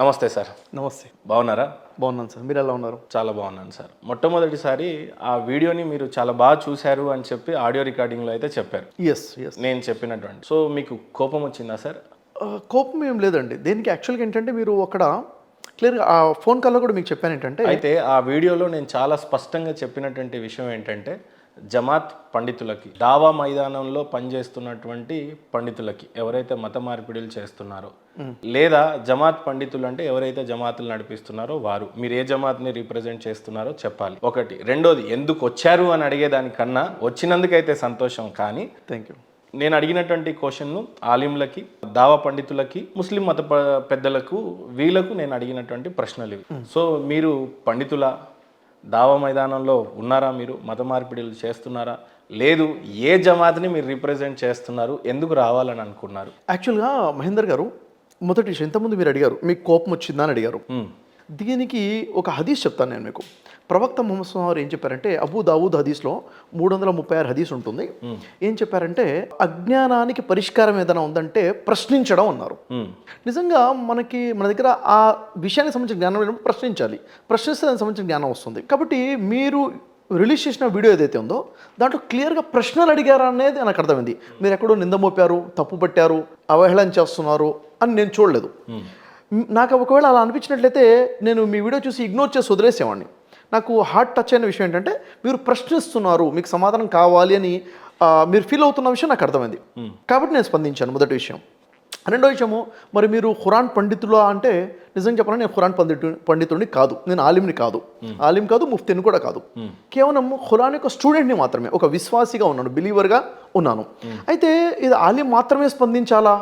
నమస్తే సార్. నమస్తే. బాగున్నారా? బాగున్నాను సార్. మీరు ఎలా ఉన్నారు? చాలా బాగున్నాను సార్. మొట్టమొదటిసారి ఆ వీడియోని మీరు చాలా బాగా చూశారు అని చెప్పి ఆడియో రికార్డింగ్లో అయితే చెప్పారు. ఎస్. నేను చెప్పినటువంటి. సో మీకు కోపం వచ్చిందా సార్? కోపం ఏం లేదండి. దేనికి యాక్చువల్గా ఏంటంటే మీరు అక్కడ క్లియర్గా ఆ ఫోన్ కాల్లో కూడా మీకు చెప్పాను ఏంటంటే, అయితే ఆ వీడియోలో నేను చాలా స్పష్టంగా చెప్పినటువంటి విషయం ఏంటంటే, జమాత్ పండితులకి, దావా మైదానంలో పనిచేస్తున్నటువంటి పండితులకి, ఎవరైతే మత మార్పిడిలు చేస్తున్నారో, లేదా జమాత్ పండితులు అంటే ఎవరైతే జమాతులు నడిపిస్తున్నారో వారు, మీరు ఏ జమాత్ని రిప్రజెంట్ చేస్తున్నారో చెప్పాలి. ఒకటి. రెండోది, ఎందుకు వచ్చారు అని అడిగేదానికన్నా వచ్చినందుకైతే సంతోషం, కానీ థ్యాంక్ యూ. నేను అడిగినటువంటి క్వశ్చన్ను ఆలింలకి, దావా పండితులకి, ముస్లిం మత పెద్దలకు, వీళ్ళకు నేను అడిగినటువంటి ప్రశ్నలు ఇవి. సో మీరు పండితుల దావా మైదానంలో ఉన్నారా? మీరు మత మార్పిడిలు చేస్తున్నారా? లేదు, ఏ జమాత్ని మీరు రిప్రజెంట్ చేస్తున్నారు? ఎందుకు రావాలని అనుకున్నారు? యాక్చువల్గా మహేందర్ గారు, మొదటి విషయం, ఇంతకుముందు మీరు అడిగారు మీకు కోపం వచ్చిందా అని అడిగారు. దీనికి ఒక హదీస్ చెప్తాను నేను మీకు. ప్రవక్త ముహమ్మద్ సల్లల్లాహు అలైహి వసల్లం ఏం చెప్పారంటే, అబూ దావూద్ హదీస్లో 336 హదీస్ ఉంటుంది. ఏం చెప్పారంటే, అజ్ఞానానికి పరిష్కారం ఏదైనా ఉందంటే ప్రశ్నించడం అన్నారు. నిజంగా మన దగ్గర ఆ విషయానికి సంబంధించిన జ్ఞానం లేనప్పుడు ప్రశ్నించాలి. ప్రశ్నిస్తే దానికి సంబంధించిన జ్ఞానం వస్తుంది. కాబట్టి మీరు రిలీజ్ చేసిన వీడియో ఏదైతే ఉందో దాంట్లో క్లియర్గా ప్రశ్నలు అడిగారా అనేది నాకు అర్థమైంది. మీరు ఎక్కడో నింద మోపారు, తప్పు పట్టారు, అవహేళన చేస్తున్నారు అని నేను చూడలేదు. నాకు ఒకవేళ అలా అనిపించినట్లయితే నేను మీ వీడియో చూసి ఇగ్నోర్ చేసి వదిలేసేవాడిని. నాకు హార్ట్ టచ్ అయిన విషయం ఏంటంటే, మీరు ప్రశ్నిస్తున్నారు, మీకు సమాధానం కావాలి అని మీరు ఫీల్ అవుతున్న విషయం నాకు అర్థమైంది. కాబట్టి నేను స్పందించాను. మొదటి విషయం. రెండో విషయము, మరి మీరు ఖురాన్ పండితులు అంటే, నిజంగా చెప్పాలని నేను ఖురాన్ పండితుడిని కాదు, నేను ఆలింని కాదు, ఆలిం కాదు, ముఫ్తీని కూడా కాదు. కేవలం ఖురాన్ యొక్క స్టూడెంట్ని మాత్రమే, ఒక విశ్వాసిగా ఉన్నాను, బిలీవర్గా ఉన్నాను. అయితే ఇది ఆలిం మాత్రమే స్పందించాలా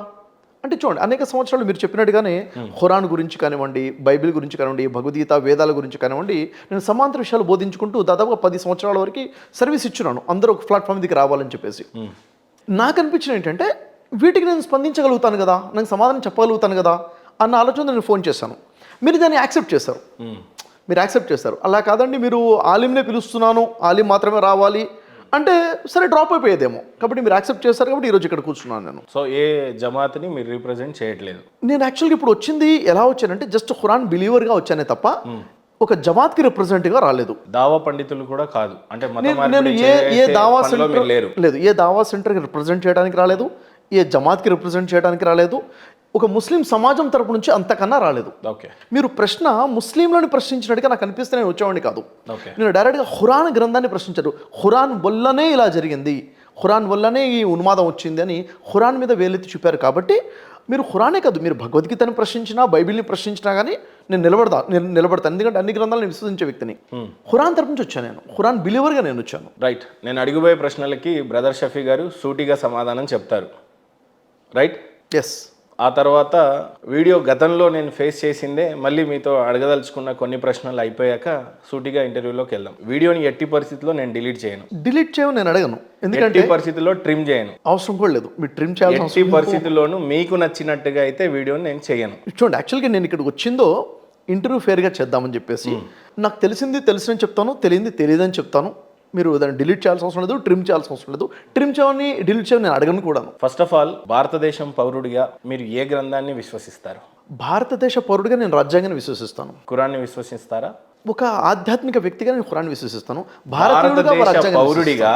అంటే, చూడండి, అనేక సంవత్సరాలు మీరు చెప్పినట్టుగానే ఖురాన్ గురించి కానివ్వండి, బైబిల్ గురించి కానివ్వండి, భగవద్గీత, వేదాల గురించి కానివ్వండి, నేను సమాంతర విషయాలు బోధించుకుంటూ దాదాపుగా 10 సంవత్సరాల వరకు సర్వీస్ ఇచ్చున్నాను, అందరూ ఒక ప్లాట్ఫామ్ దిగి రావాలని చెప్పేసి. నాకు అనిపించిన ఏంటంటే, వీటికి నేను స్పందించగలుగుతాను కదా, నాకు సమాధానం చెప్పగలుగుతాను కదా అన్న ఆలోచన నేను ఫోన్ చేశాను. మీరు దాన్ని యాక్సెప్ట్ చేశారు. అలా కాదండి, మీరు ఆలింనే పిలుస్తున్నాను, ఆలిం మాత్రమే రావాలి అంటే సరే డ్రాప్ అయిపోయేదేమో. కాబట్టి మీరు యాక్సెప్ట్ చేస్తారు కాబట్టి ఈరోజు ఇక్కడ కూర్చున్నాను నేను. సో ఏ జమాత్ని మీరు రిప్రజెంట్ చేయట్లేదు? నేను యాక్చువల్గా ఇప్పుడు వచ్చింది ఎలా వచ్చానంటే, జస్ట్ ఖురాన్ బిలీవర్గా వచ్చానే తప్ప ఒక జమాత్కి రిప్రజెంట్గా రాలేదు. దావా పండితులు కూడా కాదు అంటే, నేను ఏ దావా సెంటర్ లేదు, ఏ దావా సెంటర్కి రిప్రజెంట్ చేయడానికి రాలేదు, ఏ జమాత్కి రిప్రజెంట్ చేయడానికి రాలేదు, ఒక ముస్లిం సమాజం తరపు నుంచి అంతకన్నా రాలేదు. ఓకే. మీరు ప్రశ్న ముస్లింలను ప్రశ్నించినట్టుగా నాకు అనిపిస్తే నేను వచ్చేవాడిని కాదు. నేను డైరెక్ట్గా ఖురాన్ గ్రంథాన్ని ప్రశ్నించారు. ఖురాన్ వల్లనే ఇలా జరిగింది, ఖురాన్ వల్లనే ఈ ఉన్మాదం వచ్చింది అని ఖురాన్ మీద వేలెత్తి చూపారు. కాబట్టి మీరు ఖురానే కాదు, మీరు భగవద్గీతను ప్రశ్నించినా, బైబిల్ని ప్రశ్నించినా కానీ నేను నిలబడతాను. ఎందుకంటే అన్ని గ్రంథాలను విశ్వసించే వ్యక్తిని. ఖురాన్ తరపు నుంచి వచ్చాను, నేను ఖురాన్ బిలీవర్గా నేను వచ్చాను. రైట్. నేను అడిగిపోయే ప్రశ్నలకి బ్రదర్ షఫీ గారు సూటిగా సమాధానం చెప్తారు. రైట్. ఎస్. ఆ తర్వాత వీడియో గతంలో నేను ఫేస్ చేసిందే మళ్ళీ మీతో అడగదలుచుకున్న కొన్ని ప్రశ్నలు అయిపోయాక సూటిగా ఇంటర్వ్యూలోకి వెళ్దాం. వీడియోని ఎట్టి పరిస్థితుల్లో నేను డిలీట్ చేయను, నేను అడగను. ఎందుకంటే ఎట్టి పరిస్థితుల్లో ట్రిమ్ చేయను, అవసరం కూడా లేదు. మీరు ట్రిమ్ చేయాల్సిన ఎట్టి పరిస్థితుల్లోనూ మీకు నచ్చినట్టుగా అయితే వీడియోని నేను చేయను. చూడండి, యాక్చువల్గా నేను ఇక్కడికి వచ్చిందో ఇంటర్వ్యూ ఫేర్గా చేద్దామని చెప్పేసి, నాకు తెలిసిందని చెప్తాను, తెలియదని చెప్తాను. మీరు దాన్ని డిలీట్ చేయాల్సిన అవసరం లేదు, ట్రిమ్ చేయాల్సిన అవసరం లేదు. ట్రిమ్ చేయని, డిలీట్ చేయని నేను అడగను కూడా. ఫస్ట్ ఆఫ్ ఆల్, భారతదేశం పౌరుడిగా మీరు ఏ గ్రంథాన్ని విశ్వసిస్తారు? భారతదేశ పౌరుడిగా నేను రాజ్యాంగాన్ని విశ్వసిస్తాను. ఖురాన్ని విశ్వసిస్తారా? ఒక ఆధ్యాత్మిక వ్యక్తిగా నేను ఖురాన్ విశ్వసిస్తాను. భారతదేశ పౌరుడిగా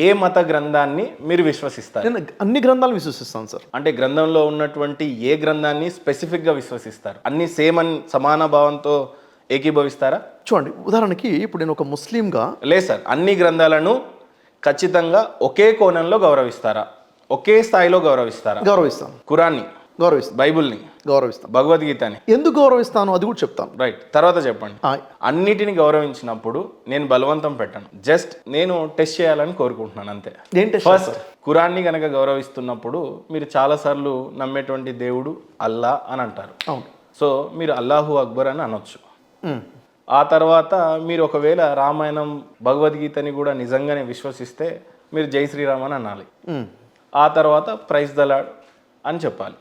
ఏ మత గ్రంథాన్ని మీరు విశ్వసిస్తారు? నేను అన్ని గ్రంథాలను విశ్వసిస్తాను సార్. అంటే గ్రంథంలో ఉన్నటువంటి ఏ గ్రంథాన్ని స్పెసిఫిక్గా విశ్వసిస్తారు? అన్ని సేమ్ అని సమాన భావంతో ఏకీభవిస్తారా? చూడండి, ఉదాహరణకి ఇప్పుడు నేను ఒక ముస్లింగా లేదు సార్, అన్ని గ్రంథాలను ఖచ్చితంగా ఒకే కోణంలో గౌరవిస్తారా? ఒకే స్థాయిలో గౌరవిస్తారా? గౌరవిస్తాను. ఖురాన్ని గౌరవిస్తాను, బైబుల్ని గౌరవిస్తాను, భగవద్గీతని ఎందుకు గౌరవిస్తాను అది కూడా చెప్తాను. రైట్. తర్వాత చెప్పండి. అన్నిటిని గౌరవించినప్పుడు నేను బలవంతం పెట్టను, జస్ట్ నేను టెస్ట్ చేయాలని కోరుకుంటున్నాను అంతే. ఫస్ట్, ఖురాన్ని కనుక గౌరవిస్తున్నప్పుడు మీరు చాలాసార్లు నమ్మేటువంటి దేవుడు అల్లా అని అంటారు. అవును. సో మీరు అల్లాహు అక్బర్ అని అనొచ్చు. ఆ తర్వాత మీరు ఒకవేళ రామాయణం, భగవద్గీతని కూడా నిజంగానే విశ్వసిస్తే మీరు జై శ్రీరామ్ అని అనాలి. ఆ తర్వాత ప్రైజ్ ద లార్డ్ అని చెప్పాలి.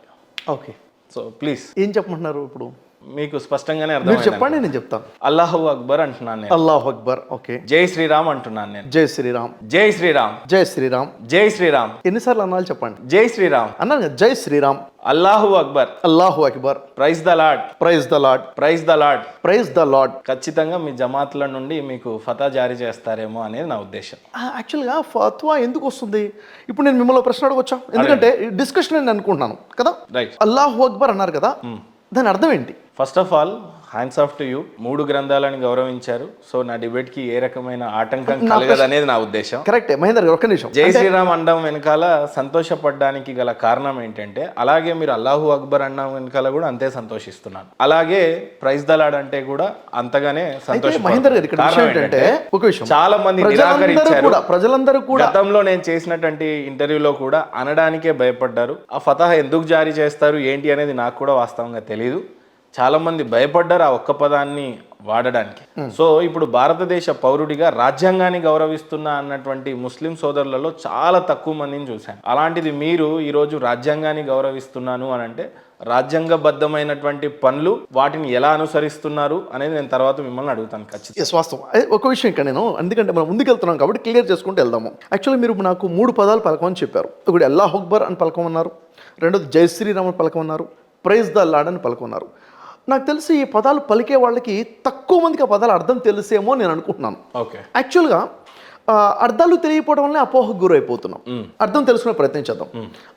ఓకే. So please. ఏం చెప్పమంటున్నారు ఇప్పుడు? మీకు స్పష్టంగానే మీరు అర్థమైంది. చెప్పండి, నేను చెప్తాను. అల్లాహు అక్బర్ అంటున్నాను నేను. అల్లాహు అక్బర్. ఓకే. జై శ్రీరామ్ అంటున్నాను నేను. జై శ్రీరామ్. జై శ్రీరామ్. జై శ్రీరామ్. జై శ్రీరామ్. ఎన్నిసార్లు అన్నాలు చెప్పండి? జై శ్రీరామ్ అన్నాను కదా, జై శ్రీరామ్. అల్లాహు అక్బర్. అల్లాహు అక్బర్. Praise the Lord. Praise the Lord. Praise the Lord. Praise the Lord. ఖచ్చితంగా మీ జమాత్ల నుండి మీకు ఫతా జారీ చేస్తారేమో అనేది నా ఉద్దేశం. యాక్చువల్గా ఫత్వా ఎందుకు వస్తుంది? ఇప్పుడు నేను మిమ్మల్ని ప్రశ్న అడగొచ్చా? ఎందుకంటే డిస్కషన్ నేను అనుకుంటున్నాను కదా. రైట్. అల్లాహు అక్బర్ అన్నారు కదా, దాని అర్థం ఏంటి? First of all hands off to you. 3 గ్రంథాలను గౌరవించారు. సో నా డిబేట్ కి ఏ రకమైన ఆటంకం కలగదనేది నా ఉద్దేశం. కరెక్టే మహేందర్ గారు, ఒక్క నిమిషం. జై శ్రీరామ్ అనడం వెనకాల సంతోషపడడానికి గల కారణం ఏంటంటే, అలాగే మీరు అల్లాహు అక్బర్ అనడం వెనకాల కూడా అంతే సంతోషిస్తున్నాను. అలాగే ప్రైజ్ ద లార్డ్ అంటే కూడా అంతగానే మహేందర్ గారు, ఇక్కడ విషయం ఏంటంటే, ఒక విషయం చాలా మంది నిరాకరించారు. ప్రజలందరూ కూడా గతంలో నేను చేసినటువంటి ఇంటర్వ్యూలో కూడా అనడానికే భయపడ్డారు. ఆ ఫతహ ఎందుకు జారీ చేస్తారు ఏంటి అనేది నాకు కూడా వాస్తవంగా తెలియదు. చాలా మంది భయపడ్డారు ఆ ఒక్క పదాన్ని వాడడానికి. సో ఇప్పుడు భారతదేశ పౌరుడిగా రాజ్యాంగాన్ని గౌరవిస్తున్నా అన్నటువంటి ముస్లిం సోదరులలో చాలా తక్కువ మందిని చూశాను. అలాంటిది మీరు ఈరోజు రాజ్యాంగాన్ని గౌరవిస్తున్నాను అని అంటే, రాజ్యాంగబద్ధమైనటువంటి పనులు వాటిని ఎలా అనుసరిస్తున్నారు అనేది నేను తర్వాత మిమ్మల్ని అడుగుతాను ఖచ్చితంగా. వాస్తవం. ఒక విషయం ఇక్కడ నేను, ఎందుకంటే మనం ముందుకెళ్తున్నాం కాబట్టి క్లియర్ చేసుకుంటూ వెళ్దాము. యాక్చువల్లీ మీరు నాకు 3 పదాలు పలకమని చెప్పారు. ఒకటి అల్లాహ్ అక్బర్ అని పలకమన్నారు, రెండోది జై శ్రీరామ్ అని పలకమన్నారు, ప్రైజ్ ద లార్డ్ అని పలకమన్నారు. నాకు తెలిసి ఈ పదాలు పలికే వాళ్ళకి తక్కువ మందికి ఆ పదాలు అర్థం తెలిసేమో నేను అనుకుంటున్నాను. ఓకే. యాక్చువల్గా అర్థాలు తెలియకపోవడం వల్లనే అపోహకు గురైపోతున్నాం. అర్థం తెలుసుకునే ప్రయత్నం చేద్దాం.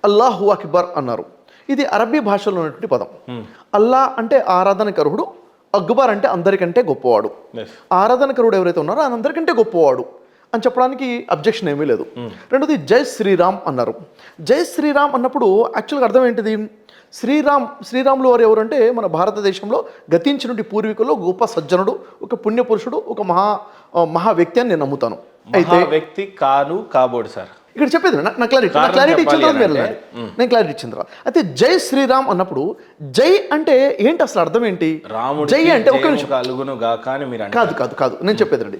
అల్లాహు అక్బర్ అన్నారు. ఇది అరబీ భాషలో ఉన్నటువంటి పదం. అల్లా అంటే ఆరాధనకరుడు, అక్బర్ అంటే అందరికంటే గొప్పవాడు. ఆరాధనకరుడు ఎవరైతే ఉన్నారో ఆయన అందరికంటే గొప్పవాడు అని చెప్పడానికి అబ్జెక్షన్ ఏమీ లేదు. రెండోది జై శ్రీరామ్ అన్నారు. జై శ్రీరామ్ అన్నప్పుడు యాక్చువల్గా అర్థం ఏంటిది? శ్రీరాములు వారు ఎవరంటే మన భారతదేశంలో గతించినటువంటి పూర్వీకుల్లో గొప్ప సజ్జనుడు, ఒక పుణ్యపురుషుడు, ఒక మహా వ్యక్తి అని నేను నమ్ముతాను. అయితే వ్యక్తి కాబోడు సార్. ఇక్కడ చెప్పేది నా క్లారిటీ ఇచ్చిన తర్వాత నేను క్లారిటీ ఇచ్చిన తర్వాత అయితే జై శ్రీరామ్ అన్నప్పుడు జై అంటే ఏంటి, అసలు అర్థం ఏంటి? జై అంటే ఒక నిమిషం, కాదు నేను చెప్పేది రండి.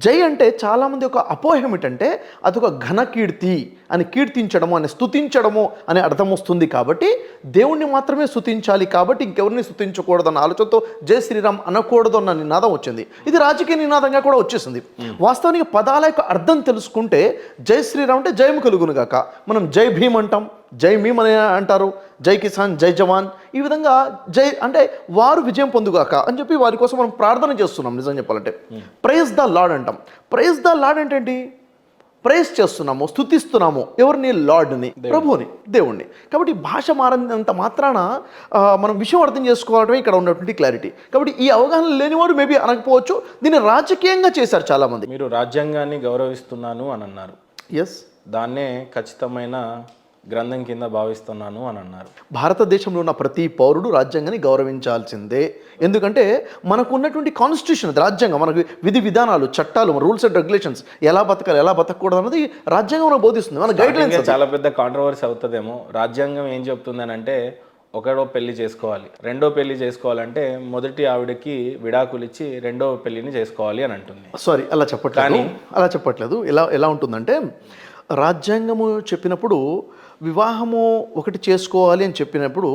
జై అంటే చాలా మంది ఒక అపోహ ఏమిటంటే అదొక ఘన కీర్తి అని, కీర్తించడము అని, స్తుతించడము అనే అర్థం వస్తుంది. కాబట్టి దేవుణ్ణి మాత్రమే స్తుతించాలి, కాబట్టి ఇంకెవరిని స్తుతించకూడదు అన్న ఆలోచనతో జై శ్రీరామ్ అనకూడదు అన్న నినాదం వచ్చింది. ఇది రాజకీయ నినాదంగా కూడా వచ్చేసింది. వాస్తవానికి పదాల యొక్క అర్థం తెలుసుకుంటే జై శ్రీరామ్ అంటే జయము కలుగును గాక. మనం జై భీమ్ అంటాం, జై భీమ్ అని అంటారు, జై కిసాన్, జై జవాన్. ఈ విధంగా జై అంటే వారు విజయం పొందుగాక అని చెప్పి వారి కోసం మనం ప్రార్థన చేస్తున్నాం. నిజం చెప్పాలంటే ప్రైజ్ ద లార్డ్ అంటాం. ప్రైజ్ ద లార్డ్ అంటే ఏంటి? ప్రైజ్ చేస్తున్నాము, స్తుతిస్తున్నాము. ఎవరిని? లార్డ్ని, ప్రభువుని, దేవుణ్ణి. కాబట్టి భాష మారినంత మాత్రాన మనం విషయం అర్థం చేసుకోవడమే ఇక్కడ ఉన్నటువంటి క్లారిటీ. కాబట్టి ఈ అవగాహన లేనివాడు మేబీ అనకపోవచ్చు. దీన్ని రాజకీయంగా చేశారు చాలామంది. మీరు రాజ్యాంగాన్ని గౌరవిస్తున్నాను అని అన్నారు. ఎస్, దాన్నే ఖచ్చితమైన గ్రంథం కింద భావిస్తున్నాను అని అన్నారు. భారతదేశంలో ఉన్న ప్రతి పౌరుడు రాజ్యాంగాన్ని గౌరవించాల్సిందే. ఎందుకంటే మనకు ఉన్నటువంటి కాన్స్టిట్యూషన్, రాజ్యాంగం, మనకు విధి విధానాలు, చట్టాలు, రూల్స్ అండ్ రెగ్యులేషన్స్, ఎలా బతకాలి ఎలా బతకూడదు అన్నది రాజ్యాంగం మనకు బోధిస్తుంది. మన గైడ్ లైన్స్. చాలా పెద్ద కాంట్రవర్సీ అవుతుందేమో. రాజ్యాంగం ఏం చెప్తుందని అంటే, ఒకడో పెళ్లి చేసుకోవాలి, రెండో పెళ్లి చేసుకోవాలంటే మొదటి ఆవిడకి విడాకులు ఇచ్చి రెండో పెళ్లిని చేసుకోవాలి అని అంటుంది. సారీ, అలా చెప్పట్లేదు. ఎలా ఉంటుందంటే, రాజ్యాంగము చెప్పినప్పుడు వివాహము ఒకటి చేసుకోవాలి అని చెప్పినప్పుడు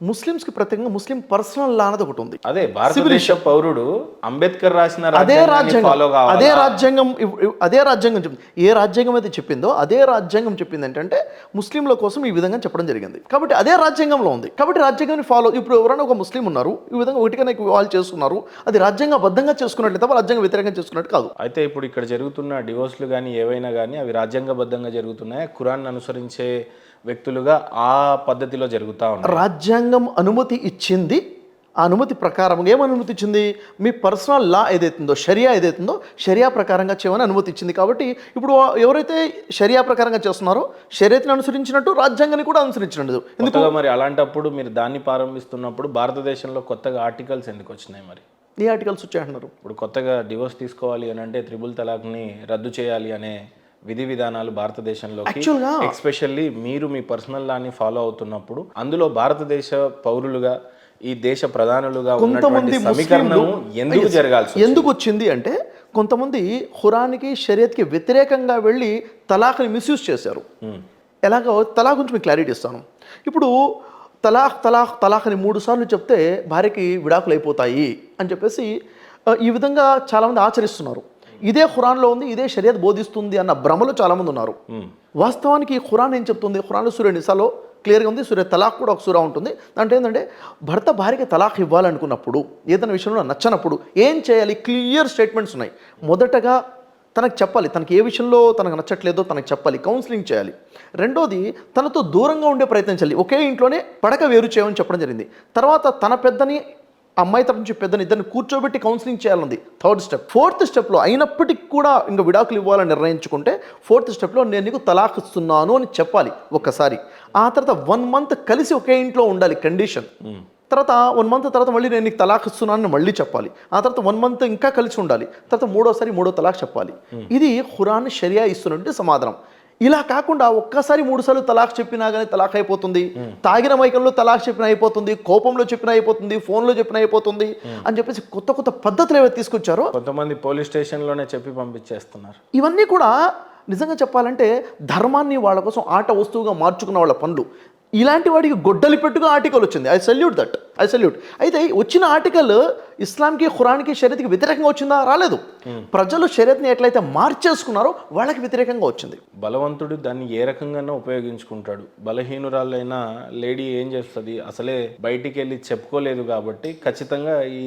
ముస్లిమ్స్కి ప్రత్యేకంగా ముస్లిం పర్సనల్ లా అనేది ఒకటి ఉంది. అదే భారతదేశ పౌరుడు అంబేద్కర్ రాసిన అదే రాజ్యాంగం చెప్పింది. ఏ రాజ్యాంగం అయితే చెప్పిందో అదే రాజ్యాంగం చెప్పింది ఏంటంటే ముస్లింల కోసం ఈ విధంగా చెప్పడం జరిగింది. కాబట్టి అదే రాజ్యాంగంలో ఉంది. కాబట్టి రాజ్యాంగాన్ని ఫాలో. ఇప్పుడు ఎవరైనా ఒక ముస్లిం ఉన్నారు, ఈ విధంగా ఒకటిగా వాళ్ళు చేస్తున్నారు, అది రాజ్యాంగబద్ధంగా చేసుకున్నట్లయితే తప్ప రాజ్యాంగ వ్యతిరేకంగా చేసుకున్నట్టు కాదు. అయితే ఇప్పుడు ఇక్కడ జరుగుతున్న డివోర్స్లు కానీ ఏవైనా కానీ అవి రాజ్యాంగబద్ధంగా జరుగుతున్నాయి. ఖురాన్ అనుసరించే వ్యక్తులుగా ఆ పద్ధతిలో జరుగుతూ ఉన్నాయి. రాజ్యాంగం అనుమతి ఇచ్చింది. ఆ అనుమతి ప్రకారం ఏమని అనుమతి ఇచ్చింది? మీ పర్సనల్ లా ఏదైతుందో, షరియా ఏదైతుందో షరియా ప్రకారంగా చేయమని అనుమతి ఇచ్చింది. కాబట్టి ఇప్పుడు ఎవరైతే షరియా ప్రకారంగా చేస్తున్నారో షరియత్ని అనుసరించినట్టు రాజ్యాంగాన్ని కూడా అనుసరించినట్టు. ఎందుకు మరి అలాంటప్పుడు మీరు దాన్ని ప్రారంభిస్తున్నప్పుడు భారతదేశంలో కొత్తగా ఆర్టికల్స్ ఎందుకు వచ్చినాయి? మరి ఏ ఆర్టికల్స్ వచ్చాయంటున్నారు? ఇప్పుడు కొత్తగా డివోర్స్ తీసుకోవాలి అని అంటే త్రిబుల్ తలాక్ని రద్దు చేయాలి అనే విధి విధానాలు భారతదేశంలో, ఎస్పెషల్లీ మీరు మీ పర్సనల్ లాని ఫాలో అవుతున్నప్పుడు అందులో భారతదేశ పౌరులుగా ఈ దేశ ప్రధానులుగా ఉన్నటువంటి సమీకరణం ఎందుకు జరగాల్సి ఎందుకు వచ్చింది అంటే, కొంతమంది ఖురాన్కి షరియత్కి వ్యతిరేకంగా వెళ్ళి తలాక్ని మిస్యూజ్ చేశారు. ఎలాగో తలాక్ గురించి మీకు క్లారిటీ ఇస్తాను. ఇప్పుడు తలాక్ తలాక్ తలాక్ అని 3 సార్లు చెప్తే భార్యకి విడాకులు అయిపోతాయి అని చెప్పేసి ఈ విధంగా చాలామంది ఆచరిస్తున్నారు. ఇదే ఖురాన్లో ఉంది, ఇదే షరియత్ బోధిస్తుంది అన్న భ్రమలో చాలామంది ఉన్నారు. వాస్తవానికి ఖురాన్ ఏం చెప్తుంది? ఖురాన్లో సూర నిసాలో క్లియర్గా ఉంది. సూర తలాక్ కూడా ఒక సూర ఉంటుంది. దాంట్లో ఏంటంటే భర్త భార్యకి తలాక్ ఇవ్వాలనుకున్నప్పుడు, ఏదైనా విషయంలో నచ్చనప్పుడు ఏం చేయాలి? క్లియర్ స్టేట్మెంట్స్ ఉన్నాయి. మొదటగా తనకు చెప్పాలి, తనకి ఏ విషయంలో తనకు నచ్చట్లేదో తనకు చెప్పాలి, కౌన్సిలింగ్ చేయాలి. రెండోది, తనతో దూరంగా ఉండే ప్రయత్నించాలి. ఒకే ఇంట్లోనే పడక వేరు చేయమని చెప్పడం జరిగింది. తర్వాత తన పెద్దని, అమ్మాయి తరపు నుంచి పెద్దని ఇద్దరిని కూర్చోబెట్టి కౌన్సిలింగ్ చేయాలంది. Third step. ఫోర్త్ స్టెప్లో అయినప్పటికీ కూడా ఇంకా విడాకులు ఇవ్వాలని నిర్ణయించుకుంటే ఫోర్త్ స్టెప్లో నేను నీకు తలాక్ ఇస్తున్నాను అని చెప్పాలి ఒక్కసారి. ఆ తర్వాత 1 మంత్ కలిసి ఒకే ఇంట్లో ఉండాలి, కండిషన్. తర్వాత 1 మంత్ తర్వాత మళ్ళీ నేను నీకు తలాక్ ఇస్తున్నాను మళ్ళీ చెప్పాలి. ఆ తర్వాత 1 మంత్ ఇంకా కలిసి ఉండాలి. తర్వాత మూడో తలాక్ చెప్పాలి. ఇది ఖురాన్ షరియా ఇస్తున్నటువంటి సమాధానం. ఇలా కాకుండా ఒక్కసారి 3 సార్లు తలాక్ చెప్పినా కానీ తలాక్ అయిపోతుంది, తాగిన మైకంలో తలాక్ చెప్పినా అయిపోతుంది, కోపంలో చెప్పినా అయిపోతుంది, ఫోన్లో చెప్పినా అయిపోతుంది అని చెప్పేసి కొత్త పద్ధతులు ఏవైతే తీసుకొచ్చారో కొంతమంది పోలీస్ స్టేషన్లోనే చెప్పి పంపించేస్తున్నారు. ఇవన్నీ కూడా నిజంగా చెప్పాలంటే ధర్మాన్ని వాళ్ళ కోసం ఆట వస్తువుగా మార్చుకున్న వాళ్ళ పనులు. ఇలాంటి వాడికి గొడ్డలి పెట్టుగా ఆర్టికల్ వచ్చింది. I salute. అయితే వచ్చిన ఆర్టికల్ ఇస్లాంకి, ఖురాన్కి, షరియత్కి వ్యతిరేకంగా వచ్చిందా? రాలేదు. ప్రజలు షరియత్ని ఎట్లయితే మార్చేసుకున్నారో వాళ్ళకి వ్యతిరేకంగా వచ్చింది. బలవంతుడు దాన్ని ఏ రకంగానో ఉపయోగించుకుంటాడు. బలహీనురాలైన లేడీ ఏం చేస్తుంది? అసలే బయటికి వెళ్ళి చెప్పుకోలేదు కాబట్టి ఖచ్చితంగా ఈ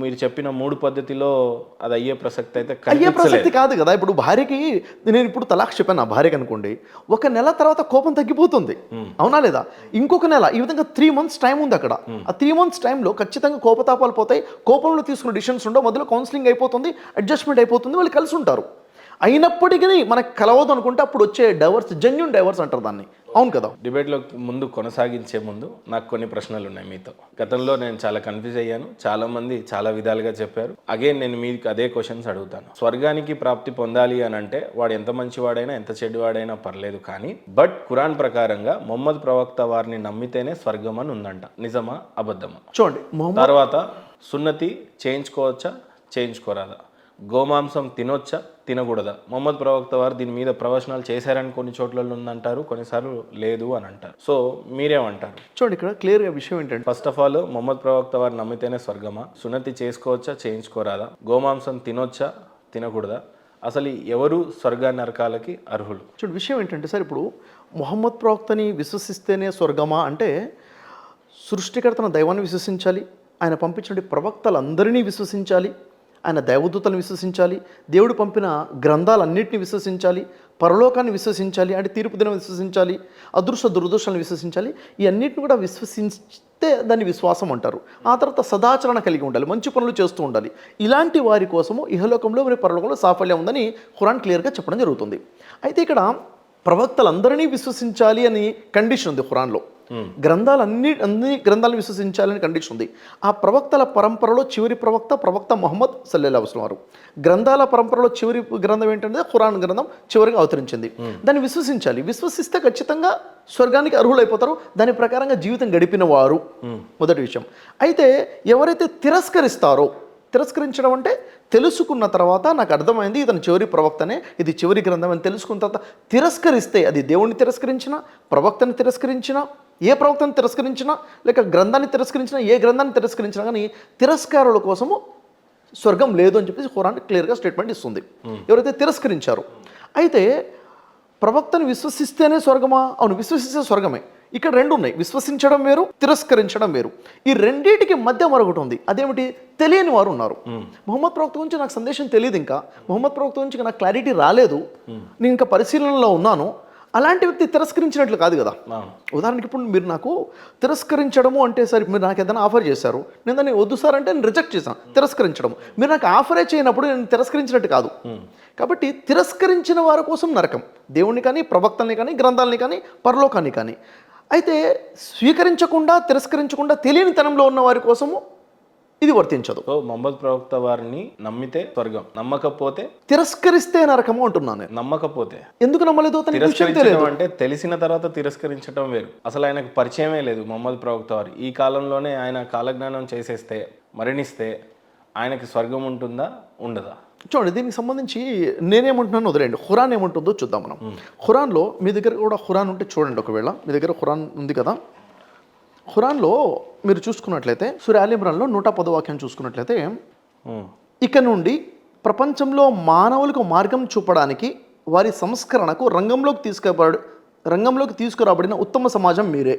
మీరు చెప్పిన 3 పద్ధతిలో అది అయ్యే ప్రసక్తి అయితే అయ్యే ప్రసక్తి కాదు కదా. ఇప్పుడు భార్యకి నేను ఇప్పుడు తలాక్ చెప్పాను నా భార్యకి అనుకోండి, 1 నెల తర్వాత కోపం తగ్గిపోతుంది, అవునా లేదా? ఇంకొక నెల, ఈ విధంగా 3 months టైం ఉంది అక్కడ. ఆ 3 months టైంలో ఖచ్చితంగా కోపతాపాలు పోతాయి. కోపంలో తీసుకున్న డిసిషన్స్ ఉండవు. మొదలు కౌన్సిలింగ్ అయిపోతుంది, అడ్జస్ట్మెంట్ అయిపోతుంది, వాళ్ళు కలిసి ఉంటారు. అయినప్పటికీ మనకు కలవదు అనుకుంటే అప్పుడు వచ్చే డైవర్స్, జెన్యూన్ డైవర్స్ అంటారు దాన్ని. అవును కదా. డిబేట్లో ముందు కొనసాగించే ముందు నాకు కొన్ని ప్రశ్నలు ఉన్నాయి మీతో. గతంలో నేను చాలా కన్ఫ్యూజ్ అయ్యాను, చాలా మంది చాలా విధాలుగా చెప్పారు. అగైన్ నేను మీకు అదే క్వశ్చన్స్ అడుగుతాను. స్వర్గానికి ప్రాప్తి పొందాలి అని అంటే వాడు ఎంత మంచివాడైనా ఎంత చెడ్డవాడైనా పర్లేదు, కానీ బట్ ఖురాన్ ప్రకారంగా మొహమ్మద్ ప్రవక్త వారిని నమ్మితేనే స్వర్గం అని ఉందంట. నిజమా అబద్ధమా? చూడండి, తర్వాత సున్నతి చేయించుకోవచ్చా చేయించుకోరాదా? గోమాంసం తినొచ్చా తినకూడదా? మొహమ్మద్ ప్రవక్త వారు దీని మీద ప్రవచనాలు చేశారని కొన్ని చోట్లలో ఉందంటారు, కొన్నిసార్లు లేదు అని అంటారు. సో మీరేమంటారు? చూడండి, ఇక్కడ క్లియర్గా విషయం ఏంటంటే, ఫస్ట్ ఆఫ్ ఆల్ మొహమ్మద్ ప్రవక్త వారు నమ్మితేనే స్వర్గమా? సున్నతి చేసుకోవచ్చా చేయించుకోరాదా? గోమాంసం తినొచ్చా తినకూడదా? అసలు ఎవరు స్వర్గ నరకాలకి అర్హులు? చూడండి, విషయం ఏంటంటే సార్, ఇప్పుడు మొహమ్మద్ ప్రవక్తని విశ్వసిస్తేనే స్వర్గమా అంటే సృష్టికర్తన దైవాన్ని విశ్వసించాలి, ఆయన పంపించిన ప్రవక్తలందరినీ విశ్వసించాలి, ఆయన దైవదూతలను విశ్వసించాలి, దేవుడు పంపిన గ్రంథాలన్నింటినీ విశ్వసించాలి, పరలోకాన్ని విశ్వసించాలి, అంటే తీర్పు దినం విశ్వసించాలి, అదృష్ట దురదృష్టాలను విశ్వసించాలి. ఈ అన్నింటిని కూడా విశ్వసిస్తే దాన్ని విశ్వాసం అంటారు. ఆ తర్వాత సదాచరణ కలిగి ఉండాలి, మంచి పనులు చేస్తూ ఉండాలి. ఇలాంటి వారి కోసము ఇహలోకంలో మరియు పరలోకంలో సాఫల్యం ఉందని ఖురాన్ క్లియర్గా చెప్పడం జరుగుతుంది. అయితే ఇక్కడ ప్రవక్తలందరినీ విశ్వసించాలి అని కండిషన్ ఉంది ఖురాన్లో. అన్ని గ్రంథాలను విశ్వసించాలని కండిషన్ ఉంది. ఆ ప్రవక్తల పరంపరలో చివరి ప్రవక్త ముహమ్మద్ సల్లల్లాహు అలైహి వసల్లం వారు. గ్రంథాల పరంపరలో చివరి గ్రంథం ఏంటంటే ఖురాన్ గ్రంథం చివరిగా అవతరించింది. దాన్ని విశ్వసించాలి. విశ్వసిస్తే ఖచ్చితంగా స్వర్గానికి అర్హులైపోతారు, దాని ప్రకారంగా జీవితం గడిపిన వారు. మొదటి విషయం. అయితే ఎవరైతే తిరస్కరించడం అంటే తెలుసుకున్న తర్వాత నాకు అర్థమైంది ఇతను చివరి ప్రవక్తనే, ఇది చివరి గ్రంథం అని తెలుసుకున్న తర్వాత తిరస్కరిస్తే, అది దేవుణ్ణి తిరస్కరించినా, ప్రవక్తని తిరస్కరించినా, ఏ ప్రవక్తను తిరస్కరించినా, లేక గ్రంథాన్ని తిరస్కరించినా, ఏ గ్రంథాన్ని తిరస్కరించినా కానీ తిరస్కారుల కోసము స్వర్గం లేదు అని చెప్పేసి ఖురాన్ క్లియర్గా స్టేట్మెంట్ ఇస్తుంది ఎవరైతే తిరస్కరించారో. అయితే ప్రవక్తను విశ్వసిస్తేనే స్వర్గమా? అవును, విశ్వసిస్తే స్వర్గమే. ఇక్కడ 2 ఉన్నాయి, విశ్వసించడం వేరు, తిరస్కరించడం వేరు. ఈ రెండింటికి మధ్య మరొకటి ఉంది. అదేమిటి? తెలియని వారు ఉన్నారు. మొహమ్మద్ ప్రవక్త గురించి నాకు సందేశం తెలియదు, ఇంకా మొహమ్మద్ ప్రవక్త గురించి నాకు క్లారిటీ రాలేదు, నేను ఇంకా పరిశీలనలో ఉన్నాను. అలాంటి వ్యక్తి తిరస్కరించినట్లు కాదు కదా. ఉదాహరణకి ఇప్పుడు మీరు నాకు తిరస్కరించడము అంటే, సరే మీరు నాకు ఏదైనా ఆఫర్ చేశారు, నేను దాన్ని వద్దు సార్ అంటే నేను రిజెక్ట్ చేశాను, తిరస్కరించడం. మీరు నాకు ఆఫరే చేయనప్పుడు నేను తిరస్కరించినట్టు కాదు. కాబట్టి తిరస్కరించిన వారి కోసం నరకం, దేవుణ్ణి కానీ, ప్రవక్తల్ని కానీ, గ్రంథాలని కానీ, పరలోకాన్ని కానీ. అయితే స్వీకరించకుండా, తిరస్కరించకుండా తెలియని తనంలో ఉన్న వారి కోసము ఇది వర్తించదు. సో మొహమ్మద్ ప్రవక్త వారిని నమ్మితే స్వర్గం, నమ్మకపోతే తిరస్కరిస్తే నరకము అంటున్నాను. నమ్మకపోతే ఎందుకు నమ్మలేదు? తిరస్కరించడం అంటే తెలిసిన తర్వాత తిరస్కరించడం వేరు. అసలు ఆయనకు పరిచయమే లేదు మొహమ్మద్ ప్రవక్త వారు. ఈ కాలంలోనే ఆయన కాలజ్ఞానం చేసేస్తే, మరణిస్తే ఆయనకి స్వర్గం ఉంటుందా ఉండదా? చూడండి, దీనికి సంబంధించి నేనేమంటున్నాను వదిలేండి, ఖురాన్ ఏమంటుందో చూద్దాం మనం. ఖురాన్లో మీ దగ్గర కూడా ఖురాన్ ఉంటే చూడండి, ఒకవేళ మీ దగ్గర ఖురాన్ ఉంది కదా, ఖురాన్లో మీరు చూసుకున్నట్లయితే సూరా ఆల్ ఇమ్రాన్లో 110 వాక్యం చూసుకున్నట్లయితే ఇక నుండి ప్రపంచంలో మానవులకు మార్గం చూపడానికి వారి సంస్కరణకు రంగంలోకి తీసుకురాబడిన ఉత్తమ సమాజం మీరే.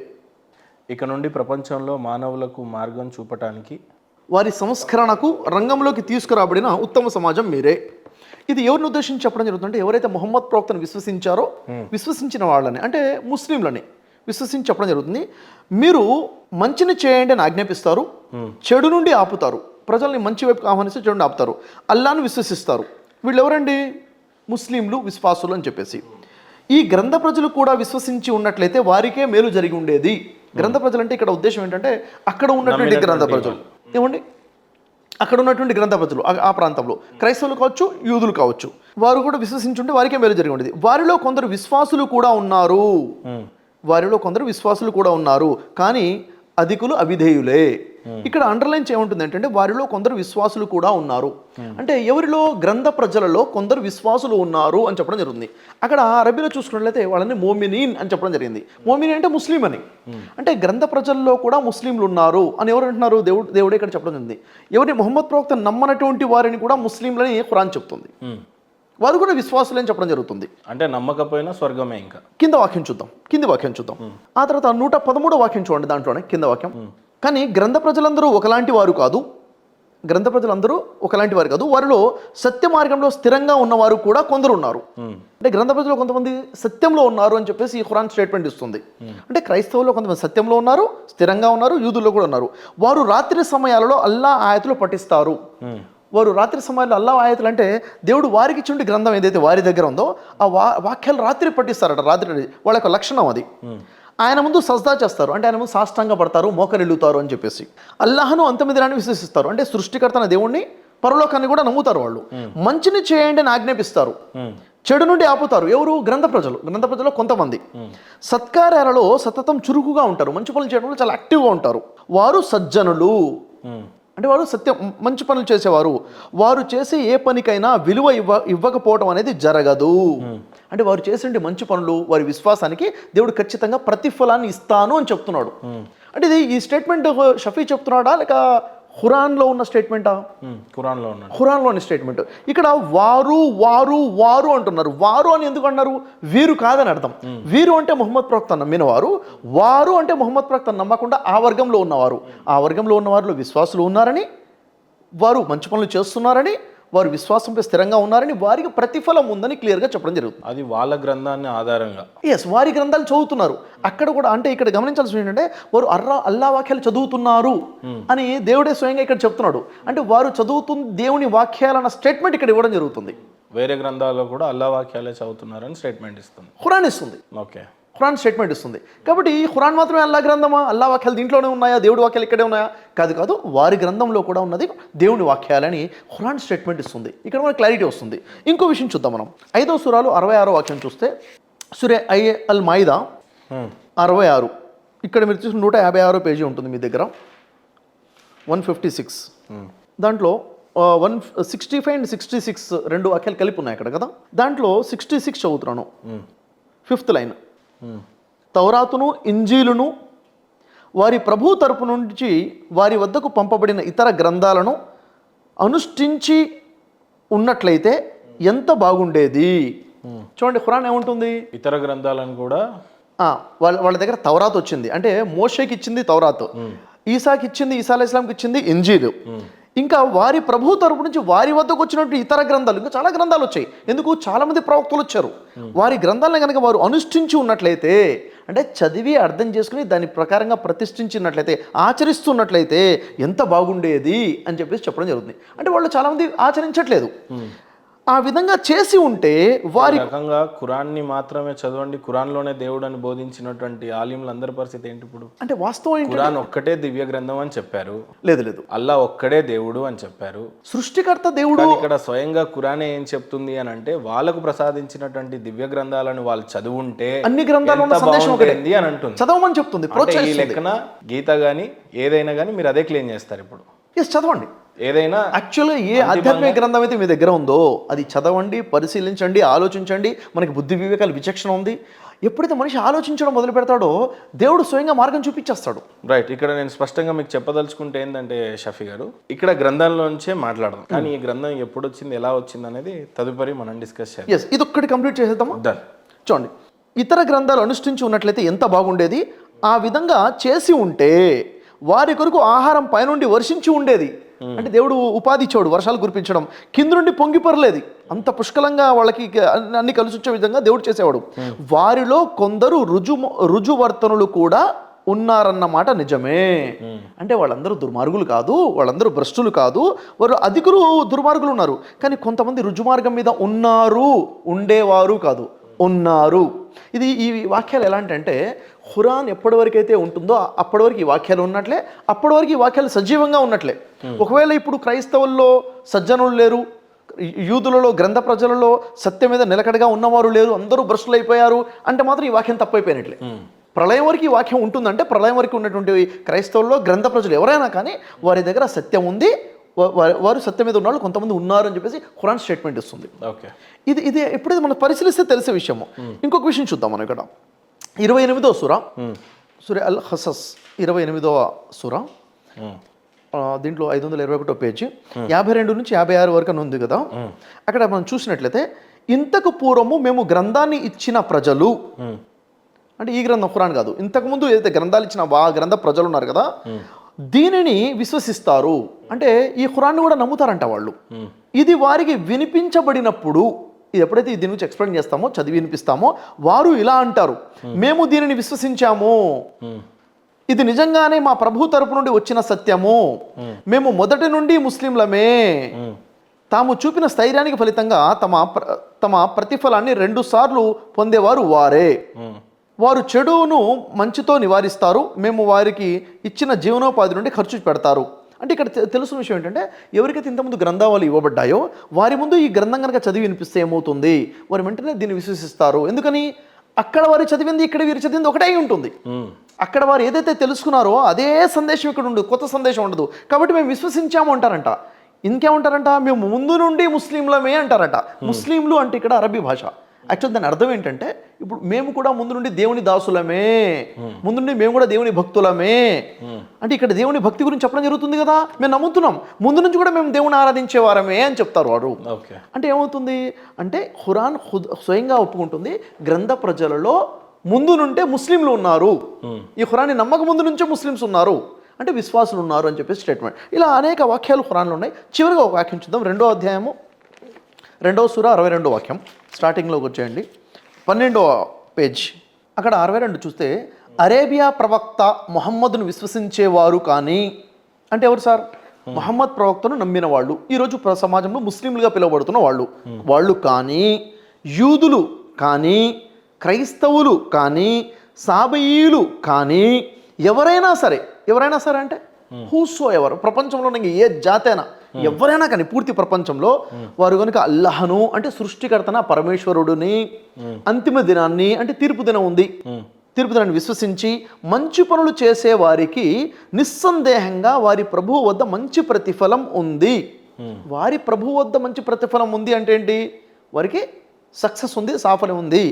ఇక నుండి ప్రపంచంలో మానవులకు మార్గం చూపటానికి వారి సంస్కరణకు రంగంలోకి తీసుకురాబడిన ఉత్తమ సమాజం మీరే. ఇది ఎవరిని ఉద్దేశించి చెప్పడం జరుగుతుందంటే ఎవరైతే ముహమ్మద్ ప్రవక్తను విశ్వసించారో విశ్వసించిన వాళ్ళని అంటే ముస్లింలని విశ్వసించి చెప్పడం జరుగుతుంది. మీరు మంచిని చేయండి అని ఆజ్ఞాపిస్తారు, చెడు నుండి ఆపుతారు. ప్రజల్ని మంచి వైపుకి ఆహ్వానిస్తే చెడు నుండి ఆపుతారు. అల్లాను విశ్వసిస్తారు. వీళ్ళు ఎవరండి? ముస్లింలు, విశ్వాసులు అని చెప్పేసి. ఈ గ్రంథ ప్రజలు కూడా విశ్వసించి ఉన్నట్లయితే వారికే మేలు జరిగి ఉండేది. గ్రంథ ప్రజలు అంటే ఇక్కడ ఉద్దేశం ఏంటంటే అక్కడ ఉన్నటువంటి గ్రంథ ప్రజలు ఏమండి, అక్కడ ఉన్నటువంటి గ్రంథ ప్రజలు ఆ ప్రాంతంలో క్రైస్తవులు కావచ్చు, యూదులు కావచ్చు, వారు కూడా విశ్వసించుంటే వారికే మేలు జరిగి ఉండేది. వారిలో కొందరు విశ్వాసులు కూడా ఉన్నారు కానీ అధికులు అవిధేయులే. ఇక్కడ అండర్లైన్ ఏముంటుంది అంటే వారిలో కొందరు విశ్వాసులు కూడా ఉన్నారు అంటే ఎవరిలో? గ్రంథ ప్రజలలో కొందరు విశ్వాసులు ఉన్నారు అని చెప్పడం జరుగుతుంది. అక్కడ అరబీలో చూసుకున్నట్లయితే వాళ్ళని మోమినీన్ అని చెప్పడం జరిగింది. మోమినీన్ అంటే ముస్లిం అని. అంటే గ్రంథ ప్రజల్లో కూడా ముస్లింలు ఉన్నారు అని ఎవరు అంటున్నారు? దేవుడే ఇక్కడ చెప్పడం జరిగింది. ఎవరిని? ముహమ్మద్ ప్రవక్త నమ్మనటువంటి వారిని కూడా ముస్లింలని ఖురాన్ చెప్తుంది. వారు కూడా విశ్వాసులు అని చెప్పడం జరుగుతుంది. అంటే నమ్మకపోయినా స్వర్గమే. ఇంకా కింది వాక్యం చూద్దాం. ఆ తర్వాత 113 వాక్యం చూడండి. దాంట్లోనే కింద వాక్యం, కానీ గ్రంథ ప్రజలందరూ ఒకలాంటి వారు కాదు. వారిలో సత్య మార్గంలో స్థిరంగా ఉన్నవారు కూడా కొందరు ఉన్నారు. అంటే గ్రంథ ప్రజలు కొంతమంది సత్యంలో ఉన్నారు అని చెప్పేసి ఈ ఖురాన్ స్టేట్మెంట్ ఇస్తుంది. అంటే క్రైస్తవుల్లో కొంతమంది సత్యంలో ఉన్నారు, స్థిరంగా ఉన్నారు, యూదుల్లో కూడా ఉన్నారు. వారు రాత్రి సమయాలలో అల్లా ఆయతులు పఠిస్తారు. వారు రాత్రి సమయాల్లో అల్లా ఆయతులు అంటే దేవుడు వారికి ఇచ్చిన గ్రంథం ఏదైతే వారి దగ్గర ఉందో ఆ వాక్యాలు రాత్రి పఠిస్తారట. రాత్రి వాళ్ళ యొక్క లక్షణం అది. ఆయన ముందు సజ్దా చేస్తారు అంటే ఆయన ముందు సాష్టాంగ పడతారు, మోకరిల్లుతారు అని చెప్పేసి. అల్లాహను అంతిమ దినాన్ని విశ్వసిస్తారు అంటే సృష్టికర్తన దేవుణ్ణి, పరలోకాన్ని కూడా నమ్ముతారు. వాళ్ళు మంచిని చేయండి అని ఆజ్ఞాపిస్తారు, చెడు నుండి ఆపుతారు. ఎవరు? గ్రంథ ప్రజలు కొంతమంది. సత్కార్యాలలో సతతం చురుకుగా ఉంటారు, మంచి పనులు చేయడంలో చాలా యాక్టివ్గా ఉంటారు. వారు సజ్జనులు అంటే వారు మంచి పనులు చేసేవారు. వారు చేసే ఏ పనికైనా విలువ ఇవ్వకపోవడం అనేది జరగదు. అంటే వారు చేసే మంచి పనులు, వారి విశ్వాసానికి దేవుడు ఖచ్చితంగా ప్రతిఫలాన్ని ఇస్తాను అని చెప్తున్నాడు. అంటే ఇది ఈ స్టేట్మెంట్ షఫీ చెప్తున్నాడా లేక ఖురాన్లో ఉన్న స్టేట్మెంటా? ఖురాన్లోని స్టేట్మెంట్. ఇక్కడ వారు అంటున్నారు. వారు అని ఎందుకు అన్నారు? వీరు కాదని అర్థం. వీరు అంటే ముహమ్మద్ ప్రవక్త నమ్మిన వారు, వారు అంటే ముహమ్మద్ ప్రవక్త నమ్మకుండా ఆ వర్గంలో ఉన్నవారు. ఆ వర్గంలో ఉన్న వారిలో విశ్వాసులు ఉన్నారని, వారు మంచి పనులు చేస్తున్నారని, వారు విశ్వాసంపై స్థిరంగా ఉన్నారని, వారికి ప్రతిఫలం ఉందని క్లియర్గా చెప్పడం జరుగుతుంది. అది వాళ్ళ గ్రంథాన్ని ఆధారంగా వారి గ్రంథాలు చదువుతున్నారు. అక్కడ కూడా అంటే ఇక్కడ గమనించాల్సింది ఏంటంటే వారు అల్లా వాక్యాలు చదువుతున్నారు అని దేవుడే స్వయంగా ఇక్కడ చెప్తున్నాడు. అంటే వారు చదువుతున్న దేవుని వాక్యాలన్న స్టేట్మెంట్ ఇక్కడ ఇవ్వడం జరుగుతుంది. వేరే గ్రంథాల్లో కూడా అల్లా వాక్యాలే చదువుతున్నారని స్టేట్మెంట్ ఇస్తుంది, ఖురాన్ ఇస్తుంది. ఓకే, ఖురాన్ స్టేట్మెంట్ ఇస్తుంది. కాబట్టి ఈ ఖురాన్ మాత్రమే అల్లా గ్రంథమా? అల్లా వాక్యాలు దీంట్లోనే ఉన్నాయా? దేవుడి వాక్యాలు ఇక్కడే ఉన్నాయా? కాదు, వారి గ్రంథంలో కూడా ఉన్నది దేవుని వాక్యాలని ఖురాన్ స్టేట్మెంట్ ఇస్తుంది. ఇక్కడ మనకు క్లారిటీ వస్తుంది. ఇంకో విషయం చూద్దాం మనం. 5వ సూరాలో 66వ వాక్యం చూస్తే సూరా అల్ మాయిదా 66. ఇక్కడ మీరు చూసిన 156వ పేజీ ఉంటుంది మీ దగ్గర, 156. దాంట్లో 165 and 66 రెండు వాక్యాలు కలిపి ఉన్నాయి అక్కడ కదా. దాంట్లో 66 చదువుతున్నాను, 5th లైన్. తౌరాతును, ఇంజీలును వారి ప్రభు తరపు నుంచి వారి వద్దకు పంపబడిన ఇతర గ్రంథాలను అనుష్ఠించి ఉన్నట్లయితే ఎంత బాగుండేది. చూడండి ఖురాన్ ఏముంటుంది? ఇతర గ్రంథాలను కూడా వాళ్ళ దగ్గర తౌరాత్ వచ్చింది అంటే మోషేకి ఇచ్చింది తౌరాత్, ఈసాకి ఇచ్చింది, ఈసా అలైహిస్సలాంకి ఇచ్చింది ఇంజీలు. ఇంకా వారి ప్రభు తరపు నుంచి వారి వద్దకు వచ్చినట్టు ఇతర గ్రంథాలు, ఇంకా చాలా గ్రంథాలు వచ్చాయి. ఎందుకు? చాలా మంది ప్రవక్తలు వచ్చారు. వారి గ్రంథాలను కనుక వారు అనుష్ఠించి ఉన్నట్లయితే అంటే చదివి అర్థం చేసుకుని దాని ప్రకారంగా ప్రతిష్ఠించినట్లయితే, ఆచరిస్తున్నట్లయితే ఎంత బాగుండేది అని చెప్పేసి చెప్పడం జరుగుతుంది. అంటే వాళ్ళు చాలామంది ఆచరించట్లేదు. ఆ విధంగా చేసి ఉంటే వారి రకంగా ఖురాన్ని మాత్రమే చదవండి, ఖురాన్లోనే దేవుడు అని బోధించినటువంటి ఆలింలందరి పరిస్థితి ఏంటి ఇప్పుడు? అంటే వాస్తవం ఖురాన్ ఒక్కటే దివ్య గ్రంథం అని చెప్పారు. లేదు, అల్లా ఒక్కడే దేవుడు అని చెప్పారు, సృష్టికర్త దేవుడు. ఇక్కడ స్వయంగా ఖురానే ఏం చెప్తుంది అని అంటే వాళ్ళకు ప్రసాదించినటువంటి దివ్య గ్రంథాలను వాళ్ళు చదువుంటే అన్ని గ్రంథాలు అని అంటుంది, చదవమని చెప్తుంది. ఈ లెక్కన గీత గానీ ఏదైనా కానీ మీరు అదే క్లెయిమ్ చేస్తారు ఇప్పుడు. చదవండి. ఏదైనా యాక్చువల్గా ఏ ఆధ్యాత్మిక గ్రంథం అయితే మీ దగ్గర ఉందో అది చదవండి, పరిశీలించండి, ఆలోచించండి. మనకి బుద్ధి వివేకాలు విచక్షణ ఉంది. ఎప్పుడైతే మనిషి ఆలోచించడం మొదలు పెడతాడో దేవుడు స్వయంగా మార్గం చూపించేస్తాడు. రైట్. ఇక్కడ నేను స్పష్టంగా మీకు చెప్పదలుచుకుంటే ఏంటంటే షఫీ గారు, ఇక్కడ గ్రంథంలోంచే మాట్లాడదాం, కానీ ఈ గ్రంథం ఎప్పుడు వచ్చింది, ఎలా వచ్చింది అనేది తదుపరి మనం డిస్కస్ చేయాలి. ఎస్, ఇది ఒక్కటి కంప్లీట్ చేసేద్దామా? Done. చూడండి, ఇతర గ్రంథాలు అనుష్ఠించి ఉన్నట్లయితే ఎంత బాగుండేది, ఆ విధంగా చేసి ఉంటే వారి కొరకు ఆహారం పైనుండి వర్షించి ఉండేది. అంటే దేవుడు ఉపాధి ఇచ్చాడు, వర్షాలు కురిపించడం, కింద నుండి పొంగిపరలేదు, అంత పుష్కలంగా వాళ్ళకి అన్ని కలిసి వచ్చే విధంగా దేవుడు చేసేవాడు. వారిలో కొందరు రుజువర్తనులు కూడా ఉన్నారన్నమాట నిజమే. అంటే వాళ్ళందరూ దుర్మార్గులు కాదు, వాళ్ళందరూ భ్రష్టులు కాదు, వారు అధికులు దుర్మార్గులు ఉన్నారు, కానీ కొంతమంది రుజుమార్గం మీద ఉన్నారు, ఉండేవారు కాదు, ఉన్నారు. ఈ వాక్యాలు ఎలాంటి ఖురాన్ ఎప్పటి వరకు అయితే ఉంటుందో అప్పటి వరకు ఈ వాక్యాలు ఉన్నట్లే, అప్పటి వరకు ఈ వాక్యాలు సజీవంగా ఉన్నట్లే. ఒకవేళ ఇప్పుడు క్రైస్తవుల్లో సజ్జనులు లేరు, యూదులలో గ్రంథ ప్రజలలో సత్యం మీద నిలకడగా ఉన్నవారు లేరు, అందరూ భ్రష్టులు అయిపోయారు అంటే మాత్రం ఈ వాక్యం తప్పైపోయినట్లే. ప్రళయం వరకు ఈ వాక్యం ఉంటుందంటే ప్రళయం వరకు ఉన్నటువంటి క్రైస్తవుల్లో గ్రంథ ప్రజలు ఎవరైనా కానీ వారి దగ్గర సత్యం ఉంది, వారు సత్యం మీద ఉన్నవాళ్ళు కొంతమంది ఉన్నారు అని చెప్పేసి ఖురాన్ స్టేట్మెంట్ ఇస్తుంది. ఓకే, ఇది ఎప్పుడైతే మనం పరిశీలిస్తే తెలిసే విషయము. ఇంకొక విషయం చూద్దాం మనం ఇక్కడ 28వ సూరా, సూర అల్ ఖసస్ 28వ సూరా, దీంట్లో 521 పేజీ 52 నుంచి 56 వరకు అని ఉంది కదా. అక్కడ మనం చూసినట్లయితే, ఇంతకు పూర్వము మేము గ్రంథాన్ని ఇచ్చిన ప్రజలు, అంటే ఈ గ్రంథం ఖురాన్ కాదు, ఇంతకుముందు ఏదైతే గ్రంథాలు ఇచ్చిన గ్రంథ ప్రజలు ఉన్నారు కదా, దీనిని విశ్వసిస్తారు, అంటే ఈ ఖురాన్ని కూడా నమ్ముతారంట వాళ్ళు. ఇది వారికి వినిపించబడినప్పుడు, ఇది ఎప్పుడైతే దీని గురించి ఎక్స్ప్లెయిన్ చేస్తామో, చదివి వినిపిస్తామో, వారు ఇలా అంటారు, మేము దీనిని విశ్వసించాము, ఇది నిజంగానే మా ప్రభు తరపు నుండి వచ్చిన సత్యము, మేము మొదటి నుండి ముస్లింలమే. తాము చూపిన స్థైర్యానికి ఫలితంగా తమ ప్రతిఫలాన్ని 2 సార్లు పొందేవారు వారే. వారు చెడును మంచితో నివారిస్తారు, మేము వారికి ఇచ్చిన జీవనోపాధి నుండి ఖర్చు పెడతారు. అంటే ఇక్కడ తెలుసున్న విషయం ఏంటంటే, ఎవరికైతే ఇంతకుముందు గ్రంథాలు ఇవ్వబడ్డాయో వారి ముందు ఈ గ్రంథం కనుక చదివి వినిపిస్తే ఏమవుతుంది, వారు వెంటనే దీన్ని విశ్వసిస్తారు. ఎందుకని, అక్కడ వారు చదివింది ఇక్కడ వీరు చదివింది ఒకటే ఉంటుంది. అక్కడ వారు ఏదైతే తెలుసుకున్నారో అదే సందేశం ఇక్కడ ఉండదు, కొత్త సందేశం ఉండదు. కాబట్టి మేము విశ్వసించాము అంటారంట. ఇంకేమంటారంట, మేము ముందు నుండి ముస్లింలమే అంటారట. ముస్లింలు అంటే ఇక్కడ అరబీ భాష. యాక్చువల్ దాని అర్థం ఏంటంటే, ఇప్పుడు మేము కూడా ముందు నుండి దేవుని దాసులమే, ముందు నుండి మేము కూడా దేవుని భక్తులమే. అంటే ఇక్కడ దేవుని భక్తి గురించి చెప్పడం జరుగుతుంది కదా, మేము నమ్ముతున్నాం, ముందు నుంచి కూడా మేము దేవుని ఆరాధించేవారమే అని చెప్తారు వారు. అంటే ఏమవుతుంది అంటే, ఖురాన్ స్వయంగా ఒప్పుకుంటుంది, గ్రంథ ప్రజలలో ముందు నుండే ముస్లింలు ఉన్నారు, ఈ ఖురాన్ని నమ్మక ముందు నుంచే ముస్లిమ్స్ ఉన్నారు, అంటే విశ్వాసులు ఉన్నారు అని చెప్పేసి స్టేట్మెంట్. ఇలా అనేక వాక్యాలు ఖురాన్లో ఉన్నాయి. చివరిగా ఒక వాక్యం చూద్దాం, 2వ అధ్యాయము 2వ సూర 62వ వాక్యం, స్టార్టింగ్లోకి వచ్చేయండి, 12వ పేజ్. అక్కడ 62 చూస్తే, అరేబియా ప్రవక్త మొహమ్మద్ను విశ్వసించేవారు కానీ, అంటే ఎవరు సార్, మొహమ్మద్ ప్రవక్తను నమ్మిన వాళ్ళు, ఈరోజు సమాజంలో ముస్లింలుగా పిలువబడుతున్న వాళ్ళు కానీ, యూదులు కానీ, క్రైస్తవులు కానీ, సాబయీలు కానీ, ఎవరైనా సరే అంటే హూసో ఎవరు, ప్రపంచంలో ఏ జాతైనా ఎవరైనా కానీ పూర్తి ప్రపంచంలో వారు కనుక అల్లాహను, అంటే సృష్టికర్తన పరమేశ్వరుడిని, అంతిమ దినాన్ని, అంటే తీర్పు దినం ఉంది, తీర్పు దినాన్ని విశ్వసించి మంచి పనులు చేసే వారికి నిస్సందేహంగా వారి ప్రభువు వద్ద మంచి ప్రతిఫలం ఉంది. వారి ప్రభువు వద్ద మంచి ప్రతిఫలం ఉంది అంటే ఏంటి, వారికి సక్సెస్ ఉంది, సాఫల్యం ఉంది.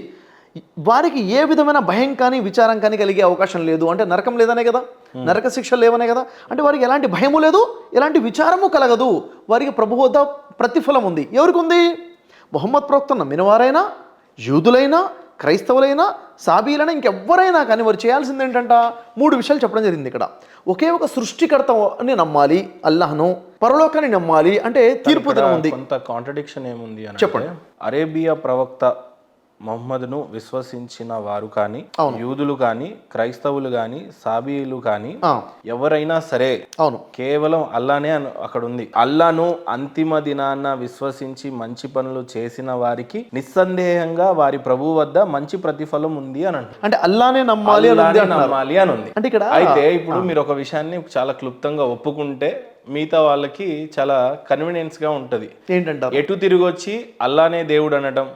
వారికి ఏ విధమైన భయం కానీ విచారం కానీ కలిగే అవకాశం లేదు. అంటే నరకం లేదనే కదా, నరక శిక్షలు లేవనే కదా. అంటే వారికి ఎలాంటి భయము లేదు, ఎలాంటి విచారము కలగదు. వారికి ప్రభు వద్ద ప్రతిఫలం ఉంది. ఎవరికి ఉంది? మొహమ్మద్ ప్రవక్త నమ్మినవారైనా, యూదులైనా, క్రైస్తవులైనా, సాబీలైనా, ఇంకెవ్వరైనా కానీ వారు చేయాల్సింది ఏంటంట, 3 విషయాలు చెప్పడం జరిగింది ఇక్కడ. ఒకే ఒక సృష్టికర్తని నమ్మాలి, అల్లాహ్ను, పరలోకాన్ని నమ్మాలి, అంటే తీర్పు దినం ఉంది. కొంత కాంట్రడిక్షన్ ఏముంది అని చెప్పండి. అరేబియా ప్రవక్త మొహమ్మద్ను విశ్వసించిన వారు కానీ, యూదులు కానీ, క్రైస్తవులు కానీ, సాబీలు కానీ, ఎవరైనా సరే, అవును, కేవలం అల్లానే అక్కడ ఉంది. అల్లాను అంతిమ దినాన్న విశ్వసించి మంచి పనులు చేసిన వారికి నిస్సందేహంగా వారి ప్రభు వద్ద మంచి ప్రతిఫలం ఉంది అని అంటారు. అంటే అల్లానే నమ్మాలి అని ఉంది. అంటే ఇక్కడ అయితే ఇప్పుడు మీరు ఒక విషయాన్ని చాలా క్లుప్తంగా ఒప్పుకుంటే మిగతా వాళ్ళకి చాలా కన్వీనియన్స్ గా ఉంటది. ఏంటంటారు? ఎటు తిరిగి వచ్చి అల్లానే దేవుడు అనడం,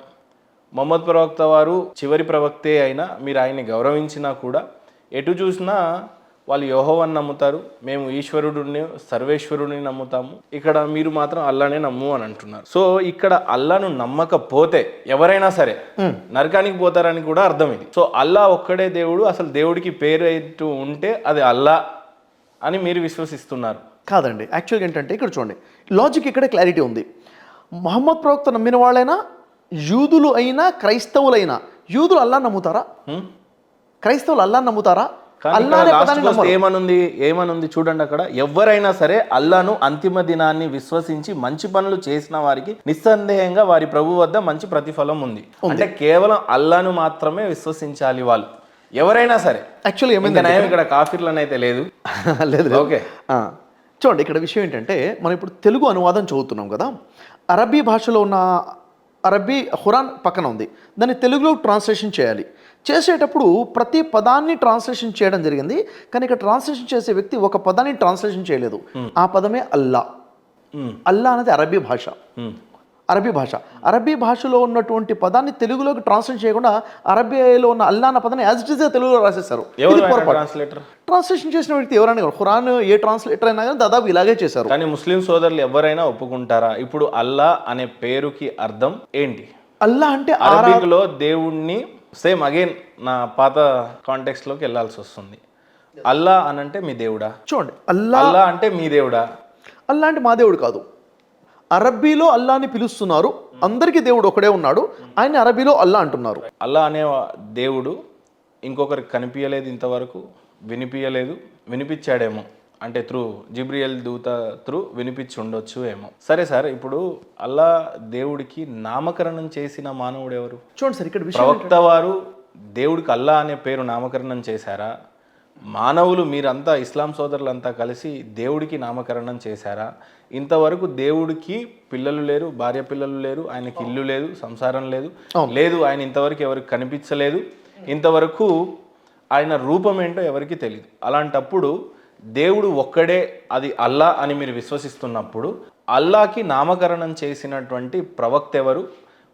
మొహమ్మద్ ప్రవక్త వారు చివరి ప్రవక్తే అయినా మీరు ఆయన్ని గౌరవించినా కూడా ఎటు చూసినా వాళ్ళు యెహోవాను నమ్ముతారు, మేము ఈశ్వరుడిని సర్వేశ్వరుడిని నమ్ముతాము, ఇక్కడ మీరు మాత్రం అల్లానే నమ్ము అని అంటున్నారు. సో ఇక్కడ అల్లాను నమ్మకపోతే ఎవరైనా సరే నరకానికి పోతారని కూడా అర్థం ఇది. సో అల్లా ఒక్కడే దేవుడు, అసలు దేవుడికి పేరు ఏంటూ ఉంటే అది అల్లా అని మీరు విశ్వసిస్తున్నారు. కాదండి, యాక్చువల్గా ఏంటంటే ఇక్కడ చూడండి, లాజిక్ ఇక్కడే క్లారిటీ ఉంది. మహమ్మద్ ప్రవక్త నమ్మిన వాళ్ళైనా, యూదులు అయినా, క్రైస్తవులైనా, యూదులు అల్లా నమ్ముతారా? క్రైస్తవులు అల్లా నమ్ముతారా? ఏమనుంది చూడండి, అక్కడ ఎవరైనా సరే అల్లాను అంతిమ దినాన్ని విశ్వసించి మంచి పనులు చేసిన వారికి నిస్సందేహంగా వారి ప్రభు వద్ద మంచి ప్రతిఫలం ఉంది. అంటే కేవలం అల్లాను మాత్రమే విశ్వసించాలి వాళ్ళు, ఎవరైనా సరే. యాక్చువల్లీ ఏమైంది ఇక్కడ కాఫీర్లను అయితే లేదు. లేదు. ఓకే, చూడండి ఇక్కడ విషయం ఏంటంటే, మనం ఇప్పుడు తెలుగు అనువాదం చదువుతున్నాం కదా, అరబీ భాషలో ఉన్న అరబీ ఖురాన్ పక్కన ఉంది, దాన్ని తెలుగులో ట్రాన్స్లేషన్ చేయాలి. చేసేటప్పుడు ప్రతి పదాన్ని ట్రాన్స్లేషన్ చేయడం జరిగింది, కానీ ఇక్కడ ట్రాన్స్లేషన్ చేసే వ్యక్తి ఒక పదాన్ని ట్రాన్స్లేషన్ చేయలేదు. ఆ పదమే అల్లా. అల్లా అనేది అరబీ భాష. అరబీ భాషలో ఉన్నటువంటి పదాన్ని తెలుగులోకి ట్రాన్స్లేట్ చేయకుండా అరబీలో ఉన్న అల్లా అన్న పదాన్ని యాజ్ ఇట్ ఈజ్ తెలుగులో రాసేస్తారు. ట్రాన్స్లేషన్ చేసిన వ్యక్తి ఎవరైనా, ఖురాన్ ఏ ట్రాన్స్లేటర్ అయినా కానీ దాదాపు ఇలాగే చేశారు. కానీ ముస్లిం సోదరులు ఎవరైనా ఒప్పుకుంటారా? ఇప్పుడు అల్లా అనే పేరుకి అర్థం ఏంటి? అల్లా అంటే అరబిక్లో దేవుణ్ణి, సేమ్ అగైన్ నా పాత కాంటెక్స్ట్ లోకి వెళ్ళాల్సి వస్తుంది. అల్లా అనంటే మీ దేవుడా? చూడండి, అల్లా అంటే మీ దేవుడా? అల్లా అంటే మా దేవుడు కాదు. అరబీలో అల్లాని పిలుస్తున్నారు, అందరికీ దేవుడు ఒకడే ఉన్నాడు, ఆయన అరబీలో అల్లా అంటున్నారు. అల్లా అనే దేవుడు ఇంకొకరికి కనిపించలేదు, ఇంతవరకు వినిపించలేదు. వినిపించాడేమో, అంటే త్రూ జిబ్రియల్ దూత త్రూ వినిపించి ఉండొచ్చు ఏమో. సరే సార్, ఇప్పుడు అల్లా దేవుడికి నామకరణం చేసిన మానవుడు ఎవరు? చూడండి సార్, ఇక్కడ ప్రవక్త వారు దేవుడికి అల్లా అనే పేరు నామకరణం చేశారా? మానవులు మీరంతా ఇస్లాం సోదరులంతా కలిసి దేవుడికి నామకరణం చేశారా? ఇంతవరకు దేవుడికి పిల్లలు లేరు, భార్య పిల్లలు లేరు, ఆయనకి ఇల్లు లేదు, సంసారం లేదు, ఆయన ఇంతవరకు ఎవరికి కనిపించలేదు, ఇంతవరకు ఆయన రూపం ఏంటో ఎవరికి తెలియదు. అలాంటప్పుడు దేవుడు ఒక్కడే, అది అల్లా అని మీరు విశ్వసిస్తున్నప్పుడు అల్లాకి నామకరణం చేసినటువంటి ప్రవక్త ఎవరు?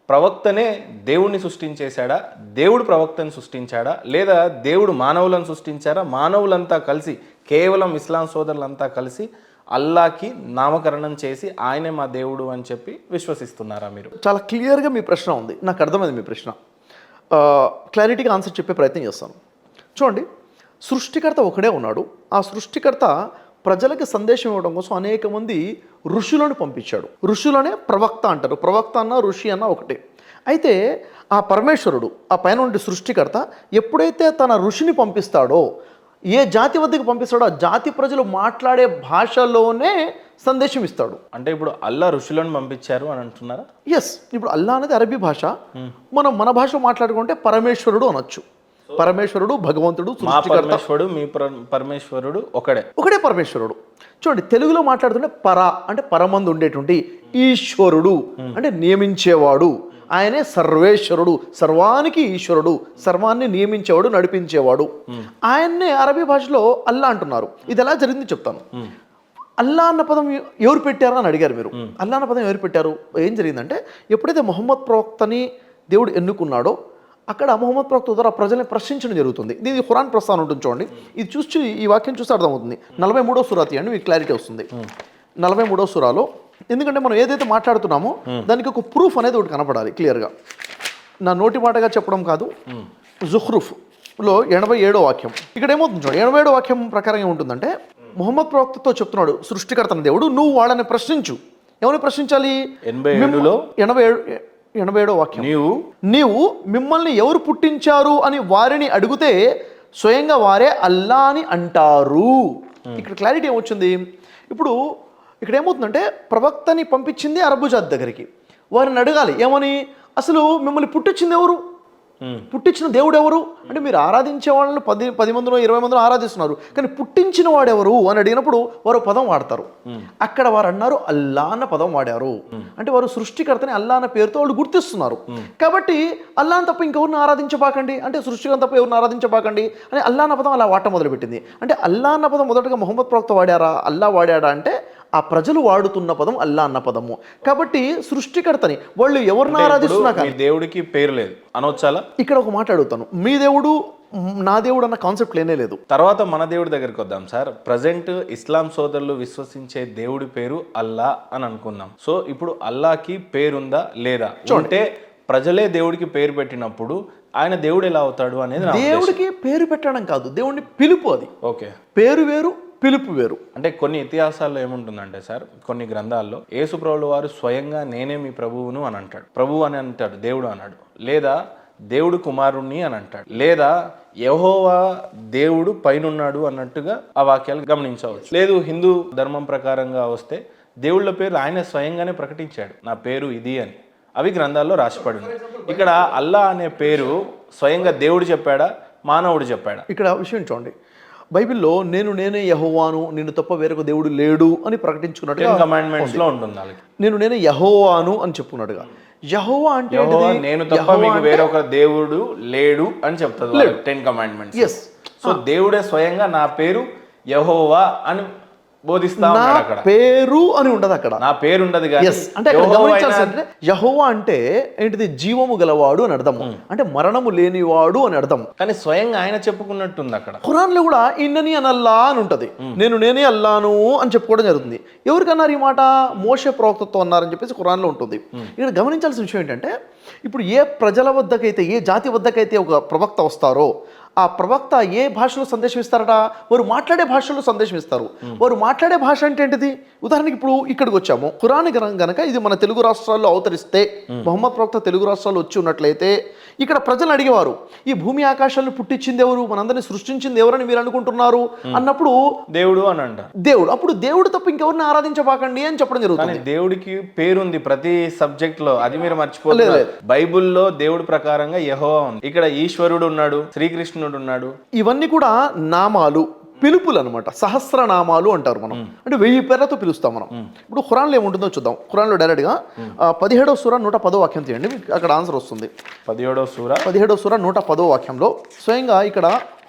ప్రవక్తనే దేవుడిని సృష్టించేశాడా? దేవుడు ప్రవక్తని సృష్టించాడా? లేదా దేవుడు మానవులను సృష్టించారా? మానవులంతా కలిసి, కేవలం ఇస్లాం సోదరులంతా కలిసి అల్లాకి నామకరణం చేసి ఆయనే మా దేవుడు అని చెప్పి విశ్వసిస్తున్నారా మీరు? చాలా క్లియర్గా మీ ప్రశ్న ఉంది, నాకు అర్థమైంది మీ ప్రశ్న. క్లారిటీగా ఆన్సర్ చెప్పే ప్రయత్నం చేస్తాను. చూడండి, సృష్టికర్త ఒకడే ఉన్నాడు. ఆ సృష్టికర్త ప్రజలకి సందేశం ఇవ్వడం కోసం అనేక మంది ఋషులను పంపించాడు. ఋషులనే ప్రవక్త అంటారు. ప్రవక్త అన్న ఋషి అన్న ఒకటే. అయితే ఆ పరమేశ్వరుడు, ఆ పైన ఉండే సృష్టికర్త ఎప్పుడైతే తన ఋషిని పంపిస్తాడో, ఏ జాతి వద్దకు పంపిస్తాడో ఆ జాతి ప్రజలు మాట్లాడే భాషలోనే సందేశం ఇస్తాడు. అంటే ఇప్పుడు అల్లా ఋషులను పంపించారు అని అంటున్నారా? ఎస్. ఇప్పుడు అల్లా అనేది అరబీ భాష, మనం మన భాషలో మాట్లాడుకుంటే పరమేశ్వరుడు అనొచ్చు. పరమేశ్వరుడు, భగవంతుడు, పరమేశ్వరుడు, మీ పరమేశ్వరుడు ఒకడే పరమేశ్వరుడు. చూడండి, తెలుగులో మాట్లాడుతుంటే అంటే పరమందు ఉండేటువంటి ఈశ్వరుడు అంటే నియమించేవాడు, ఆయనే సర్వేశ్వరుడు, సర్వానికి ఈశ్వరుడు, సర్వాన్ని నియమించేవాడు, నడిపించేవాడు. ఆయన్నే అరబీ భాషలో అల్లా అంటున్నారు. ఇది ఎలా జరిగింది చెప్తాను. అల్లా అన్న పదం ఎవరు పెట్టారు అని అడిగారు మీరు. అల్లా అన్న పదం ఎవరు పెట్టారు? ఏం జరిగిందంటే, ఎప్పుడైతే మొహమ్మద్ ప్రవక్తని దేవుడు ఎన్నుకున్నాడో అక్కడ మొహమ్మద్ ప్రవక్త ద్వారా ప్రజల్ని ప్రశ్నించడం జరుగుతుంది. దీనికి ఖురాన్ ప్రస్తావన ఉంటుంది చూడండి. ఇది చూసి ఈ వాక్యం చూస్తే అర్థమవుతుంది. 43వ సూరా తీయండి, మీకు క్లారిటీ వస్తుంది. 43వ సూరాలో, ఎందుకంటే మనం ఏదైతే మాట్లాడుతున్నామో దానికి ఒక ప్రూఫ్ అనేది ఒకటి కనపడాలి క్లియర్గా. నా నోటి మాటగా చెప్పడం కాదు. జుఖ్రూఫ్లో 87వ వాక్యం. ఇక్కడ ఏమవుతుంది చూడండి, 87వ వాక్యం ప్రకారం ఏముంటుందంటే, మొహమ్మద్ ప్రవక్తతో చెప్తున్నాడు సృష్టికర్తన దేవుడు, నువ్వు వాళ్ళని ప్రశ్నించు. ఎవరిని ప్రశ్నించాలి? 87వ వాక్యం. నీవు మిమ్మల్ని ఎవరు పుట్టించారు అని వారిని అడిగితే స్వయంగా వారే అల్లా అని అంటారు. ఇక్కడ క్లారిటీ ఏమొచ్చింది? ఇప్పుడు ఇక్కడ ఏమవుతుందంటే, ప్రవక్తని పంపించింది అరబు జాతి దగ్గరికి. వారిని అడగాలి ఏమని, అసలు మిమ్మల్ని పుట్టించింది ఎవరు, పుట్టించిన దేవుడు ఎవరు అంటే, మీరు ఆరాధించే వాళ్ళని 10 మందిలో 20 మందిలో ఆరాధిస్తున్నారు, కానీ పుట్టించిన వాడెవరు అని అడిగినప్పుడు వారు పదం వాడతారు. అక్కడ వారు అన్నారు అల్లా అన్న పదం వాడారు. అంటే వారు సృష్టికర్తని అల్లా అన్న పేరుతో వాళ్ళు గుర్తిస్తున్నారు. కాబట్టి అల్లాని తప్ప ఇంకెవరిని ఆరాధించబాకండి, అంటే సృష్టికర్త తప్ప ఎవరిని ఆరాధించబాకండి అని అల్లా అన్న పదం అలా వాడటం మొదలుపెట్టింది. అంటే అల్లా అన్న పదం మొదటగా మొహమ్మద్ ప్రవక్త వాడారా, అల్లా వాడాడా అంటే ఆ ప్రజలు వాడుతున్న పదం అల్లా అన్న పదము. కాబట్టి సృష్టికర్తని వాళ్ళు ఎవరిని ఆరాధిస్తున్నా కానీ దేవుడికి పేరు లేదు అనొచ్చాలా? ఇక్కడ ఒక మాట అడుగుతాను, మీ దేవుడు నా దేవుడు అన్న కాన్సెప్ట్ లేనే లేదు. తర్వాత మన దేవుడి దగ్గరికి వద్దాం సార్. ప్రజెంట్ ఇస్లాం సోదరులు విశ్వసించే దేవుడి పేరు అల్లా అని అనుకుందాం. సో ఇప్పుడు అల్లాకి పేరుందా లేదా? అంటే ప్రజలే దేవుడికి పేరు పెట్టినప్పుడు ఆయన దేవుడు ఎలా అవుతాడు అనేది నా ఉద్దేశం. దేవుడికి పేరు పెట్టడం కాదు, దేవుడిని పిలుపు. అది ఓకే, పేరు వేరు, పిలుపు వేరు. అంటే కొన్ని ఇతిహాసాల్లో ఏముంటుందంటే సార్, కొన్ని గ్రంథాల్లో యేసు ప్రభువుల వారు స్వయంగా నేనే మీ ప్రభువును అని అంటాడు. ప్రభువు అని అంటాడు, దేవుడు అన్నాడు. లేదా దేవుడు కుమారుణ్ణి అని అంటాడు. లేదా యెహోవా దేవుడు పైనున్నాడు అన్నట్టుగా ఆ వాక్యాలు గమనించవచ్చు. లేదు హిందూ ధర్మం ప్రకారంగా వస్తే దేవుళ్ళ పేరు ఆయన స్వయంగానే ప్రకటించాడు, నా పేరు ఇది అని. అవి గ్రంథాల్లో రాసిపడి ఉన్నాయి. ఇక్కడ అల్లా అనే పేరు స్వయంగా దేవుడు చెప్పాడా, మానవుడు చెప్పాడా? ఇక్కడ విషయం చూడండి, బైబిల్లో నేనే యెహోవాను, నిన్ను తప్ప వేరొక దేవుడు లేడు అని ప్రకటించుకున్నట్టుగా 10 కమాండ్మెంట్స్ లో ఉంటుంది వాళ్ళకి. నేనే యెహోవాను అని చెప్పుకున్నట్టుగా. యెహోవా అంటే యెహోవా నేను తప్ప మీకు వేరొక దేవుడు లేడు అని చెప్తుంది 10 కమాండ్మెంట్స్. ఎస్. సో దేవుడే స్వయంగా నా పేరు యెహోవా అని బోధిస్తా నా ఉన్నాడు. అక్కడ పేరు అని ఉండదు, అక్కడ నా పేరు ఉండదు కానీ అంటే అక్కడ గమనించాల్సిందంటే యెహోవా అంటే ఏంటిది? జీవము గలవాడు అని అర్థం, అంటే మరణము లేనివాడు అని అర్థం. కానీ స్వయంగా ఆయన చెప్పుకున్నట్టుంది అక్కడ. ఖురాన్ లో కూడా ఇన్నని అనల్లా అని ఉంటది, నేనే అల్లాను అని చెప్పుకోవడం జరుగుతుంది. ఎవరికన్నారు ఈ మాట? మోషే ప్రవక్తతో అన్నారని చెప్పేసి ఖురాన్ లో ఉంటుంది. ఇక్కడ గమనించాల్సిన విషయం ఏంటంటే, ఇప్పుడు ఏ ప్రజల వద్దకైతే, ఏ జాతి వద్దకైతే ఒక ప్రవక్త వస్తారో ఆ ప్రవక్త ఏ భాషలో సందేశం ఇస్తారట? వారు మాట్లాడే భాషలో సందేశం ఇస్తారు. వారు మాట్లాడే భాష అంటే ఏంటిది? ఉదాహరణకి ఇప్పుడు ఇక్కడికి వచ్చాము, ఖురాన్ గనక ఇది మన తెలుగు రాష్ట్రాల్లో అవతరిస్తే, మొహమ్మద్ ప్రవక్త తెలుగు రాష్ట్రాల్లో వచ్చి ఉన్నట్లయితే ఇక్కడ ప్రజలు అడిగేవారు, ఈ భూమి ఆకాశాలను పుట్టించింది ఎవరు, మనందరినీ సృష్టించింది ఎవరని మీరు అనుకుంటున్నారు అన్నప్పుడు దేవుడు అని అంటారు. దేవుడు. అప్పుడు దేవుడు తప్ప ఇంకెవరిని ఆరాధించబాకండి అని చెప్పడం జరుగుతుంది. దేవుడికి పేరుంది ప్రతి సబ్జెక్ట్ లో, అది మీరు మర్చిపోలేదు. బైబుల్లో దేవుడి ప్రకారంగా యెహోవా ఉంది, ఇక్కడ ఈశ్వరుడు ఉన్నాడు, శ్రీకృష్ణుడు ఉన్నాడు. ఇవన్నీ కూడా నామాలు, పిలుపులు అనమాట. సహస్రనామాలు అంటారు మనం, అంటే 1000 పేర్లతో పిలుస్తాం మనం. ఇప్పుడు ఖురాన్లో ఏముంటుందో చూద్దాం. ఖురాన్లో డైరెక్ట్గా 17వ సూర 110వ వాక్యం తీయండి, మీకు అక్కడ ఆన్సర్ వస్తుంది. 17వ సూర 110వ వాక్యంలో స్వయంగా ఇక్కడ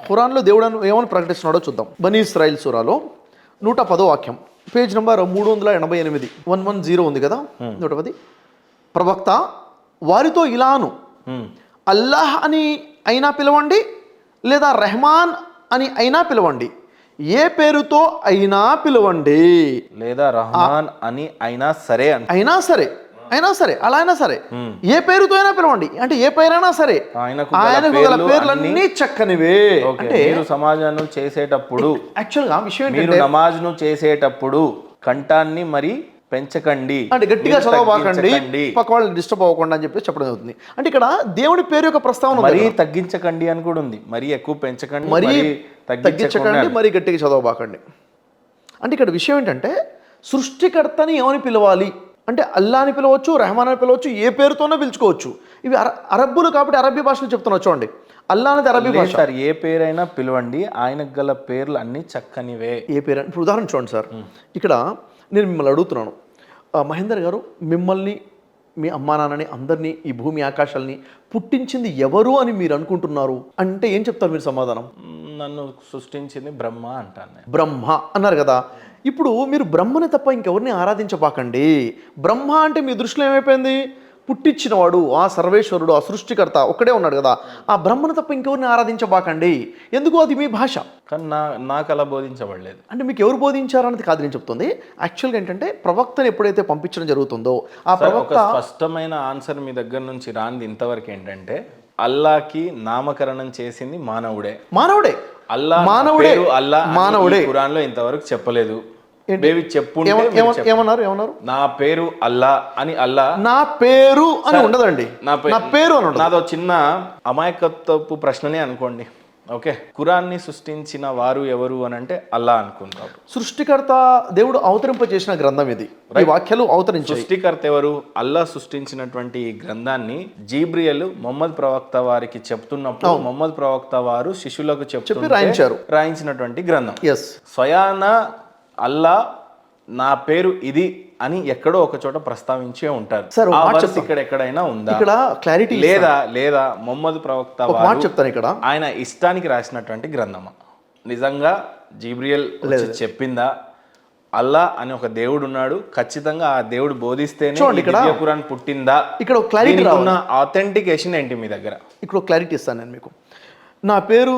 ఖురాన్లో దేవుడు ఏమని ప్రకటిస్తున్నాడో చూద్దాం. బనీ ఇస్రాయిల్ సూరాలో 110వ వాక్యం, పేజ్ నెంబర్ 388, 110 ఉంది కదా, 110. ప్రవక్త వారితో ఇలాను, అల్లాహ్ అని అయినా పిలవండి, లేదా రెహమాన్ అని అయినా పిలవండి, ఏ పేరుతో అయినా పిలవండి, లేదా రహమాన్ అని అయినా సరే, అయినా సరే అలా అయినా సరే, ఏ పేరుతో అయినా పిలవండి, అంటే ఏ పేరైనా సరే ఆయనకు గల పేర్లన్నీ చక్కనివే. అంటే మీరు సమాజాన్ని చేసేటప్పుడు, యాక్చువల్గా విషయం మీరు నమాజ్ను చేసేటప్పుడు కంఠాన్ని మరి పెంచకండి, అంటే గట్టిగా చదవబాకండి, పక్క వాళ్ళు డిస్టర్బ్ అవ్వకుండా అని చెప్పి చెప్పడం జరుగుతుంది. అంటే ఇక్కడ దేవుడి పేరు యొక్క ప్రస్తావన మరీ తగ్గించకండి అని కూడా ఉంది. మరీ ఎక్కువ పెంచకండి, మరీ తగ్గించకండి, మరీ గట్టిగా చదవబాకండి. అంటే ఇక్కడ విషయం ఏంటంటే, సృష్టికర్తని ఏమని పిలవాలి అంటే అల్లా అని పిలవచ్చు, రెహమాన్ అని పిలవచ్చు, ఏ పేరుతోనే పిలుచుకోవచ్చు. ఇవి అరబ్బులు కాబట్టి అరబ్బీ భాషలో చెప్తున్నా చూడండి. అల్లా అనేది అరబ్బీ భాష. సార్ ఏ పేరైనా పిలవండి, ఆయనకు గల పేర్లు అన్ని చక్కనివే. ఏ పేరు? ఇప్పుడు ఉదాహరణ చూడండి సార్, ఇక్కడ నేను మిమ్మల్ని అడుగుతున్నాను, మహేందర్ గారు, మిమ్మల్ని, మీ అమ్మా నాన్నని, అందరినీ, ఈ భూమి ఆకాశాలని పుట్టించింది ఎవరు అని మీరు అనుకుంటున్నారు అంటే ఏం చెప్తారు మీరు సమాధానం? నన్ను సృష్టించింది బ్రహ్మ అంటాను. బ్రహ్మ అన్నారు కదా. ఇప్పుడు మీరు బ్రహ్మని తప్ప ఇంకెవరిని ఆరాధించబాకండి. బ్రహ్మ అంటే మీ దృష్టిలో ఏమైపోయింది? పుట్టించినవాడు, ఆ సర్వేశ్వరుడు, ఆ సృష్టికర్త ఒక్కడే ఉన్నాడు కదా. ఆ బ్రహ్మను తప్ప ఇంకెవరిని ఆరాధించబాకండి. ఎందుకు? అది మీ భాష. కానీ నాకు అలా బోధించబడలేదు. అంటే మీకు ఎవరు బోధించారన్నది కాదు నేను చెప్తుంది. యాక్చువల్గా ఏంటంటే, ప్రవక్తను ఎప్పుడైతే పంపించడం జరుగుతుందో ఆ ప్రవక్త స్పష్టమైన ఆన్సర్ మీ దగ్గర నుంచి రాంది ఇంతవరకు ఏంటంటే, అల్లాకి నామకరణం చేసింది మానవుడే. అల్లా మానవుడే ఖురాన్లో ఇంతవరకు చెప్పలేదు. ఏమన్నారు? నా పేరు అల్లా అని, అల్లా నా పేరు అని ఉండదండి. నా పేరు అని ఉండదు. నాదో చిన్న అమాయకత్వపు ప్రశ్ననే అనుకోండి. ఓకే, ఖురాన్ని సృష్టించిన వారు ఎవరు అని అంటే అల్లా అనుకుంటారు. సృష్టికర్త దేవుడు అవతరింపజేసిన గ్రంథం ఇది. ఈ వాక్యాలు అవతరించాయి. సృష్టికర్త ఎవరు? అల్లా సృష్టించినటువంటి ఈ గ్రంథాన్ని జీబ్రియల్ మొహమ్మద్ ప్రవక్త వారికి చెప్తున్నప్పుడు మొహమ్మద్ ప్రవక్త వారు శిష్యులకు చెప్పి రాయించినటువంటి గ్రంథం. స్వయాన అల్లా నా పేరు ఇది అని ఎక్కడో ఒక చోట ప్రస్తావించే ఉంటారు. ఇక్కడ ఎక్కడైనా ఉందా? ఇక్కడ క్లారిటీ లేదా మొహమ్మద్ ప్రవక్త చెప్తాను ఇక్కడ ఆయన ఇష్టానికి రాసినటువంటి గ్రంథమా? నిజంగా జీబ్రియల్ చెప్పిందా? అల్లా అని ఒక దేవుడు ఉన్నాడు, ఖచ్చితంగా ఆ దేవుడు బోధిస్తేనే ఖురాన్ పుట్టిందా? ఇక్కడ క్లారిటీ ఆథెంటికేషన్ ఏంటి మీ దగ్గర? ఇక్కడ క్లారిటీ ఇస్తాను నేను మీకు. నా పేరు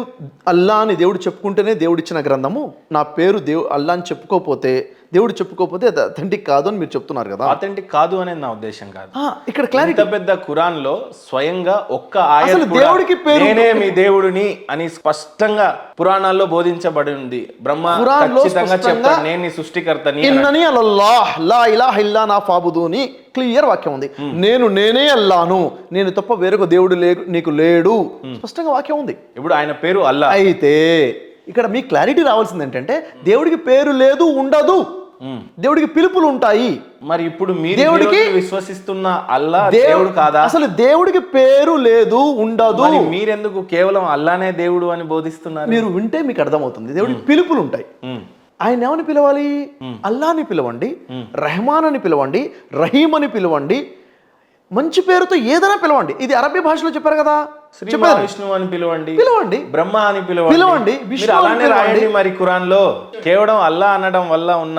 అల్లా అని దేవుడు చెప్పుకుంటేనే దేవుడిచ్చిన గ్రంథము, నా పేరు అల్లా అని చెప్పుకోకపోతే దేవుడు చెప్పుకోకపోతే అది అథెంటిక్ కాదు అని మీరు చెప్తున్నారు కదా. అథెంటిక్ కాదు అనేది నా ఉద్దేశం కాదు. ఇక్కడ క్లారిటీ, పెద్ద ఖురాన్ లో స్వయంగా ఒక్క ఆయత్ అసలు కూడా దేవుడికి పేరు నేనే మీ దేవుడిని అని స్పష్టంగా పురాణాల్లో బోధించబడి ఉంది. బ్రహ్మ ఖచ్చితంగా చెప్పాడు నేను నీ సృష్టికర్తని. ఇన్నని అల్లాహ్ లా ఇలాహ ఇల్లా నా ఫాబుదూని క్లియర్ వాక్యం ఉంది. నేనే అల్లాను, నేను తప్ప వేరొక దేవుడు నీకు లేడు, స్పష్టంగా వాక్యం ఉంది. ఇప్పుడు ఆయన పేరు అల్లా. అయితే ఇక్కడ మీ క్లారిటీ రావాల్సింది ఏంటంటే దేవుడికి పేరు లేదు, ఉండదు, దేవుడికి పిలుపులు ఉంటాయి. మరి ఇప్పుడు మీరు దేవుడికి విశ్వసిస్తున్న అల్లా దేవుడు కాదా? అసలు దేవుడికి పేరు లేదు, ఉండదు. మీరెందుకు కేవలం అల్లానే దేవుడు అని బోధిస్తున్నారు? మీరు వింటే మీకు అర్థమవుతుంది. దేవుడికి పిలుపులు ఉంటాయి. ఆయన ఏమని పిలవాలి? అల్లాని పిలవండి, రెహమాన్ అని పిలవండి, రహీం అని పిలవండి, మంచి పేరుతో ఏదైనా పిలవండి. ఇది అరబీ భాషలో చెప్పారు కదా, విష్ణు అని పిలవండి, బ్రహ్మ అని పిలవండి, అలానే రాయండి. మరి ఖురాన్ లో కేవలం అల్లా అనడం వల్ల ఉన్న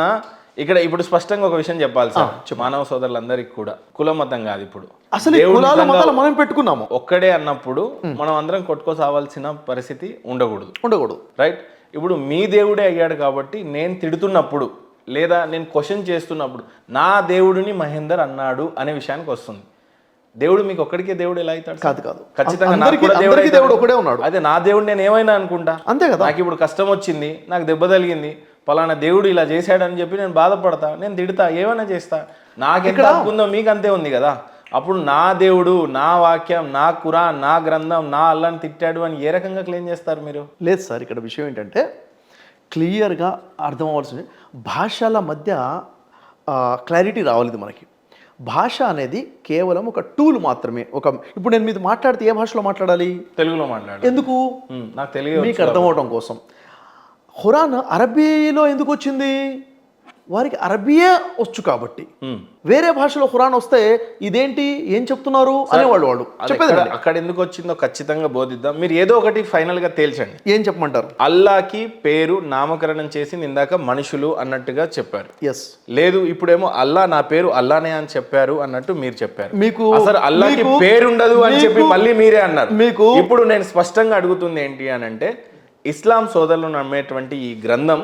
ఇక్కడ ఇప్పుడు స్పష్టంగా ఒక విషయం చెప్పాలి సార్, మానవ సోదరులందరికీ కూడా కుల మతం కాదు. ఇప్పుడు అసలు కులాల మతాలు మనం పెట్టుకున్నాము ఒక్కడే అన్నప్పుడు మనం అందరం కొట్టుకోసావాల్సిన పరిస్థితి ఉండకూడదు. రైట్? ఇప్పుడు మీ దేవుడే అయ్యాడు కాబట్టి నేను తిడుతున్నప్పుడు లేదా నేను క్వశ్చన్ చేస్తున్నప్పుడు నా దేవుడిని మహేందర్ అన్నాడు అనే విషయానికి వస్తుంది. దేవుడు మీకు ఒక్కడికే దేవుడు ఎలా అవుతాడు? కాదు. ఖచ్చితంగా దేవుడు ఒకడే ఉన్నాడు. అదే నా దేవుడు నేను ఏమైనా అనుకుంటా, అంతే కదా. నాకు ఇప్పుడు కష్టం వచ్చింది, నాకు దెబ్బ తగిలింది, పలానా దేవుడు ఇలా చేశాడని చెప్పి నేను బాధపడతా, నేను తిడతా, ఏమైనా చేస్తా. నాకెంత హక్కు ఉందో మీకు అంతే ఉంది కదా. అప్పుడు నా దేవుడు, నా వాక్యం, నా ఖురాన్, నా గ్రంథం, నా అల్లాని తిట్టాడు అని ఏ రకంగా క్లెయిమ్ చేస్తారు మీరు? లేదు సార్, ఇక్కడ విషయం ఏంటంటే క్లియర్గా అర్థం అవ్వాల్సింది, భాషల మధ్య క్లారిటీ రావాలి మనకి. భాష అనేది కేవలం ఒక టూల్ మాత్రమే. ఇప్పుడు నేను మీతో మాట్లాడితే ఏ భాషలో మాట్లాడాలి? తెలుగులో మాట్లాడాలి. ఎందుకు? నాకు తెలుగు మీకు అర్థం అవడం కోసం. ఖురాన్ అరబీలో ఎందుకు వచ్చింది? వారికి అరబీయే వచ్చు కాబట్టి. వేరే భాషలో ఖురాన్ వస్తే ఇదేంటి, ఏం చెప్తున్నారు అనేవాళ్ళు. చెప్పేది అక్కడ ఎందుకు వచ్చిందో ఖచ్చితంగా బోధిద్దాం. మీరు ఏదో ఒకటి ఫైనల్ గా తేల్చండి. ఏం చెప్పమంటారు? అల్లాకి పేరు నామకరణం చేసి ఇందాక మనుషులు అన్నట్టుగా చెప్పారు. ఎస్. లేదు ఇప్పుడేమో అల్లా నా పేరు అల్లానే అని చెప్పారు అన్నట్టు మీరు చెప్పారు. మీకు అసలు అల్లాకి పేరు ఉండదు అని చెప్పి మళ్ళీ మీరే అన్నారు. మీకు ఇప్పుడు నేను స్పష్టంగా అడుగుతుంది ఏంటి అని అంటే, ఇస్లాం సోదరులు నమ్మేటువంటి ఈ గ్రంథం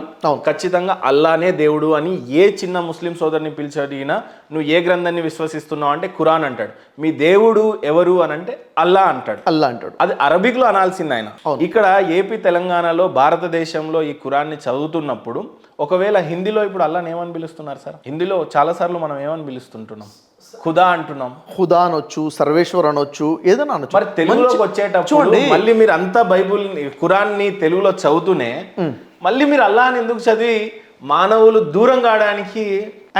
ఖచ్చితంగా అల్లానే దేవుడు అని ఏ చిన్న ముస్లిం సోదరుని పిలిచి అడిగినా నువ్వు ఏ గ్రంథాన్ని విశ్వసిస్తున్నావు అంటే ఖురాన్ అంటాడు. మీ దేవుడు ఎవరు అని అంటే అల్లా అంటాడు. అది అరబిక్ లో అనాల్సింది ఆయన. ఇక్కడ ఏపీ తెలంగాణలో భారతదేశంలో ఈ ఖురాన్ని చదువుతున్నప్పుడు ఒకవేళ హిందీలో ఇప్పుడు అల్లాని ఏమని పిలుస్తున్నారు సార్? హిందీలో చాలా సార్లు మనం ఏమని పిలుస్తుంటున్నాం? ఖుదా అంటున్నాం. ఖుదా అనొచ్చు, సర్వేశ్వర్ అనొచ్చు, ఏదైనా అనొచ్చు. మరి తెలుగులోకి వచ్చేటప్పుడు మళ్ళీ మీరు అంతా బైబుల్ ఖురాన్ని తెలుగులో చదువుతూనే మళ్ళీ మీరు అల్లా అని ఎందుకు చదివి మానవులు దూరం కావడానికి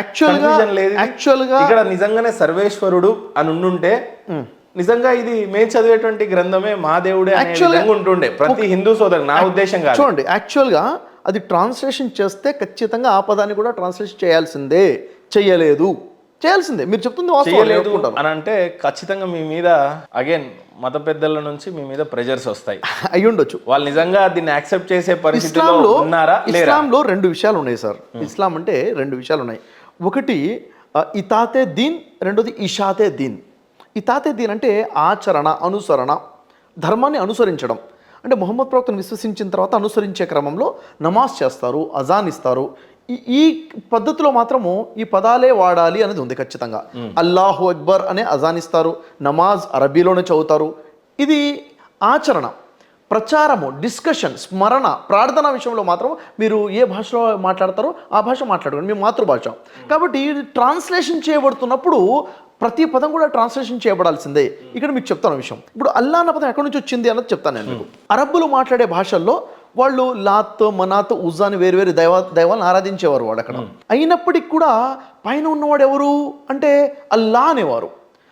యాక్చువల్గా ఇక్కడ నిజంగానే సర్వేశ్వరుడు అని ఉండుంటే నిజంగా ఇది మేము చదివేటువంటి గ్రంథమే మా దేవుడే ఉంటుండే ప్రతి హిందూ సోదరు. నా ఉద్దేశం కాదు. చూడండి, యాక్చువల్గా అది ట్రాన్స్లేషన్ చేస్తే ఖచ్చితంగా ఆ పదాన్ని కూడా ట్రాన్స్లేషన్ చేయాల్సిందే. చేయాల్సిందే. మీరు చెప్తుంది చేయలేదు అని అంటే ఖచ్చితంగా మీ మీద అగైన్ మత పెద్దల నుంచి మీ మీద ప్రెజర్స్ వస్తాయి. అయ్యి ఉండొచ్చు. వాళ్ళు నిజంగా దీన్ని యాక్సెప్ట్ చేసే పరిస్థితిలో ఉన్నారా? ఇస్లాంలో 2 విషయాలు ఉన్నాయి సార్. ఇస్లాం అంటే 2 విషయాలు ఉన్నాయి. ఒకటి ఇతాతే దీన్, రెండోది ఇషాతే దీన్. ఇతాతే దీన్ అంటే ఆచరణ, అనుసరణ, ధర్మాన్ని అనుసరించడం. అంటే ముహమ్మద్ ప్రవక్తను విశ్వసించిన తర్వాత అనుసరించే క్రమంలో నమాజ్ చేస్తారు, అజాన్ ఇస్తారు. ఈ పద్ధతిలో మాత్రము ఈ పదాలే వాడాలి అనేది ఉంది ఖచ్చితంగా. అల్లాహు అక్బర్ అనే అజాన్ ఇస్తారు, నమాజ్ అరబీలోనే చదువుతారు. ఇది ఆచరణ. ప్రచారము, డిస్కషన్, స్మరణ, ప్రార్థన విషయంలో మాత్రం మీరు ఏ భాషలో మాట్లాడతారో ఆ భాష మాట్లాడుకోండి, మీ మాతృభాష. కాబట్టి ట్రాన్స్లేషన్ చేయబడుతున్నప్పుడు ప్రతి పదం కూడా ట్రాన్స్లేషన్ చేయబడాల్సిందే. ఇక్కడ మీకు చెప్తాను విషయం. ఇప్పుడు అల్లా అన్న పదం ఎక్కడి నుంచి వచ్చింది అన్నది చెప్తాను నేను మీకు. అరబ్బులు మాట్లాడే భాషల్లో వాళ్ళు లాత్, మనాత్, ఉజ్జా అని వేరు దైవాలను ఆరాధించేవారు వాడు అక్కడ. అయినప్పటికీ కూడా పైన ఉన్నవాడు ఎవరు అంటే అల్లా అనేవారు.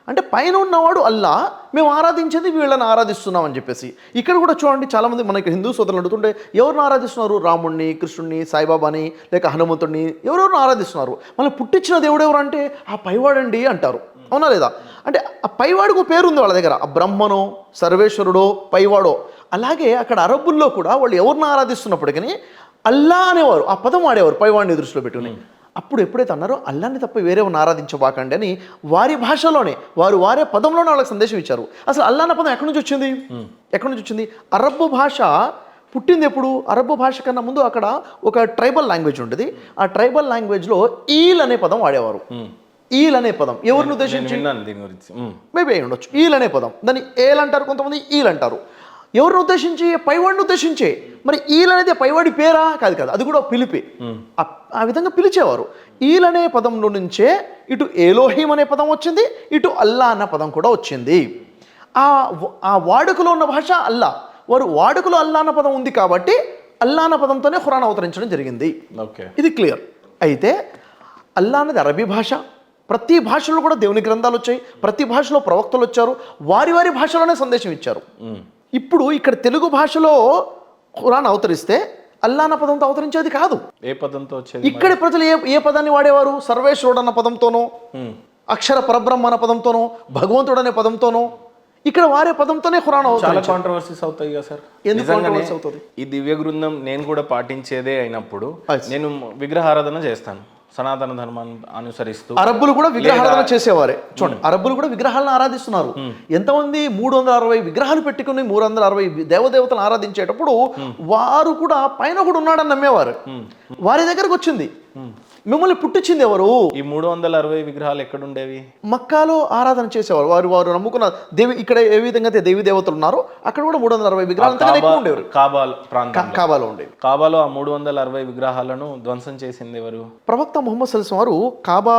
అంటే పైన ఉన్నవాడు అల్లా, మేము ఆరాధించేది వీళ్ళని ఆరాధిస్తున్నాం అని చెప్పేసి. ఇక్కడ కూడా చూడండి, చాలామంది మనకి హిందూ సోదరులు అడుగుతుంటే ఎవరిని ఆరాధిస్తున్నారు? రాముడిని, కృష్ణుడిని, సాయిబాబాని, లేక హనుమంతుడిని, ఎవరెవరిని ఆరాధిస్తున్నారు? మళ్ళీ పుట్టించిన దేవుడు ఎవరు అంటే ఆ పైవాడండి అంటారు. అవునా లేదా? అంటే ఆ పైవాడికి పేరు ఉంది వాళ్ళ దగ్గర, ఆ బ్రహ్మనో, సర్వేశ్వరుడో, పైవాడో. అలాగే అక్కడ అరబ్బుల్లో కూడా వాళ్ళు ఎవరిని ఆరాధిస్తున్నప్పటికీ అల్లా అనేవారు, ఆ పదం వాడేవారు పైవాడిని దృష్టిలో పెట్టుకుని. అప్పుడు ఎప్పుడైతే అన్నారో అల్లాన్ని తప్ప వేరే ఉన్న ఆరాధించబాకండి అని వారి భాషలోనే వారే పదంలోనే వాళ్ళకి సందేశం ఇచ్చారు. అసలు అల్లా అన్న పదం ఎక్కడి నుంచి వచ్చింది? అరబ్బు భాష పుట్టింది ఎప్పుడు? అరబ్బు భాష కన్నా ముందు అక్కడ ఒక ట్రైబల్ లాంగ్వేజ్ ఉండేది. ఆ ట్రైబల్ లాంగ్వేజ్లో ఈల్ అనే పదం వాడేవారు. ఈల్ అనే పదం ఎవరిని ఉద్దేశించి? మేబీ అయి ఉండొచ్చు. ఈల్ అనే పదం, దాన్ని ఏల్ అంటారు, కొంతమంది ఈల్ అంటారు. ఎవరిని ఉద్దేశించి? పైవాడిని ఉద్దేశించే. మరి ఈల్ అనేది పైవాడి పేరా? కాదు, అది కూడా పిలిపే. ఆ విధంగా పిలిచేవారు. ఈల్ అనే పదంలో నుంచే ఇటు ఏలోహిం అనే పదం వచ్చింది, ఇటు అల్లా అన్న పదం కూడా వచ్చింది. ఆ వాడుకలో ఉన్న భాష అల్లా. వారు వాడుకలో అల్లా అన్న పదం ఉంది కాబట్టి అల్లా అన్న పదంతోనే ఖురాన్ అవతరించడం జరిగింది. ఇది క్లియర్. అయితే అల్లా అనేది అరబీ భాష. ప్రతి భాషలో కూడా దేవుని గ్రంథాలు వచ్చాయి, ప్రతి భాషలో ప్రవక్తలు వచ్చారు, వారి భాషలోనే సందేశం ఇచ్చారు. ఇప్పుడు ఇక్కడ తెలుగు భాషలో ఖురాన్ అవతరిస్తే అల్లా అన్న పదంతో అవతరించేది కాదు. ఏ పదంతో వచ్చేది? ఇక్కడి ప్రజలు ఏ పదాన్ని వాడేవారు? సర్వేశ్వరుడు అన్న పదంతోనో, అక్షర పరబ్రహ్మ అన్న పదంతోనో, భగవంతుడు అనే పదంతోనో, ఇక్కడ వారే పదంతోనే ఖురాన్ చాలా కాంట్రవర్సీస్ అవుతాయి కదా సార్. ఎందుకు కాంట్రవర్సీ అవుతుంది? ఈ దివ్య గ్రంథం నేను కూడా పాటించేదే అయినప్పుడు నేను విగ్రహారాధన చేస్తాను, సనాతన ధర్మాన్ని అనుసరిస్తూ. అరబ్బులు కూడా విగ్రహారాధన చేసేవారే. చూడండి, అరబ్బులు కూడా విగ్రహాలను ఆరాధిస్తున్నారు. ఎంతమంది 360 విగ్రహాలు పెట్టుకుని 360 దేవదేవతలను ఆరాధించేటప్పుడు వారు కూడా పైన కూడా ఉన్నాడని నమ్మేవారు. వారి దగ్గరకు వచ్చింది. మిమ్మల్ని పుట్టించింది ఎవరు? ఈ 360 విగ్రహాలు ఎక్కడుండేవి? మక్కాలో ఆరాధన చేసేవారు. వారు నమ్ముకున్న దేవి, ఇక్కడ ఏ విధంగా అయితే దేవి దేవతలు ఉన్నారో అక్కడ కూడా 360 విగ్రహాలు ఎక్కువ ఉండేవారు. కాబాలో ఉండేవి. కాబాలో ఆ 360 విగ్రహాలను ధ్వంసం చేసింది ఎవరు? ప్రవక్త ముహమ్మద్ సల్లల్లాహు అలైహి వసల్లం వారు కాబా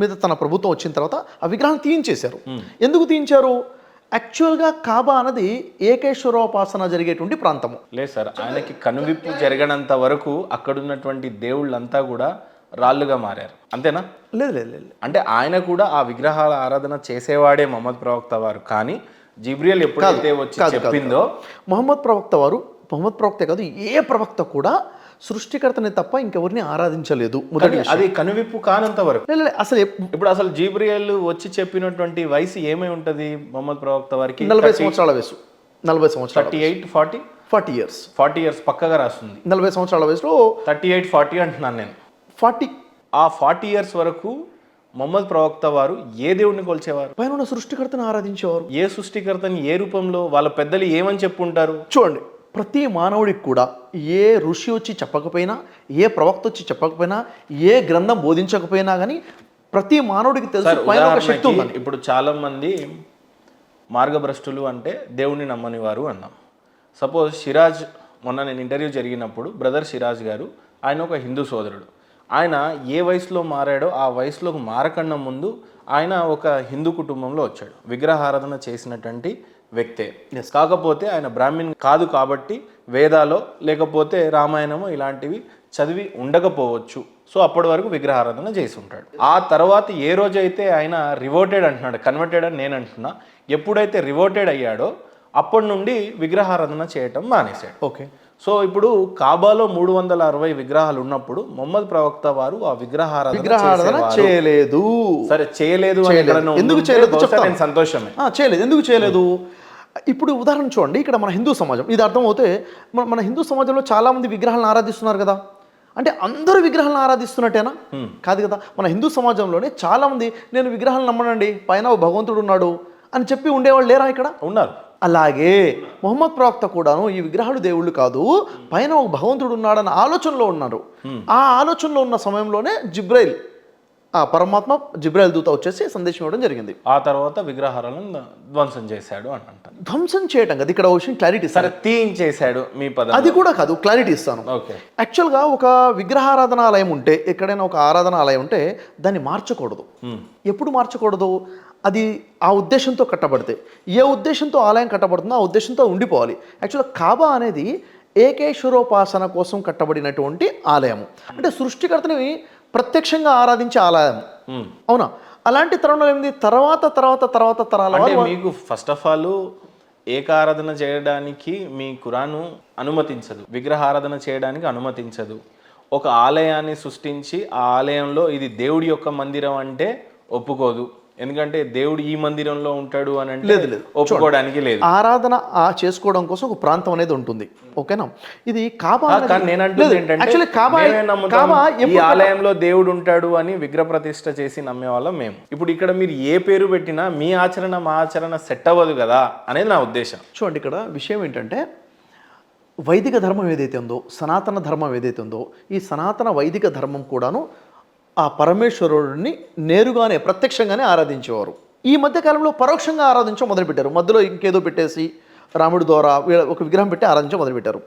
మీద తన ప్రభుత్వం వచ్చిన తర్వాత ఆ విగ్రహాన్ని తీయించేశారు. ఎందుకు తీయించారు? యాక్చువల్గా కాబా అన్నది ఏకేశ్వరోపాసన జరిగేటువంటి ప్రాంతము. లేదు సార్, ఆయనకి కనువిప్పు జరగనంత వరకు అక్కడున్నటువంటి దేవుళ్ళంతా కూడా రాళ్ళుగా మారారు, అంతేనా? లేదు. అంటే ఆయన కూడా ఆ విగ్రహాల ఆరాధన చేసేవాడే మహమ్మద్ ప్రవక్త వారు. కానీ జిబ్రియల్ ఎప్పుడైతే వచ్చి చెప్పిందో, మహమ్మద్ ప్రవక్త కాదు, ఏ ప్రవక్త కూడా సృష్టికర్తని తప్ప ఇంకెవరిని ఆరాధించలేదు. అది కనువిప్పు కానంత వరకు. అసలు అసలు జిబ్రియల్ వచ్చి చెప్పినటువంటి వయసు ఏమై ఉంటది మహమ్మద్ ప్రవక్త వారికి? 40 సంవత్సరాల వయసు. 40 సంవత్సరాలు. 38, 40 ఇయర్స్ పక్కగా రాస్తుంది. 40 సంవత్సరాల వయసులో 38, 40 అంటున్నాను నేను. 40. ఆ 40 ఇయర్స్ వరకు మొహమ్మద్ ప్రవక్త వారు ఏ దేవుడిని కొలిచేవారు? పైన సృష్టికర్తను ఆరాధించేవారు. ఏ సృష్టికర్తని ఏ రూపంలో? వాళ్ళ పెద్దలు ఏమని చెప్పుంటారు? చూడండి, ప్రతి మానవుడికి కూడా ఏ ఋషి వచ్చి చెప్పకపోయినా, ఏ ప్రవక్త వచ్చి చెప్పకపోయినా, ఏ గ్రంథం బోధించకపోయినా కానీ ప్రతి మానవుడికి తెలుసు పైన ఒక శక్తి ఉందని. ఇప్పుడు చాలా మంది మార్గభ్రష్టులు అంటే దేవుణ్ణి నమ్మని వారు అన్నాం. సపోజ్ సిరాజ్, మొన్న నేను ఇంటర్వ్యూ జరిగినప్పుడు బ్రదర్ సిరాజ్ గారు, ఆయన ఒక హిందూ సోదరుడు. ఆయన ఏ వయసులో మారాడో ఆ వయసులోకి మారకన్నా ముందు ఆయన ఒక హిందూ కుటుంబంలో వచ్చాడు. విగ్రహారాధన చేసినటువంటి వ్యక్తే. కాకపోతే ఆయన బ్రాహ్మణ్ కాదు కాబట్టి వేదాలో లేకపోతే రామాయణము ఇలాంటివి చదివి ఉండకపోవచ్చు. సో అప్పటి వరకు విగ్రహారాధన చేసి ఉంటాడు. ఆ తర్వాత ఏ రోజైతే ఆయన రివోటెడ్ అంటున్నాడు, కన్వర్టెడ్ అని నేను అంటున్నా, ఎప్పుడైతే రివోటెడ్ అయ్యాడో అప్పటి నుండి విగ్రహారాధన చేయటం మానేశాడు. ఓకే. సో ఇప్పుడు కాబాలో 360 విగ్రహాలు ఉన్నప్పుడు మొహమ్మద్ ప్రవక్త వారు ఆ విగ్రహారాధన చేయలేదు. సరే, చేయలేదు. ఎందుకు చేయలేదు చెప్తాను. సంతోషమే. చేయలేదు. ఎందుకు చేయలేదు? ఇప్పుడు ఉదాహరణ చూడండి, ఇక్కడ మన హిందూ సమాజం, ఇది అర్థమవుతే మన హిందూ సమాజంలో చాలా మంది విగ్రహాలను ఆరాధిస్తున్నారు కదా. అంటే అందరూ విగ్రహాలను ఆరాధిస్తున్నట్టేనా? కాదు కదా. మన హిందూ సమాజంలోనే చాలా మంది నేను విగ్రహాలను నమ్మనండి, పైన భగవంతుడు ఉన్నాడు అని చెప్పి ఉండేవాళ్ళు లేరా? ఇక్కడ ఉన్నారు. అలాగే మొహమ్మద్ ప్రవక్త కూడాను ఈ విగ్రహాలు దేవుళ్ళు కాదు, పైన ఒక భగవంతుడు ఉన్నాడన్న ఆలోచనలో ఉన్నారు. ఆ ఆలోచనలో ఉన్న సమయంలోనే జిబ్రైల్, ఆ పరమాత్మ జిబ్రాయిల్ దూత వచ్చేసి సందేశం ఇవ్వడం జరిగింది. ఆ తర్వాత విగ్రహాలను ధ్వంసం చేశాడు అని అంటారు. ధ్వంసం చేయటం కదా, ఇక్కడ విషయం క్లారిటీ. సరే, తీయించేశాడు మీ పదం, అది కూడా కాదు, క్లారిటీ ఇస్తాను. యాక్చువల్గా ఒక విగ్రహారాధనాలయం ఉంటే, ఎక్కడైనా ఒక ఆరాధనాలయం ఉంటే దాన్ని మార్చకూడదు. ఎప్పుడు మార్చకూడదు? అది ఆ ఉద్దేశంతో కట్టబడితే, ఏ ఉద్దేశంతో ఆలయం కట్టబడుతుందో ఆ ఉద్దేశంతో ఉండిపోవాలి. యాక్చువల్గా కాబా అనేది ఏకేశ్వరోపాసన కోసం కట్టబడినటువంటి ఆలయము. అంటే సృష్టికర్తని ప్రత్యక్షంగా ఆరాధించే ఆలయం. అవునా? అలాంటి తరుణంలో ఏంది, తర్వాత తరాల మీకు ఫస్ట్ ఆఫ్ ఆల్ ఏకారాధన చేయడానికి మీ ఖురాను అనుమతించదు, విగ్రహారాధన చేయడానికి అనుమతించదు. ఒక ఆలయాన్ని సృష్టించి ఆ ఆలయంలో ఇది దేవుడి యొక్క మందిరం అంటే ఒప్పుకోదు. ఎందుకంటే దేవుడు ఈ మందిరంలో ఉంటాడు అని అంటే లేదు, లేదు. ఒప్పుకోవడానికి లేదు. ఆరాధన చేసుకోవడం కోసం ఒక ప్రాంతం అనేది ఉంటుంది. ఓకేనా? ఇది కాబా కానీ నేను అంటుంది ఏంటంటే మేమే నమ్ముతాం, ఈ ఆలయంలో దేవుడు ఉంటాడు అని విగ్రహ ప్రతిష్ఠ చేసి నమ్మే వాళ్ళం మేము. ఇప్పుడు ఇక్కడ మీరు ఏ పేరు పెట్టినా మీ ఆచరణ మా ఆచరణ సెట్ అవ్వదు కదా అనేది నా ఉద్దేశం. చూడండి, ఇక్కడ విషయం ఏంటంటే వైదిక ధర్మం ఏదైతే ఉందో, సనాతన ధర్మం ఏదైతే ఉందో, ఈ సనాతన వైదిక ధర్మం కూడాను ఆ పరమేశ్వరుడిని నేరుగానే ప్రత్యక్షంగానే ఆరాధించేవారు. ఈ మధ్యకాలంలో పరోక్షంగా ఆరాధించడం మొదలుపెట్టారు. మధ్యలో ఇంకేదో పెట్టేసి రాముడి ద్వారా ఒక విగ్రహం పెట్టి ఆరాధించడం మొదలుపెట్టారు.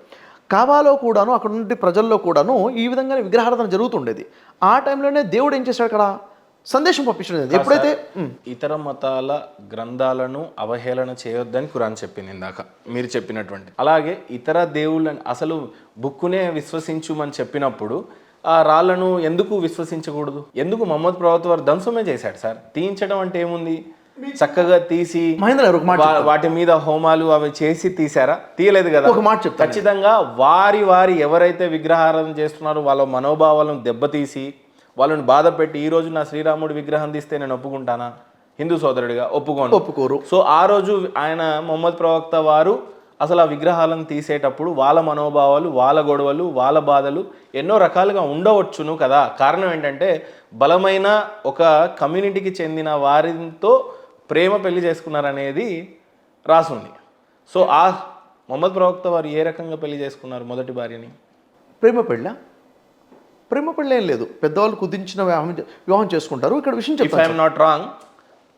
కాబాలో కూడాను అక్కడ నుండి ప్రజల్లో కూడాను ఈ విధంగానే విగ్రహారాధన జరుగుతుండేది. ఆ టైంలోనే దేవుడు ఏం చేశాడు, అక్కడ సందేశం పంపించడం. ఎప్పుడైతే ఇతర మతాల గ్రంథాలను అవహేళన చేయొద్దని ఖురాన్ చెప్పింది ఇందాక మీరు చెప్పినటువంటి. అలాగే ఇతర దేవుళ్ళని అసలు బుక్కునే విశ్వసించుమని చెప్పినప్పుడు ఆ రాళ్లను ఎందుకు విశ్వసించకూడదు? ఎందుకు మహమ్మద్ ప్రవక్త వారు ధ్వంసమే చేశాడు సార్. తీయించడం అంటే ఏముంది? చక్కగా తీసి వాటి మీద హోమాలు అవి చేసి తీసారా? తీయలేదు కదా. ఒక మాట చెప్తాను, ఖచ్చితంగా వారి ఎవరైతే విగ్రహారాధన చేస్తున్నారో వాళ్ళ మనోభావాలను దెబ్బతీసి వాళ్ళని బాధ పెట్టి ఈ రోజు నా శ్రీరాముడి విగ్రహం తీస్తే నేను ఒప్పుకుంటానా? హిందూ సోదరుడిగా ఒప్పుకోరు. సో ఆ రోజు ఆయన మొహమ్మద్ ప్రవక్త వారు అసలు ఆ విగ్రహాలను తీసేటప్పుడు వాళ్ళ మనోభావాలు, వాళ్ళ గొడవలు, వాళ్ళ బాధలు ఎన్నో రకాలుగా ఉండవచ్చును కదా. కారణం ఏంటంటే బలమైన ఒక కమ్యూనిటీకి చెందిన వారితో ప్రేమ పెళ్లి చేసుకున్నారనేది రాసుంది. సో ఆ మొహమ్మద్ ప్రవక్త వారు ఏ రకంగా పెళ్లి చేసుకున్నారు మొదటి భార్యని? ప్రేమ పెళ్ళి ఏం లేదు, పెద్దవాళ్ళు కుదించిన వివాహం చేసుకుంటారు. ఇక్కడ విషయం చెప్తాను, ఇఫ్ ఐఎమ్ నాట్ రాంగ్,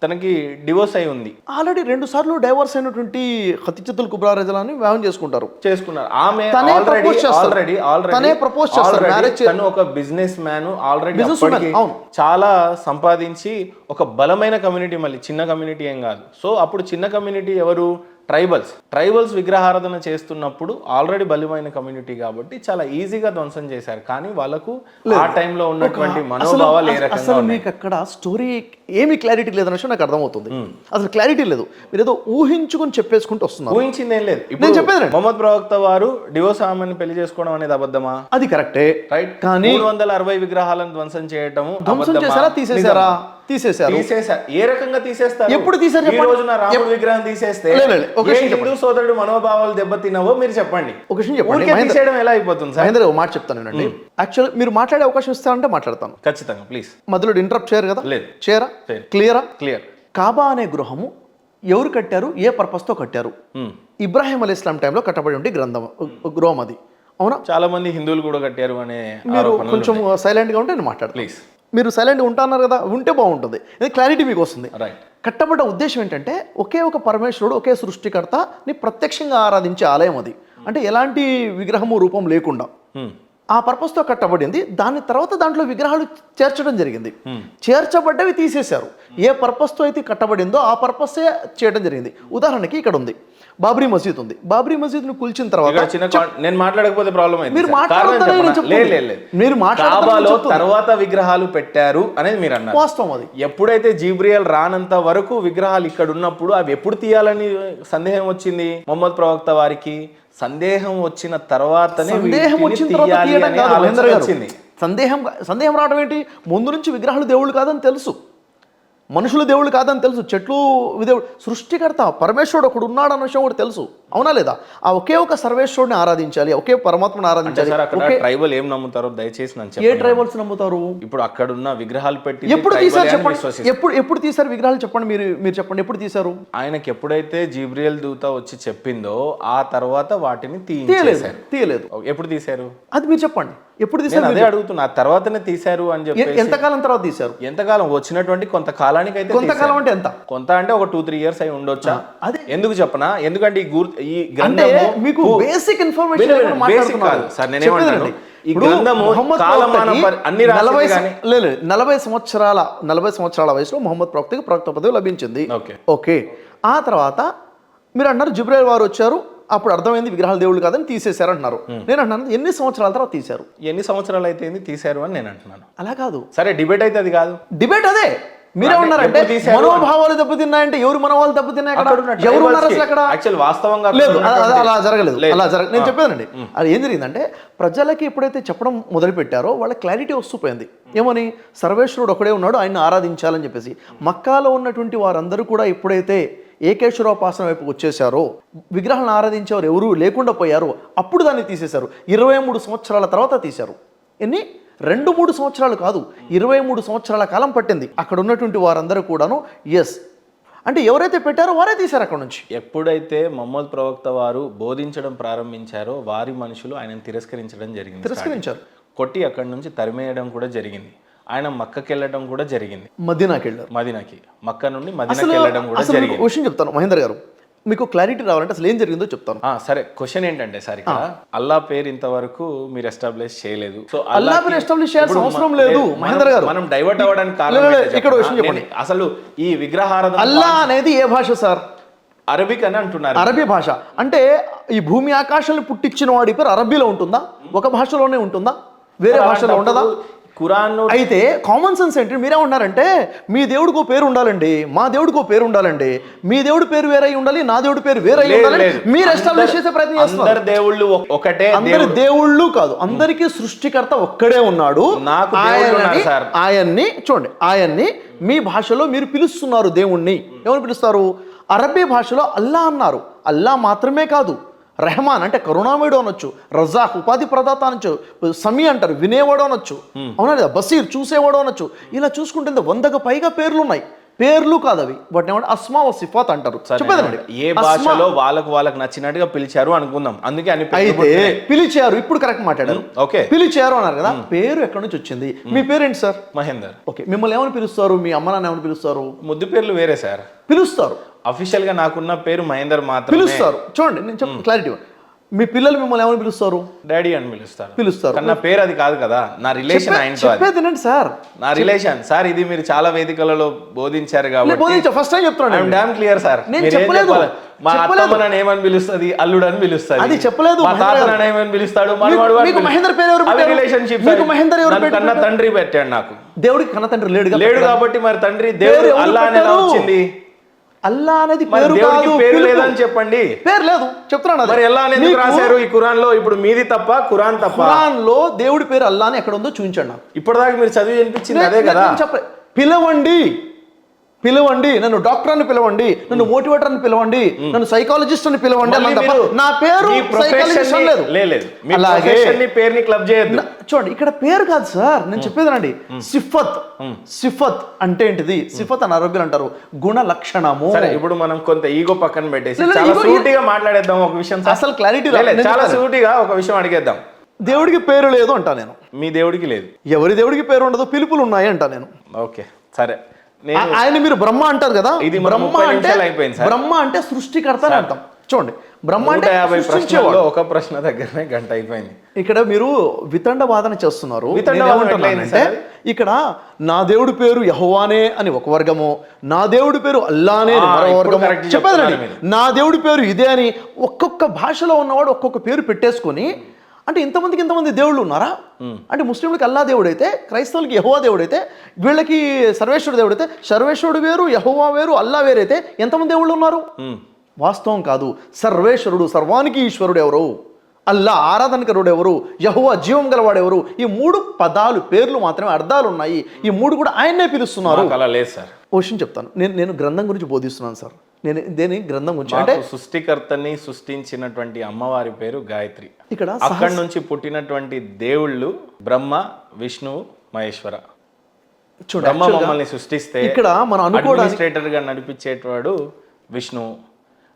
తనకి డివోర్స్ అయి ఉంది. ఆల్రెడీ 2 సార్లు డైవర్స్ అయినటువంటి ఖతీజతుల్ కుబ్రా రజలాని వివాహం చేసుకున్నారు. ఆమె ప్రపోజ్ చేస్తారు. తను ఒక బిజినెస్ మ్యాన్, ఆల్రెడీ చాలా సంపాదించి ఒక బలమైన కమ్యూనిటీ, మళ్ళీ చిన్న కమ్యూనిటీ ఏం కాదు. సో అప్పుడు చిన్న కమ్యూనిటీ ఎవరు? ట్రైబల్స్ విగ్రహారాధన చేస్తున్నప్పుడు ఆల్రెడీ బలమైన కమ్యూనిటీ కాబట్టి చాలా ఈజీగా ధ్వంసం చేశారు. కానీ వాళ్ళకు ఆ టైంలో ఉన్నటువంటి మనోభావాలు ఏ రకంగా అసలు మీకు అక్కడ స్టోరీ ఏమీ క్లారిటీ లేదన్న విషయం నాకు అర్థమవుతుంది. అసలు క్లారిటీ లేదు, మీరు ఏదో ఊహించుకుని చెప్పేసుకుంటూ వస్తున్నారు. ఊహించింది ఏం లేదు. ఇప్పుడు చెప్పేది మొహమ్మద్ ప్రవక్త వారు డివోర్స్ ఆమెను పెళ్లి చేసుకోవడం అనేది అబద్ధమా? అది కరెక్టే, రైట్. కానీ 360 విగ్రహాలను ధ్వంసం చేయటం తీసేశారు. ఏ రకంగా తీసేస్తారు? ఎప్పుడు తీసారు? ఈ రోజున రాముడి విగ్రహం తీసేస్తే హిందూ సోదరుడు మనోభావాలు దెబ్బతిన్నావో మీరు చెప్పండి. ఒక విషయం చెప్పండి, తీసేయడం ఎలా అయిపోతుంది సార్? మహేంద్ర, ఒక మాట చెప్తాను వినండి. యాక్చువల్ మీరు మాట్లాడే అవకాశం ఇస్తారంటే మాట్లాడతాను ఖచ్చితంగా, ప్లీజ్. మధ్యలో ఇంటరప్ట్ చేయరు కదా? లేదు. చేయరా? క్లియర్. కాబా అనే గృహము ఎవరు కట్టారు, ఏ పర్పస్ తో కట్టారు? ఇబ్రాహిం అలైహిస్సలాం టైంలో కట్టబడి ఉండే గృహం అది, అవునా? చాలా మంది హిందువులు కూడా కట్టారు అనే. మీరు కొంచెం సైలెంట్ గా ఉంటే నేను మాట్లాడతాను, ప్లీజ్. మీరు సైలెంట్గా ఉంటాన్నారు కదా, ఉంటే బాగుంటుంది, క్లారిటీ మీకు వస్తుంది. కట్టబడ్డ ఉద్దేశం ఏంటంటే ఒకే ఒక పరమేశ్వరుడు, ఒకే సృష్టికర్తని ప్రత్యక్షంగా ఆరాధించే ఆలయం అది. అంటే ఎలాంటి విగ్రహము రూపం లేకుండా ఆ పర్పస్తో కట్టబడింది. దాని తర్వాత దాంట్లో విగ్రహాలు చేర్చడం జరిగింది. చేర్చబడ్డవి తీసేశారు. ఏ పర్పస్తో అయితే కట్టబడిందో ఆ పర్పస్సే చేయడం జరిగింది. ఉదాహరణకి ఇక్కడ ఉంది బాబ్రీ మసీద్ ఉంది. బాబ్రీ మసీద్ ను కూల్చిన తర్వాత నేను మాట్లాడకపోతే ప్రాబ్లం అయింది. మీరు తర్వాత విగ్రహాలు పెట్టారు అనేది మీరు అన్నారు. వాస్తవం అది. ఎప్పుడైతే జీబ్రియల్ రానంత వరకు విగ్రహాలు ఇక్కడ ఉన్నప్పుడు అవి ఎప్పుడు తీయాలని సందేహం వచ్చింది మొహమ్మద్ ప్రవక్త వారికి? సందేహం వచ్చిన తర్వాతనే సందేహం రావడం ఏంటి? ముందు నుంచి విగ్రహాలు దేవుళ్ళు కాదని తెలుసు, మనుషులు దేవుళ్ళు కాదని తెలుసు, చెట్లు దేవుడు, సృష్టికర్త పరమేశ్వరుడు ఒకడు ఉన్నాడు అన్న విషయం కూడా తెలుసు, అవునా లేదా? ఆ ఒకే ఒక సర్వేశ్వరుడిని ఆరాధించాలి, ఒకే పరమాత్మను ఆరాధించాలి. ట్రైబల్ ఏం నమ్ముతారో దయచేసి ఏ ట్రైబల్స్ నమ్ముతారు? ఇప్పుడు అక్కడ ఉన్న విగ్రహాలు పెట్టి ఎప్పుడు తీసారు చెప్పండి? ఎప్పుడు తీసారు విగ్రహాలు చెప్పండి, మీరు చెప్పండి, ఎప్పుడు తీసారు? ఆయనకి ఎప్పుడైతే జీబ్రియల్ దూత వచ్చి చెప్పిందో ఆ తర్వాత వాటిని తీయలేదు. ఎప్పుడు తీశారు అది మీరు చెప్పండి, ఎప్పుడు తీసారు? అదే అడుగుతున్నా. తర్వాతనే తీశారు అని చెప్పి. ఎంతకాలం తర్వాత తీశారు? ఎంతకాలం వచ్చినటువంటి కొంతకాలానికి అయితే. కొంతకాలం అంటే ఎంత? కొంత అంటే ఒక 2-3 years అయి ఉండొచ్చా? అదే ఎందుకు చెప్పనా, ఎందుకంటే ఈ మీకు బేసిక్ ఇన్ఫర్మేషన్ సార్ నేనేమంటాను, ఈ గ్రంథము అన్ని 40 సంవత్సరాల వయసులో మొహమ్మద్ ప్రవక్తకి ప్రవక్త పదవి లభించింది. ఓకే, ఆ తర్వాత మీరు అన్నారు జిబ్రాయిల్ వారు వచ్చారు, అప్పుడు అర్థమైంది విగ్రహాలు దేవుళ్ళు కాదని తీసేశారు అంటున్నారు. నేను అంటున్నాను ఎన్ని సంవత్సరాల తర్వాత తీశారు? ఎన్ని సంవత్సరాలు అయితే తీశారు అని నేను అంటున్నాను. అలా కాదు, సరే డిబేట్ అయితే అది కాదు. డిబేట్ అదే మీరే ఉన్నారంటే మనోభావాలు దెబ్బతిన్నాయంటే ఎవరు మనోభావాలు దెబ్బతిన్నాయి అక్కడ? ఎవరు ఉన్నారు అసలు అక్కడ? యాక్చువల్ వాస్తవంగా లేదు, అలా జరగలేదు. నేను చెప్పేదండి, అది ఏం జరిగిందంటే ప్రజలకి ఎప్పుడైతే చెప్పడం మొదలు పెట్టారో వాళ్ళ క్లారిటీ వస్తుపోయింది. ఏమని? సర్వేశ్వరుడు ఒకడే ఉన్నాడు, ఆయన్ని ఆరాధించాలని చెప్పేసి. మక్కాలో ఉన్నటువంటి వారందరూ కూడా ఎప్పుడైతే ఏకేశ్వరోపాసన వైపు వచ్చేసారో, విగ్రహాలను ఆరాధించేవారు ఎవరు లేకుండా పోయారో, అప్పుడు దాన్ని తీసేశారు. 23 సంవత్సరాల తర్వాత తీశారు. ఎన్ని? 2-3 సంవత్సరాలు కాదు, 23 సంవత్సరాల కాలం పట్టింది. అక్కడ ఉన్నటువంటి వారందరూ కూడాను ఎస్ అంటే ఎవరైతే పెట్టారో వారే తీశారు అక్కడ నుంచి. ఎప్పుడైతే మహమ్మద్ ప్రవక్త వారు బోధించడం ప్రారంభించారో వారి మనుషులు ఆయనను తిరస్కరించడం జరిగింది. తిరస్కరించారు, కొట్టి అక్కడి నుంచి తరిమేయడం కూడా జరిగింది. ఆయన మక్కకి వెళ్ళడం కూడా జరిగింది. మదీనాకి వెళ్ళారు. మదీనాకి, మక్క నుండి మదీనాకి వెళ్ళడం కూడా జరిగింది. క్వశ్చన్ చెప్తాను మహేందర్ గారు, మీకు క్లారిటీ రావాలంటే అసలు ఏం జరిగిందో చెప్తాను. సరే, క్వశ్చన్ ఏంటంటే సార్, ఇక్కడ అల్లా పేరు ఇంతవరకు మీరు ఎస్టాబ్లిష్ చేయలేదు. సో అల్లా పేరు ఎస్టాబ్లిష్ చేయాల్సిన అవసరం లేదు మహేందర్ గారు. మనం డైవర్ట్ అవ్వడానికి కారణం ఇక్కడ క్వశ్చన్ చెప్పండి. అసలు ఈ విగ్రహారాధన అల్లా అనేది ఏ భాష సార్? అరబిక్ అని అంటున్నారు. అరబీ భాష అంటే ఈ భూమి ఆకాశాలను పుట్టించిన వాడి పేరు అరబీలో ఉంటుందా? ఒక భాషలోనే ఉంటుందా? వేరే భాషలో ఉండదా? ఖురాన్ అయితే కామన్ సెన్స్ ఏంటి? మీరే ఉన్నారంటే మీ దేవుడికో పేరు ఉండాలండి, మా దేవుడికో పేరు ఉండాలండి, మీ దేవుడి పేరు వేరే ఉండాలి, నా దేవుడి పేరు వేరే ఉండాలి. మీరు ఎస్టాబ్లిష్ చేసే ప్రయత్నం చేస్తున్నారు. అందరి దేవుళ్ళు ఒకటే. అందరి దేవుళ్ళు కాదు, అందరికీ సృష్టికర్త ఒక్కడే ఉన్నాడు. ఆయన్ని చూడండి, ఆయన్ని మీ భాషలో మీరు పిలుస్తున్నారు దేవుణ్ణి. ఎవరు పిలుస్తారు? అరబీ భాషలో అల్లా అన్నారు. అల్లా మాత్రమే కాదు, రెహమాన్ అంటే కరుణామయుడు అనొచ్చు, రజాక్ ఉపాధి ప్రదాత అనొచ్చు, సమీ అంటారు వినేవాడు అనొచ్చు, అవునా లేదా? బసీర్ చూసేవాడు అనొచ్చు. ఇలా చూసుకుంటే 100కు పైగా పేర్లు ఉన్నాయి. పేర్లు కాదు అవి, వాటిని ఏమంటే అస్మా వ సిఫాత్ అంటారు. చెప్పేదండి, ఏ భాషలో వాళ్ళకు నచ్చినట్టుగా పిలిచారు అనుకుందాం. అందుకే అని అయితే పిలిచారు, ఇప్పుడు కరెక్ట్ మాట్లాడారు. ఓకే, పిలిచారు అన్నారు కదా. పేరు ఎక్కడి నుంచి వచ్చింది? మీ పేరేంటి సార్? మహేందర్. ఓకే, మిమ్మల్ని ఏమని పిలుస్తారు? మీ అమ్మ నాన్న ఏమని పిలుస్తారు? ముద్దు పేర్లు వేరే సార్ పిలుస్తారు. అఫీషియల్ గా నాకున్న పేరు మహేందర్ మాత్రమే పిలుస్తారు. చూడండి, నేను చెప్తాను క్లారిటీ. మీ పిల్లలు మిమ్మల్ని ఏమని పిలుస్తారు? డాడీ అని పిలుస్తారు. నా పేరు అది కాదు కదా, నా రిలేషన్ ఆయనతో. చెప్పేదేనండి సార్, నా రిలేషన్ సార్. ఇది మీరు చాలా వేదికలలో బోధించారు కాబట్టి ఫస్ట్ టైం చెప్తున్నాను. Damn clear sir. నేను చెప్పలేదు. మా అత్తమ్మ నన్ను ఏమని పిలుస్తుంది? అల్లుడు అని పిలుస్తుంది. అది చెప్పలేదు. మా తాత నన్ను ఏమని పిలుస్తాడు? మీకు మహేందర్ పేరు ఎవరు పెట్టారు? రిలేషన్షిప్. మీకు మహేందర్ ఎవరు పెట్టారు? కన్న తండ్రి పెట్టాడు నాకు. దేవుడికి కన్న తండ్రి లేడు కాబట్టి మరి తండ్రి దేవుడు అల్లా అని ఎలా వచ్చింది? అల్లా అనేది పేరు కాదు, పేరు లేదని చెప్పండి. పేరు లేదు చెప్తున్నాను. మరి ఎలా అనేది రాశారు ఈ ఖురాన్ లో? ఇప్పుడు మీది తప్ప, ఖురాన్ తప్ప. ఖురాన్ లో దేవుడి పేరు అల్లా అని ఎక్కడ ఉందో చూపించండి నాకు. ఇప్పటిదాకా మీరు చదివి వినిపించింది అదే కదా. పిలవండి, పిలవండి, నన్ను డాక్టర్ అని పిలవండి, నన్ను మోటివేటర్ అని పిలవండి, నన్ను సైకాలజిస్ట్ అని పిలవండి. నా పేరు సైకాలజిస్ట్ లేదు. అలాగే పేరుని క్లబ్ చేయొద్దు. చూడండి, ఇక్కడ పేరు కాదు సార్, నేను చెప్పేది రండి. సిఫత్. సిఫత్ అంటే ఏంటిది? సిఫత్ అని అరబీలు అంటారు, గుణ లక్షణము. సరే, ఇప్పుడు మనం కొంత ఈగో పక్కన పెట్టేసి చాలా సూటిగా మాట్లాడేద్దాం ఒక విషయం. అసలు క్లారిటీ చాలా సూటిగా ఒక విషయం అడిగేద్దాం. దేవుడికి పేరు లేదు అంటా నేను. మీ దేవుడికి లేదు. ఎవరి దేవుడికి పేరు ఉండదు, పిలుపులు ఉన్నాయి అంటా నేను. ఓకే, సరే. ఆయన మీరు బ్రహ్మ అంటారు కదా, ఇది బ్రహ్మ అంటే సృష్టికర్త అని అర్థం. చూడండి, బ్రహ్మ అంటే ఒక ప్రశ్న దగ్గరనే గంట అయిపోయింది. ఇక్కడ మీరు వితండ వాదన చేస్తున్నారు. అంటే ఇక్కడ నా దేవుడి పేరు యెహోవానే అని ఒక వర్గము, నా దేవుడి పేరు అల్లానే అని మరో వర్గము. చెప్పేదండి, నా దేవుడి పేరు ఇదే అని ఒక్కొక్క భాషలో ఉన్నవాడు ఒక్కొక్క పేరు పెట్టేసుకొని, అంటే ఇంతమంది దేవుళ్ళు ఉన్నారా? అంటే ముస్లింలకి అల్లా దేవుడు అయితే, క్రైస్తవులకి యెహోవా దేవుడు అయితే, వీళ్ళకి సర్వేశ్వరుడు దేవుడు అయితే, సర్వేశ్వరుడు వేరు, యెహోవా వేరు, అల్లా వేరైతే ఎంతమంది దేవుళ్ళు ఉన్నారు? వాస్తవం కాదు. సర్వేశ్వరుడు, సర్వానికి ఈశ్వరుడు ఎవరు? అల్లా ఆరాధనకరుడు ఎవరు? యెహోవా జీవం గలవాడు ఎవరు? ఈ 3 పదాలు, పేర్లు మాత్రమే అర్థాలు ఉన్నాయి. ఈ 3 కూడా ఆయన్నే పిలుస్తున్నారు. అలా లేదు సార్. క్వశ్చన్ చెప్తాను. నేను గ్రంథం గురించి బోధిస్తున్నాను సార్. నేను దేని గ్రంథం గురించి అంటే సృష్టికర్తని సృష్టించినటువంటి అమ్మవారి పేరు గాయత్రి. ఇక్కడ అక్కడి నుంచి పుట్టినటువంటి దేవుళ్ళు బ్రహ్మ, విష్ణువు, మహేశ్వర. బ్రహ్మ మమ్మల్ని సృష్టిస్తే ఇక్కడ మనం అడ్మినిస్ట్రేటర్ గా నడిపించేటవాడు విష్ణువు,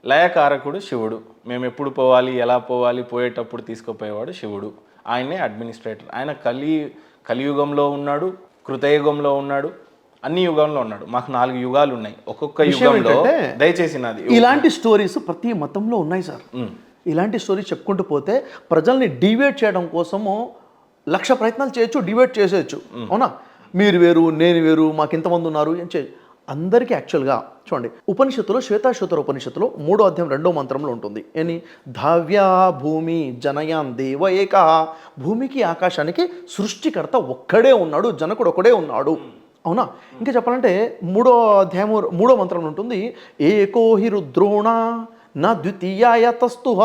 లయకారకుడు శివుడు. మేము ఎప్పుడు పోవాలి, ఎలా పోవాలి, పోయేటప్పుడు తీసుకుపోయేవాడు శివుడు. ఆయనే అడ్మినిస్ట్రేటర్. ఆయన కలియుగంలో ఉన్నాడు, కృతయుగంలో ఉన్నాడు, అన్ని యుగంలో ఉన్నాడు. మాకు 4 యుగాలు ఉన్నాయి. ఒక్కొక్క యుగంలో దయచేసి నాది ఇలాంటి స్టోరీస్ ప్రతి మతంలో ఉన్నాయి సార్. ఇలాంటి స్టోరీస్ చెప్పుకుంటూ పోతే ప్రజల్ని డివేట్ చేయడం కోసము 1,00,000 ప్రయత్నాలు చేయొచ్చు, డివేట్ చేసేయచ్చు. అవునా? మీరు వేరు, నేను వేరు, మాకు ఇంతమంది ఉన్నారు ఏం చేయొచ్చు. అందరికీ యాక్చువల్గా చూడండి, ఉపనిషత్తులో శ్వేతాశ్వతర ఉపనిషత్తులో 3వ అధ్యాయం 2వ మంత్రంలో ఉంటుంది. ఏని? ధావ్యా భూమి జనయాన్ దేవ ఏక. భూమికి ఆకాశానికి సృష్టికర్త ఒక్కడే ఉన్నాడు, జనకుడు ఒకడే ఉన్నాడు. అవునా? ఇంకా చెప్పాలంటే మూడో అధ్యాయము మూడో మంత్రం ఉంటుంది, ఏకోహి రుద్రోణ నా ద్వితీయాయ తస్తుహ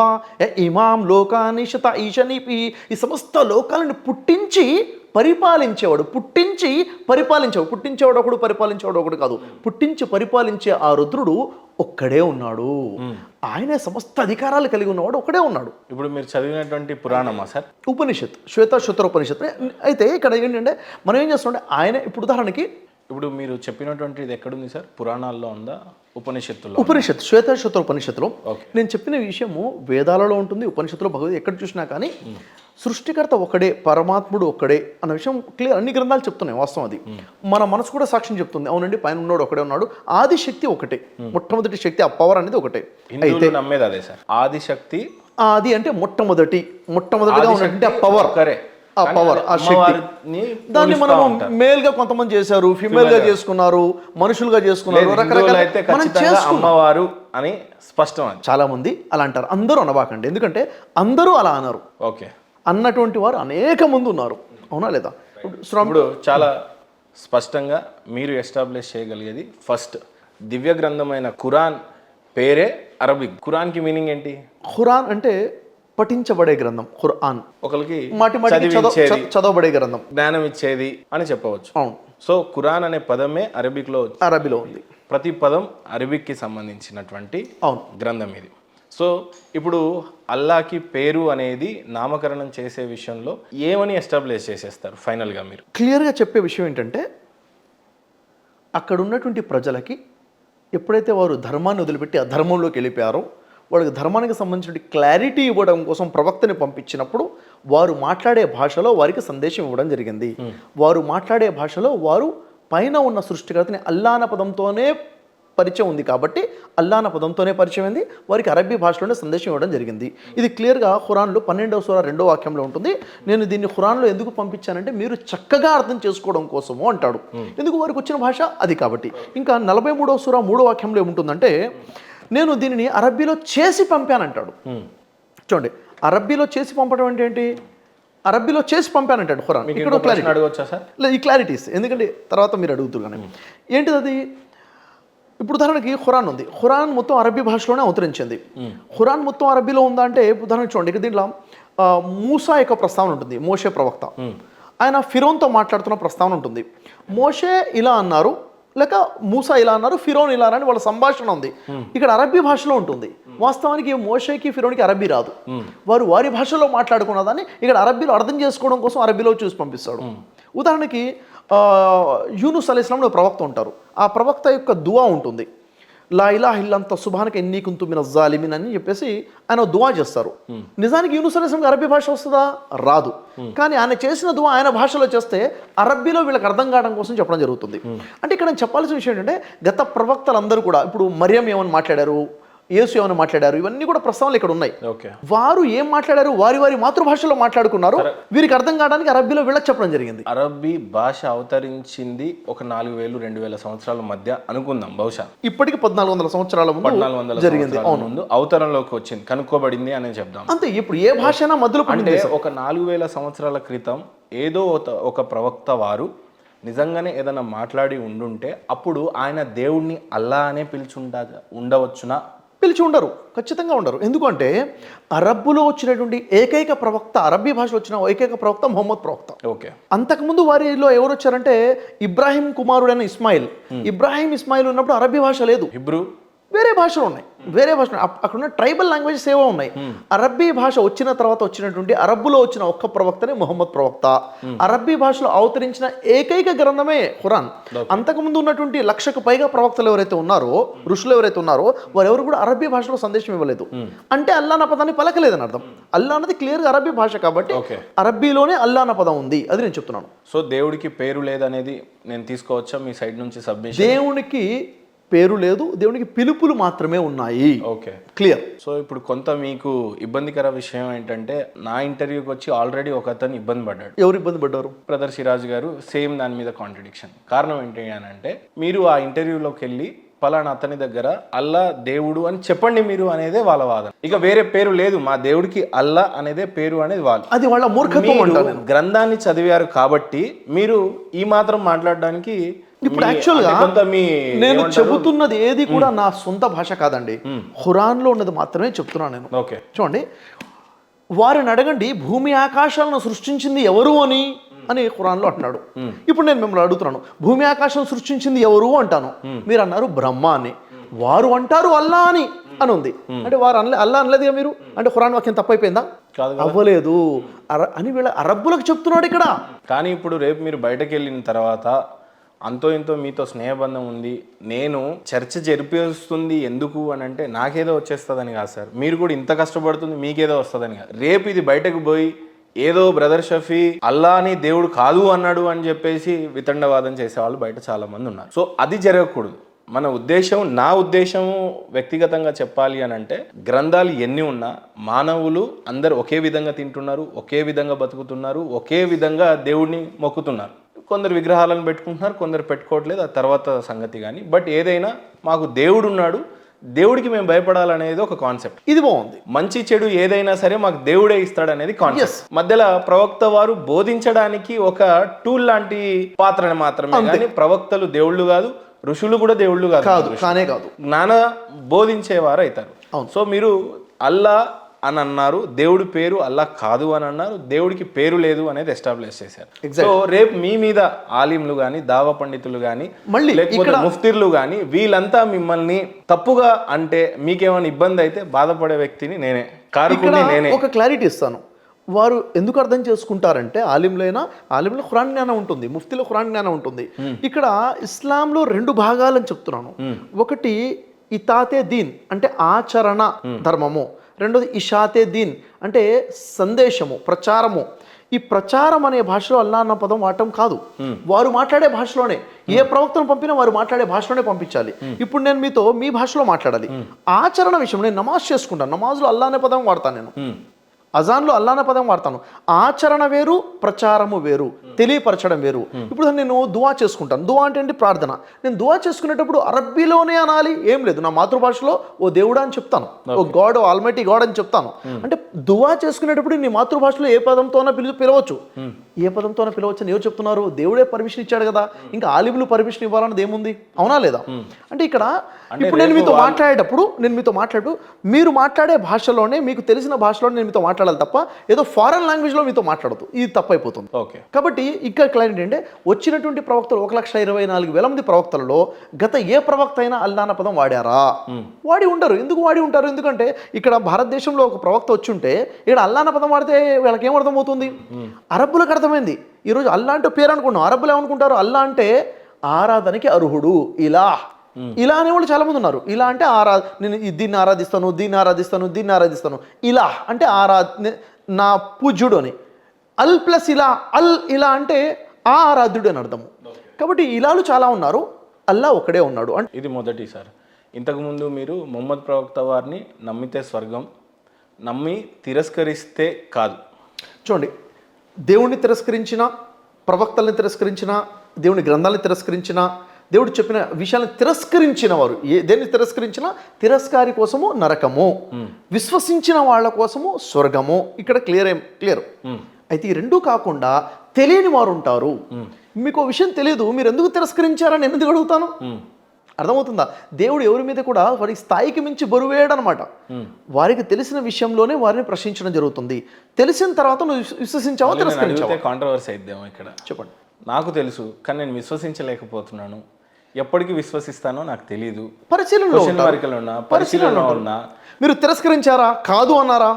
ఇమాం లోకానిషత ఈశనిపి. ఈ సమస్త లోకాలను పుట్టించి పరిపాలించేవాడు, పుట్టించేవాడు ఒకడు, పరిపాలించేవాడు ఒకడు కాదు, పుట్టించి పరిపాలించే ఆ రుద్రుడు ఒక్కడే ఉన్నాడు. ఆయనే సమస్త అధికారాలు కలిగి ఉన్నవాడు ఒక్కడే ఉన్నాడు. ఇప్పుడు మీరు చదివినటువంటి పురాణమా సార్? ఉపనిషత్, శ్వేతాశ్వతర ఉపనిషత్. అయితే ఇక్కడ ఏంటంటే మనం ఏం చేస్తామంటే ఆయన ఇప్పుడు ఉదాహరణకి ఇప్పుడు మీరు చెప్పినటువంటి ఇది ఎక్కడుంది సార్? పురాణాల్లో ఉందా, ఉపనిషత్తులో? ఉపనిషత్, శ్వేతాశ్వతర ఉపనిషత్తులో ఓకే. నేను చెప్పిన విషయము వేదాలలో ఉంటుంది, ఉపనిషత్తులో భగవద్ ఎక్కడ చూసినా కానీ సృష్టికర్త ఒకడే, పరమాత్ముడు ఒక్కడే అన్న విషయం క్లియర్. అన్ని గ్రంథాలు చెప్తున్నాయి వాస్తవం అది. మన మనసు కూడా సాక్ష్యం చెప్తుంది, అవునండి పైన ఉన్నాడు ఒకడే ఉన్నాడు. ఆది శక్తి ఒకటే, మొట్టమొదటి శక్తి, ఆ పవర్ అనేది ఒకటే. హిందువులు నమ్మేది అదే సార్, ఆదిశక్తి. ఆది అంటే మొట్టమొదటిగా ఉన్నటువంటి ఆ పవర్, ఆ పవర్, ఆ శక్తి. దాన్ని మనం మేల్ గా కొంతమంది చేశారు, ఫిమేల్ గా చేసుకున్నారు, మనుషులుగా చేసుకున్నారు, రకరకాల అమ్మవారు అని స్పష్టం. చాలా మంది అలా అంటారు. అందరూ అనబాకండి, ఎందుకంటే అందరూ అలా అన్నారు. ఓకే. అన్నటువంటి వారు అనేక మంది ఉన్నారు, అవునా లేదా? ఇప్పుడు చాలా స్పష్టంగా మీరు ఎస్టాబ్లిష్ చేయగలిగేది ఫస్ట్ దివ్య గ్రంథమైన ఖురాన్ పేరే అరబిక్. ఖురాన్కి మీనింగ్ ఏంటి? ఖురాన్ అంటే పఠించబడే గ్రంథం. ఖురాన్ ఒకరికి మాటి చదవబడే గ్రంథం, జ్ఞానం ఇచ్చేది అని చెప్పవచ్చు. అవును. సో ఖురాన్ అనే పదమే అరబిక్లో ఉంది. ప్రతి పదం అరబిక్కి సంబంధించినటువంటి గ్రంథం ఇది. సో ఇప్పుడు అల్లాకి పేరు అనేది నామకరణం చేసే విషయంలో ఏమని ఎస్టాబ్లిష్ చేసేస్తారు ఫైనల్గా మీరు? క్లియర్గా చెప్పే విషయం ఏంటంటే, అక్కడ ఉన్నటువంటి ప్రజలకి ఎప్పుడైతే వారు ధర్మాన్ని వదిలిపెట్టి అధర్మంలోకి వెళ్ళిపోయారో, వాళ్ళకి ధర్మానికి సంబంధించిన క్లారిటీ ఇవ్వడం కోసం ప్రవక్తని పంపించినప్పుడు వారు మాట్లాడే భాషలో వారికి సందేశం ఇవ్వడం జరిగింది. వారు మాట్లాడే భాషలో వారు పైన ఉన్న సృష్టికర్తని అల్లాన పదంతోనే పరిచయం ఉంది కాబట్టి అల్లాన పదంతోనే పరిచయం ఉంది, వారికి అరబ్బీ భాషలోనే సందేశం ఇవ్వడం జరిగింది. ఇది క్లియర్గా ఖురాన్లో 12వ సూరా 2వ వాక్యంలో ఉంటుంది. నేను దీన్ని ఖురాన్లో ఎందుకు పంపించానంటే మీరు చక్కగా అర్థం చేసుకోవడం కోసము అంటాడు. ఎందుకు? వారికి వచ్చిన భాష అది కాబట్టి. ఇంకా 43వ సూరా 3వ వాక్యంలో ఏముంటుందంటే, నేను దీనిని అరబ్బీలో చేసి పంపానంటాడు. చూడండి, అరబ్బీలో చేసి పంపడం అంటే ఏంటి? అరబ్బీలో చేసి పంపానంటాడు ఖురాన్. ఇక్కడ క్లారిటీ అడగవచ్చా సార్? ఈ క్లారిటీస్ ఎందుకంటే తర్వాత మీరు అడుగుతారు కానీ ఏంటిది అది. ఇప్పుడు ఉదాహరణకి ఖురాన్ ఉంది, ఖురాన్ మొత్తం అరబ్బీ భాషలోనే అవతరించింది. ఖురాన్ మొత్తం అరబ్బీలో ఉందా అంటే ఉదాహరణ చూడండి, ఇక దీంట్లో మూసా యొక్క ప్రస్తావన ఉంటుంది, మోషే ప్రవక్త. ఆయన ఫిరోన్తో మాట్లాడుతున్న ప్రస్తావన ఉంటుంది. మోషే ఇలా అన్నారు, లేక మూసా ఇలా అన్నారు, ఫిరోన్ ఇలా అని వాళ్ళ సంభాషణ ఉంది. ఇక్కడ అరబ్బీ భాషలో ఉంటుంది. వాస్తవానికి మోషేకి ఫిరోన్కి అరబ్బీ రాదు, వారు వారి భాషలో మాట్లాడుకున్నదాన్ని ఇక్కడ అరబ్బీలో అర్థం చేసుకోవడం కోసం అరబ్బీలో చూసి పంపిస్తాడు. ఉదాహరణకి యూనుస్ అలైహిస్సలాం ప్రవక్త ఉంటారు, ఆ ప్రవక్త యొక్క దువా ఉంటుంది, లా ఇలాహ ఇల్లంత సుబ్హానక ఇన్నీ కున్తు మినజ్ జాలిమీన్ అని చెప్పేసి ఆయన దువా చేస్తారు. నిజానికి యూనుస్ అలైహిస్సలాంకి అరబ్బీ భాష వస్తుందా? రాదు. కానీ ఆయన చేసిన దువా ఆయన భాషలో చేస్తే అరబ్బీలో వీళ్ళకి అర్థం కావడం కోసం చెప్పడం జరుగుతుంది. అంటే ఇక్కడ నేను చెప్పాల్సిన విషయం ఏంటంటే, గత ప్రవక్తలందరూ కూడా, ఇప్పుడు మరియం ఏమని మాట్లాడారు, యేసు ఏమని మాట్లాడారు, ఇవన్నీ కూడా ప్రస్తావనలు ఇక్కడ ఉన్నాయి. వారు ఏం మాట్లాడారు, వారి వారి మాతృభాషలో మాట్లాడుకున్నారు, వీరికి అర్థం కావడానికి అరబ్బీలో వీళ్ళకి చెప్పడం జరిగింది. అరబ్బీ భాష అవతరించింది ఒక 4000-2000 సంవత్సరాల మధ్య అనుకుందాం, బహుశా ఇప్పటికి 1400 సంవత్సరాల ముందు జరిగింది. ముందు అవతరంలోకి వచ్చింది, కనుక్కోబడింది అని చెప్దాం. అంతే. ఇప్పుడు ఏ భాష మధ్యలో అంటే ఒక 4000 సంవత్సరాల క్రితం ఏదో ఒక ప్రవక్త వారు నిజంగానే ఏదైనా మాట్లాడి ఉండుంటే అప్పుడు ఆయన దేవుణ్ణి అల్లా అనే ఉండవచ్చునా? పిలిచి ఉండరు, ఖచ్చితంగా ఉండరు. ఎందుకంటే అరబ్బులో వచ్చినటువంటి ఏకైక ప్రవక్త, అరబ్బీ భాషలో వచ్చిన ఏకైక ప్రవక్త ముహమ్మద్ ప్రవక్త. ఓకే. అంతకుముందు వారిలో ఎవరు వచ్చారంటే ఇబ్రాహీం కుమారుడైన ఇస్మాయిల్. ఇస్మాయిల్ ఉన్నప్పుడు అరబ్బీ భాష లేదు, హిబ్రూ వేరే భాషలు ఉన్నాయి, అక్కడ ఉన్న ట్రైబల్ లాంగ్వేజెస్ ఏవో ఉన్నాయి. అరబ్బీ భాష వచ్చిన తర్వాత వచ్చినటువంటి అరబ్బులో వచ్చిన ఒక్క ప్రవక్తనే ముహమ్మద్ ప్రవక్త. అరబ్బీ భాషలో అవతరించిన ఏకైక గ్రంథమే ఖురాన్. అంతకుముందు ఉన్నటువంటి 1,00,000కు పైగా ప్రవక్తలు ఎవరైతే ఉన్నారో, ఋషులు ఎవరైతే ఉన్నారో, వారు ఎవరు కూడా అరబ్బీ భాషలో సందేశం ఇవ్వలేదు. అంటే అల్లా అన్న పదాన్ని పలకలేదని అర్థం. అల్లా అన్నది క్లియర్గా అరబ్బీ భాష కాబట్టి అరబ్బీలోనే అల్లా అన్న పదం ఉంది, అది నేను చెప్తున్నాను. సో దేవుడికి పేరు లేదనేది నేను తీసుకోవచ్చా మీ సైడ్ నుంచి సబ్మిషన్? దేవునికి పేరు లేదు, దేవునికి పిలుపులు మాత్రమే ఉన్నాయి. Okay, clear. సో ఇప్పుడు కొంత మీకు ఇబ్బందికర విషయం ఏంటంటే, నా ఇంటర్వ్యూకి వచ్చి ఆల్రెడీ ఒక అతను ఇబ్బంది పడ్డాడు. ఎవరు ఇబ్బంది పడ్డారు? బ్రదర్ సిరాజ్ గారు. సేమ్ దాని మీద కాంట్రడిక్షన్. కారణం ఏంటి అని అంటే, మీరు ఆ ఇంటర్వ్యూలోకి వెళ్ళి పలానా అతని దగ్గర అల్లా దేవుడు అని చెప్పండి మీరు అనేదే వాళ్ళ వాదన. ఇక వేరే పేరు లేదు, మా దేవుడికి అల్లా అనేదే పేరు అనేది వాళ్ళు. అది వాళ్ళ మూర్ఖత్వం మీరు అంటాను నేను. గ్రంథాన్ని చదివారు కాబట్టి మీరు ఈ మాత్రం మాట్లాడడానికి ఇప్పుడు యాక్చువల్గా నేను ఏమంటారు? చెబుతున్నది ఏది కూడా నా సొంత భాష కాదండి, ఖురాన్లో ఉన్నది మాత్రమే చెప్తున్నాను నేను. ఓకే, చూడండి, వారిని అడగండి భూమి ఆకాశాలను సృష్టించింది ఎవరు అని ఖురాన్లో అంటున్నాడు. ఇప్పుడు నేను మిమ్మల్ని అడుగుతున్నాను, భూమి ఆకాశం సృష్టించింది ఎవరు అంటాను, మీరు అన్నారు బ్రహ్మ అని, వారు అంటారు అల్లా అని ఉంది. అంటే వారు అల్లా అనలేదుగా మీరు, అంటే ఖురాన్ వాక్యం తప్పైపోయిందా? కాదు, అవ్వలేదు అని వీళ్ళ అరబ్బులకు చెప్తున్నాడు ఇక్కడ. కానీ ఇప్పుడు రేపు మీరు బయటకు వెళ్ళిన తర్వాత అంతో ఇంతో మీతో స్నేహబంధం ఉంది, నేను చర్చ జరిపిస్తుంది ఎందుకు అని అంటే నాకేదో వచ్చేస్తుందని కాదు సార్, మీరు కూడా ఇంత కష్టపడుతుంది మీకేదో వస్తుందని కాదు. రేపు ఇది బయటకు పోయి ఏదో బ్రదర్ షఫీ అల్లా అని దేవుడు కాదు అన్నాడు అని చెప్పేసి వితండవాదం చేసేవాళ్ళు బయట చాలా మంది ఉన్నారు. సో అది జరగకూడదు. మన ఉద్దేశం, నా ఉద్దేశం వ్యక్తిగతంగా చెప్పాలి అని అంటే, గ్రంథాలు ఎన్ని ఉన్నా మానవులు అందరు ఒకే విధంగా తింటున్నారు, ఒకే విధంగా బతుకుతున్నారు, ఒకే విధంగా దేవుడిని మొక్కుతున్నారు. కొందరు విగ్రహాలను పెట్టుకుంటున్నారు, కొందరు పెట్టుకోవట్లేదు, ఆ తర్వాత సంగతి. కానీ బట్ ఏదైనా మాకు దేవుడు ఉన్నాడు, దేవుడికి మేము భయపడాలనేది ఒక కాన్సెప్ట్. ఇది బాగుంది. మంచి చెడు ఏదైనా సరే మాకు దేవుడే ఇస్తాడు అనేది కాన్సెప్ట్. మధ్యలో ప్రవక్త వారు బోధించడానికి ఒక టూల్ లాంటి పాత్రని మాత్రమే, కానీ ప్రవక్తలు దేవుళ్ళు కాదు, ఋషులు కూడా దేవుళ్ళు కాదు, కానే కాదు, జ్ఞాన బోధించేవారు అవుతారు. సో మీరు అల్లా అని అన్నారు, దేవుడి పేరు అల్లా కాదు అని అన్నారు, దేవుడికి పేరు లేదు అనేది ఎస్టాబ్లిష్ చేశారు. సో రేపు మీ మీద ఆలింలు కానీ, దావా పండితులు కానీ, లేకపోతే ముఫ్తీర్లు కానీ వీళ్ళంతా మిమ్మల్ని తప్పుగా అంటే మీకేమైనా ఇబ్బంది అయితే బాధపడే వ్యక్తిని నేనే, కారుకుని నేనే. ఒక క్లారిటీ ఇస్తాను, వారు ఎందుకు అర్థం చేసుకుంటారంటే ఆలింలో ఖురాన్ జ్ఞానం ఉంటుంది, ముఫ్తీలో ఖురాన్ జ్ఞానం ఉంటుంది. ఇక్కడ ఇస్లాంలో 2 భాగాలని చెప్తున్నాను. ఒకటి ఇతాతే దీన్ అంటే ఆచరణ ధర్మము, రెండోది ఇషాతే దీన్ అంటే సందేశము, ప్రచారము. ఈ ప్రచారం అనే భాషలో అల్లా అన్న పదం వాడటం కాదు, వారు మాట్లాడే భాషలోనే. ఏ ప్రవక్తను పంపినా వారు మాట్లాడే భాషలోనే పంపించాలి. ఇప్పుడు నేను మీతో మీ భాషలో మాట్లాడాలి. ఆచరణ విషయం, నేను నమాజ్ చేసుకుంటాను, నమాజ్లో అల్లా అనే పదం వాడతాను, నేను అజాన్లో అల్లా అనే పదం వాడతాను. ఆచరణ వేరు, ప్రచారము వేరు, తెలియపరచడం వేరు. ఇప్పుడు నేను దువా చేసుకుంటాను, దువా అంటే ఏంటి? ప్రార్థన. నేను దువా చేసుకునేటప్పుడు అరబ్బీలోనే అనాలి, ఏం లేదు, నా మాతృభాషలో ఓ దేవుడా అని చెప్తాను, ఓ గాడ్, ఓ ఆల్మైటీ గాడ్ అని చెప్తాను. అంటే దువా చేసుకునేటప్పుడు నీ మాతృభాషలో ఏ పదంతోనో పిలవచ్చు, ఏ పదంతోనో పిలవచ్చు అని ఎవరు చెప్తున్నారు? దేవుడే పర్మిషన్ ఇచ్చాడు కదా, ఇంకా ఆలిములు పర్మిషన్ ఇవ్వాలన్నది ఏముంది? అవునా లేదా? అంటే ఇక్కడ ఇప్పుడు నేను మీతో మాట్లాడేటప్పుడు మీరు మాట్లాడే భాషలోనే, మీకు తెలిసిన భాషలోనే నేను మీతో మాట్లాడాలి తప్ప ఏదో ఫారెన్ లాంగ్వేజ్లో మీతో మాట్లాడదు, ఇది తప్పైపోతుంది. ఓకే, కాబట్టి ఇక్కడ క్లారిటీ అంటే, వచ్చినటువంటి ప్రవక్తలు 1,24,000 మంది ప్రవక్తలలో గత ఏ ప్రవక్త అయినా అల్లా అన్న పదం వాడారా? వాడి ఉండరు. ఎందుకు వాడి ఉంటారు? ఎందుకంటే ఇక్కడ భారతదేశంలో ఒక ప్రవక్త వచ్చి ఉంటే ఇక్కడ అల్లా అన్న పదం వాడితే వీళ్ళకి ఏం అర్థమవుతుంది? అరబ్బులకు అర్థమైంది. ఈరోజు అల్లా అంటే పేరు అనుకున్నాం, అరబ్బులు ఏమనుకుంటారు? అల్లా అంటే ఆరాధనకి అర్హుడు, ఇలా అనేవాళ్ళు చాలా మంది ఉన్నారు. ఇలా అంటే నేను దీన్ని ఆరాధిస్తాను, దీన్ని ఆరాధిస్తాను, దీన్ని ఆరాధిస్తాను. ఇలా అంటే నా పూజ్యుడు అని. అల్ ప్లస్ ఇలా అంటే ఆ ఆరాధ్యుడు అని అర్థము. కాబట్టి ఇలాలు చాలా ఉన్నారు, అల్లా ఒకడే ఉన్నాడు. అంటే ఇది మొదటి సార్. ఇంతకుముందు మీరు ముహమ్మద్ ప్రవక్త వారిని నమ్మితే స్వర్గం, నమ్మి తిరస్కరిస్తే కాదు. చూడండి, దేవుణ్ణి తిరస్కరించిన, ప్రవక్తల్ని తిరస్కరించిన, దేవుని గ్రంథాలను తిరస్కరించిన, దేవుడు చెప్పిన విషయాలను తిరస్కరించిన వారు, దేన్ని తిరస్కరించినా తిరస్కారి కోసము నరకము, విశ్వసించిన వాళ్ళ కోసము స్వర్గము. ఇక్కడ క్లియర్. అయితే ఈ 2 కాకుండా తెలియని వారు ఉంటారు. మీకు విషయం తెలియదు, మీరు ఎందుకు తిరస్కరించారని నేను ఎందుకు అడుగుతాను? అర్థమవుతుందా? దేవుడు ఎవరి మీద కూడా వారి స్థాయికి మించి బరువేయడనమాట. వారికి తెలిసిన విషయంలోనే వారిని ప్రశ్నించడం జరుగుతుంది. తెలిసిన తర్వాత నువ్వు విశ్వసించావా, తిరస్కరించావా? కాంట్రవర్సీ అయిద్దాం ఇక్కడ. చెప్పండి. నాకు తెలుసు, కానీ నేను విశ్వసించలేకపోతున్నాను. ఎప్పటికీ విశ్వసిస్తానో నాకు తెలియదు. పరిశీలనలో ఉన్నా. మీరు తిరస్కరించారా? కాదు అన్నారా?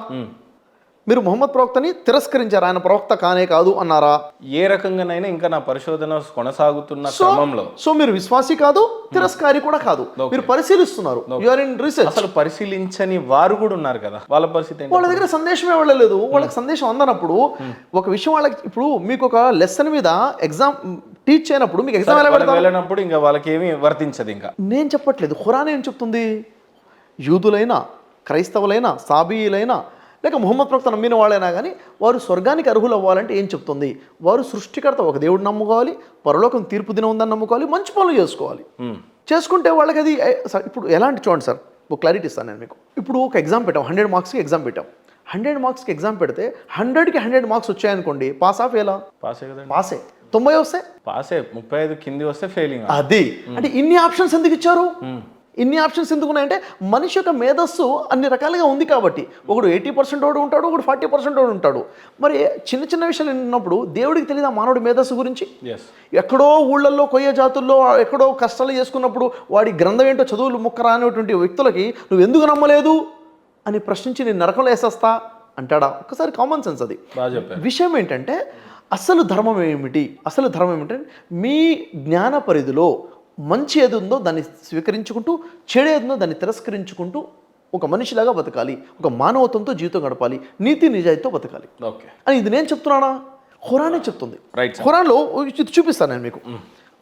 మీరు ముహమ్మద్ ప్రవక్తని తిరస్కరించారా? ఆయన ప్రవక్త కానే కాదు అన్నారా? ఏ రకంగానైనా ఇంకా నా పరిశోధన కొనసాగుతున్న క్రమంలో. సో మీరు విశ్వాసి కాదు, తిరస్కారి కూడా కాదు, మీరు పరిశీలిస్తున్నారు. You are in research. అసలు పరిశీలించని వారు కూడా ఉన్నారు కదా, వాళ్ళ పరిస్థితి. వాళ్ళ దగ్గర సందేశమే వెళ్ళలేదు, వాళ్ళకి సందేశం అందనప్పుడు ఒక విషయం వాళ్ళకి. ఇప్పుడు మీకు ఒక లెసన్ మీద ఎగ్జామ్ టీచ్ చేయనప్పుడు మీకు ఎగ్జామ్ వెళ్ళినప్పుడు ఇంకా వాళ్ళకి ఏమీ వర్తించదు. ఇంకా నేను చెప్పట్లేదు, ఖురాన్ ఏం చెప్తుంది? యూదులైనా, క్రైస్తవులైనా, సాబీయులైనా, లేక ముహమ్మద్ ప్రవక్త నమ్మిన వాళ్ళైనా కానీ వారు స్వర్గానికి అర్హులు అవ్వాలంటే ఏం చెప్తుంది? వారు సృష్టికర్త ఒక దేవుడు నమ్ముకోవాలి, పరలోకం తీర్పు దినం ఉందని నమ్ముకోవాలి, మంచి పనులు చేసుకోవాలి. చేసుకుంటే వాళ్ళకి అది సార్ ఇప్పుడు ఎలాంటి చూడండి సార్ ఒక క్లారిటీ ఇస్తాను నేను మీకు. ఇప్పుడు ఒక ఎగ్జామ్ పెట్టాం, 100 మార్క్స్కి ఎగ్జామ్ పెట్టాం. 100 మార్క్స్కి ఎగ్జామ్ పెడితే 100కి 100 మార్క్స్ వచ్చాయనుకోండి, పాస్ ఆఫ్ ఎలా? పాసే కదండి. పాసే. 90 వస్తే పాసే, 35 కింది వస్తే ఫెయిలింగ్. అది అంటే ఇన్ని ఆప్షన్స్ ఎందుకు ఇచ్చారు? ఇన్ని ఆప్షన్స్ ఎందుకు ఉన్నాయంటే మనిషి యొక్క మేధస్సు అన్ని రకాలుగా ఉంది కాబట్టి. ఒకడు 80% వాడు ఉంటాడు, ఒకడు 40% వాడు ఉంటాడు. మరి చిన్న చిన్న విషయాలు విన్నప్పుడు దేవుడికి తెలియదు ఆ మానవుడి మేధస్సు గురించి. ఎక్కడో ఊళ్ళల్లో కొయ్య జాతుల్లో ఎక్కడో కష్టాలు చేసుకున్నప్పుడు వాడి గ్రంథం ఏంటో చదువులు ముక్కరా అనేటువంటి వ్యక్తులకి నువ్వు ఎందుకు నమ్మలేదు అని ప్రశ్నించి నేను నరకంలో వేసేస్తా అంటాడా? ఒక్కసారి కామన్ సెన్స్ అది. విషయం ఏంటంటే అసలు ధర్మం ఏమిటి? అసలు ధర్మం ఏమిటంటే మీ జ్ఞాన పరిధిలో మంచి ఏది ఉందో దాన్ని స్వీకరించుకుంటూ, చెడు ఏది ఉందో దాన్ని తిరస్కరించుకుంటూ ఒక మనిషిలాగా బతకాలి, ఒక మానవత్వంతో జీవితం గడపాలి, నీతి నిజాయితీతో బతకాలి అని ఇది నేను చెప్తున్నానా? ఖురానే చెప్తుంది. ఖురాన్లో ఇది చూపిస్తాను నేను మీకు.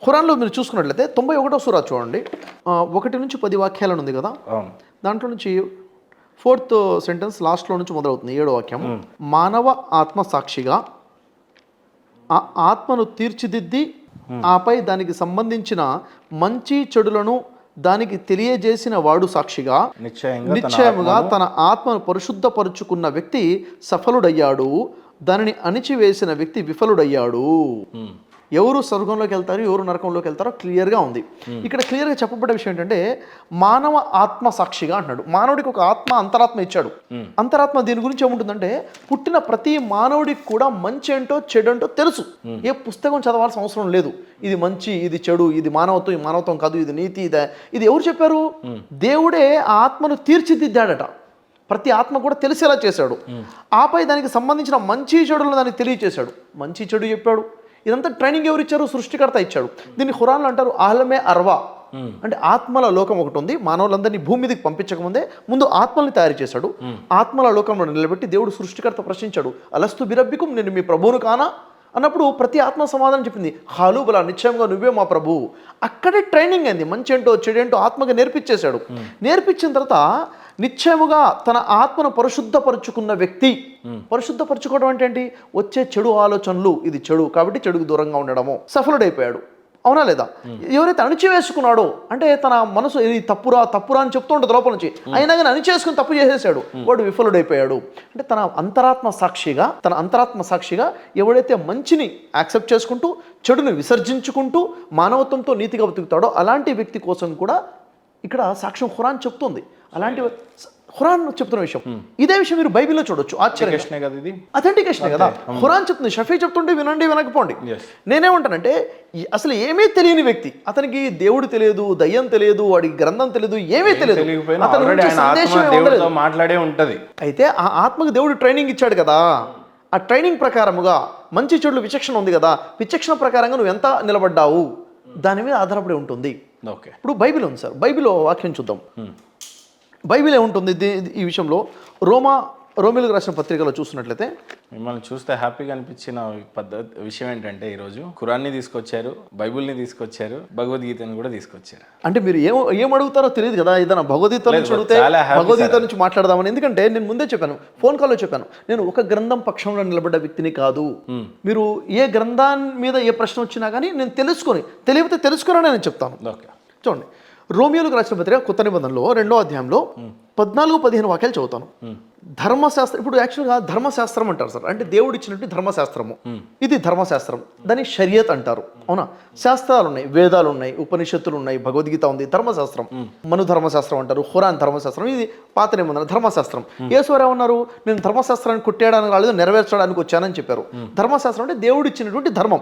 ఖురాన్లో మీరు చూసుకున్నట్లయితే 91వ సూరా చూడండి, 1 నుంచి 10 వాక్యాలను ఉంది కదా, దాంట్లో నుంచి 4th సెంటెన్స్ లాస్ట్లో నుంచి మొదలవుతుంది. 7వ వాక్యం, మానవ ఆత్మ సాక్షిగా ఆ ఆత్మను తీర్చిదిద్ది ఆపై దానికి సంబంధించిన మంచి చెడులను దానికి తెలియజేసిన వాడు సాక్షిగా నిశ్చయముగా తన ఆత్మను పరిశుద్ధపరుచుకున్న వ్యక్తి సఫలుడయ్యాడు, దానిని అణిచివేసిన వ్యక్తి విఫలుడయ్యాడు. ఎవరు స్వర్గంలోకి వెళ్తారు, ఎవరు నరకంలోకి వెళ్తారో క్లియర్గా ఉంది. ఇక్కడ క్లియర్గా చెప్పబడ్డ విషయం ఏంటంటే మానవ ఆత్మ సాక్షిగా అంటున్నాడు. మానవుడికి ఒక ఆత్మ, అంతరాత్మ ఇచ్చాడు. అంతరాత్మ దీని గురించి ఏముంటుందంటే పుట్టిన ప్రతి మానవుడికి కూడా మంచి ఏంటో చెడు ఏంటో తెలుసు. ఏ పుస్తకం చదవాల్సిన అవసరం లేదు. ఇది మంచి, ఇది చెడు, ఇది మానవత్వం, ఈ మానవత్వం కాదు, ఇది నీతి, ఇది ఎవరు చెప్పారు? దేవుడే ఆ ఆత్మను తీర్చిదిద్దాడట. ప్రతి ఆత్మ కూడా తెలిసేలా చేశాడు. ఆపై దానికి సంబంధించిన మంచి చెడులను దానికి తెలియచేశాడు. మంచి చెడు చెప్పాడు. ఇదంతా ట్రైనింగ్ ఎవరు ఇచ్చారు? సృష్టికర్త ఇచ్చాడు. దీన్ని ఖురాన్లో అంటారు ఆలమే అర్వా, అంటే ఆత్మల లోకం ఒకటి ఉంది. మానవులందరినీ భూమి మీదకి పంపించకముందే ముందు ఆత్మల్ని తయారు చేశాడు. ఆత్మల లోకంలో నిలబెట్టి దేవుడు సృష్టికర్త ప్రశ్నించాడు, అలస్తు బిరబ్బికుం, నేను మీ ప్రభువును కానా అన్నప్పుడు ప్రతి ఆత్మ సమాధానం చెప్పింది, హాలు బలా, నిశ్చయంగా నువ్వే మా ప్రభువు. అక్కడే ట్రైనింగ్ అయింది. మంచి ఏంటో చెడేంటో ఆత్మగా నేర్పించేశాడు. నేర్పించిన తర్వాత నిశ్చయముగా తన ఆత్మను పరిశుద్ధపరుచుకున్న వ్యక్తి, పరిశుద్ధపరచుకోవడం అంటే ఏంటి? వచ్చే చెడు ఆలోచనలు, ఇది చెడు కాబట్టి చెడుకు దూరంగా ఉండడము, సఫలుడైపోయాడు. అవునా లేదా? ఎవరైతే అణిచివేసుకున్నాడో అంటే తన మనసు ఇది తప్పురా తప్పురా అని చెప్తూ ఉంటుంది లోపల నుంచి, అయినా కానీ అణిచేసుకుని తప్పు చేసేసాడు, వాడు విఫలుడైపోయాడు. అంటే తన అంతరాత్మ సాక్షిగా ఎవడైతే మంచిని యాక్సెప్ట్ చేసుకుంటూ చెడుని విసర్జించుకుంటూ మానవత్వంతో నీతిగా బతుకుతాడో అలాంటి వ్యక్తి కోసం కూడా ఇక్కడ సాక్ష్యం ఖురాన్ చెప్తుంది. అలాంటి ఖురాన్ చెప్తున్న విషయం ఇదే విషయం మీరు బైబిల్లో చూడొచ్చు. అథెంటికేషన్ కదా ఖురాన్ చెప్తుంది. షఫీ చెప్తుంటే వినండి, వినకపోండి. నేనేమంటానంటే అసలు ఏమీ తెలియని వ్యక్తి, అతనికి దేవుడు తెలియదు, దయ్యం తెలియదు, వాడికి గ్రంథం తెలియదు, ఏమీ తెలియదు, మాట్లాడే ఉంటది. అయితే ఆ ఆత్మకు దేవుడు ట్రైనింగ్ ఇచ్చాడు కదా, ఆ ట్రైనింగ్ ప్రకారముగా మంచి చెడులు విచక్షణ ఉంది కదా, విచక్షణ ప్రకారంగా నువ్వు ఎంత నిలబడ్డావు దాని మీద ఆధారపడి ఉంటుంది. ఇప్పుడు బైబిల్ ఉంది సార్, బైబిల్లో వాక్యం చూద్దాం. బైబిల్ ఏముంటుంది ఈ విషయంలో? రోమిలకు రాసిన పత్రికలో చూసినట్లయితే మిమ్మల్ని చూస్తే హ్యాపీగా అనిపించిన విషయం ఏంటంటే ఈరోజు ఖురాన్ని తీసుకొచ్చారు, బైబిల్ని తీసుకొచ్చారు, భగవద్గీతను కూడా తీసుకొచ్చారు. అంటే మీరు ఏం అడుగుతారో తెలియదు కదా. ఏదైనా భగవద్గీత నుంచి అడిగితే భగవద్గీత నుంచి మాట్లాడదామని, ఎందుకంటే నేను ముందే చెప్పాను, ఫోన్ కాల్లో చెప్పాను, నేను ఒక గ్రంథం పక్షంలో నిలబడ్డ వ్యక్తిని కాదు. మీరు ఏ గ్రంథాన్ని మీద ఏ ప్రశ్న వచ్చినా కానీ నేను తెలియకపోతే తెలుసుకోరని నేను చెప్తాను. చూడండి, రోమియోలకు రాసిన పత్రిక కొత్త నిబంధనలో 2వ అధ్యాయంలో 14-15 వాక్యాలు చదువుతాను. ధర్మశాస్త్రం, ఇప్పుడు యాక్చువల్గా ధర్మశాస్త్రం అంటారు సార్, అంటే దేవుడు ఇచ్చినట్టు ధర్మశాస్త్రము, ఇది ధర్మశాస్త్రం, దాన్ని షరియత్ అంటారు. అవునా? శాస్త్రాలు ఉన్నాయి, వేదాలు ఉన్నాయి, ఉపనిషత్తులు ఉన్నాయి, భగవద్గీత ఉంది, ధర్మశాస్త్రం. మను ధర్మశాస్త్రం అంటారు, ఖురాన్ ధర్మశాస్త్రం, ఇది పాత నిబంధన ధర్మశాస్త్రం. యేసువారు ఏమన్నారు? నేను ధర్మశాస్త్రాన్ని కొట్టేయడానికి రాలేదు, నెరవేర్చడానికి వచ్చానని చెప్పారు. ధర్మశాస్త్రం అంటే దేవుడు ఇచ్చినటువంటి ధర్మం.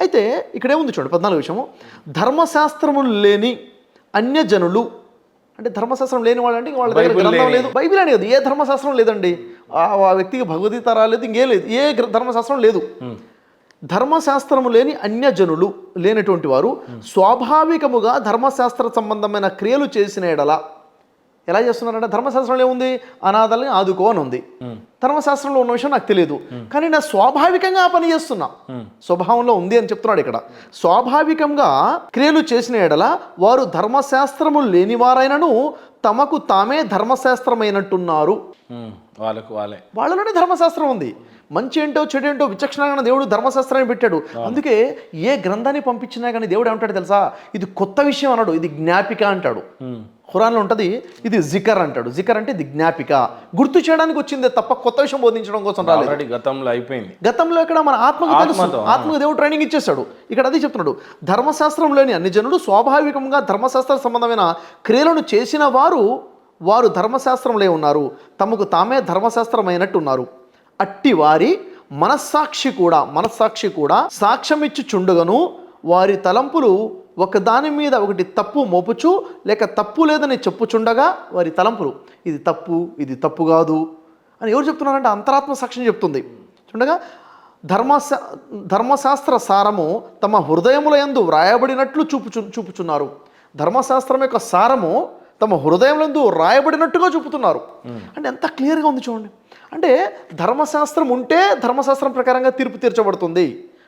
అయితే ఇక్కడ ఏముంది చూడండి, 14 విషయము, ధర్మశాస్త్రములు లేని అన్యజనులు, అంటే ధర్మశాస్త్రం లేని వాళ్ళు అంటే వాళ్ళ దగ్గర గ్రంథం లేదు, బైబిల్ అనేది ఏ ధర్మశాస్త్రం లేదండి, ఆ వ్యక్తికి భగవద్గీత రాలేదు, ఇంకేం లేదు, ఏ ధర్మశాస్త్రం లేదు. ధర్మశాస్త్రము లేని అన్యజనులు లేనటువంటి వారు స్వాభావికముగా ధర్మశాస్త్ర సంబంధమైన క్రియలు చేసిన ఎడల ఎలా చేస్తున్నారంటే, ధర్మశాస్త్రంలో ఏముంది? అనాథల్ని ఆదుకో అని ఉంది. ధర్మశాస్త్రంలో ఉన్న విషయం నాకు తెలియదు, కానీ నా స్వాభావికంగా ఆ పని చేస్తున్నా, స్వభావంలో ఉంది అని చెప్తున్నాడు ఇక్కడ. స్వాభావికంగా క్రియలు చేసిన ఎడల వారు ధర్మశాస్త్రము లేనివారైనను తమకు తామే ధర్మశాస్త్రమైనట్టున్నారు. వాళ్ళలోనే ధర్మశాస్త్రం ఉంది. మంచి ఏంటో చెడు ఏంటో విచక్షణగా దేవుడు ధర్మశాస్త్రాన్ని పెట్టాడు. అందుకే ఏ గ్రంథాన్ని పంపించినా కానీ దేవుడు ఏమంటాడు తెలుసా, ఇది కొత్త విషయం అన్నాడు, ఇది జ్ఞాపిక అంటాడు. ఖురాన్లో ఉంటుంది, ఇది జికర్ అంటాడు. జికర్ అంటే ఇది జ్ఞాపిక, గుర్తు చేయడానికి వచ్చింది తప్ప కొత్త విషయం బోధించడం కోసం రాలేదు. గతంలో అయిపోయింది. గతంలో ఇక్కడ మన ఆత్మకు తెలుసు, ఆత్మకు దేవుడు ట్రైనింగ్ ఇచ్చేస్తాడు. ఇక్కడ అదే చెప్తున్నాడు, ధర్మశాస్త్రంలోని అన్ని జనులు స్వాభావికంగా ధర్మశాస్త్ర సంబంధమైన క్రియలను చేసిన వారు ధర్మశాస్త్రంలో ఉన్నారు, తమకు తామే ధర్మశాస్త్రమైనట్టున్నారు. అట్టి వారి మనస్సాక్షి కూడా సాక్ష్యమిచ్చుచుండుగను వారి తలంపులు ఒకదాని మీద ఒకటి తప్పు మోపుచు లేక తప్పు లేదని చెప్పుచుండగా వారి తలంపులు ఇది తప్పు, ఇది తప్పు కాదు అని ఎవరు చెప్తున్నారంటే అంతరాత్మ సాక్ష్యం చెప్తుంది. చూడగా ధర్మశాస్త్ర సారము తమ హృదయముల యందు వ్రాయబడినట్లు చూపుచున్నారు. ధర్మశాస్త్రం యొక్క సారము తమ హృదయములందు రాయబడినట్టుగా చూపుతున్నారు. అంటే ఎంత క్లియర్గా ఉంది చూడండి. అంటే ధర్మశాస్త్రం ఉంటే ధర్మశాస్త్రం ప్రకారంగా తీర్పు తీర్చబడుతుంది.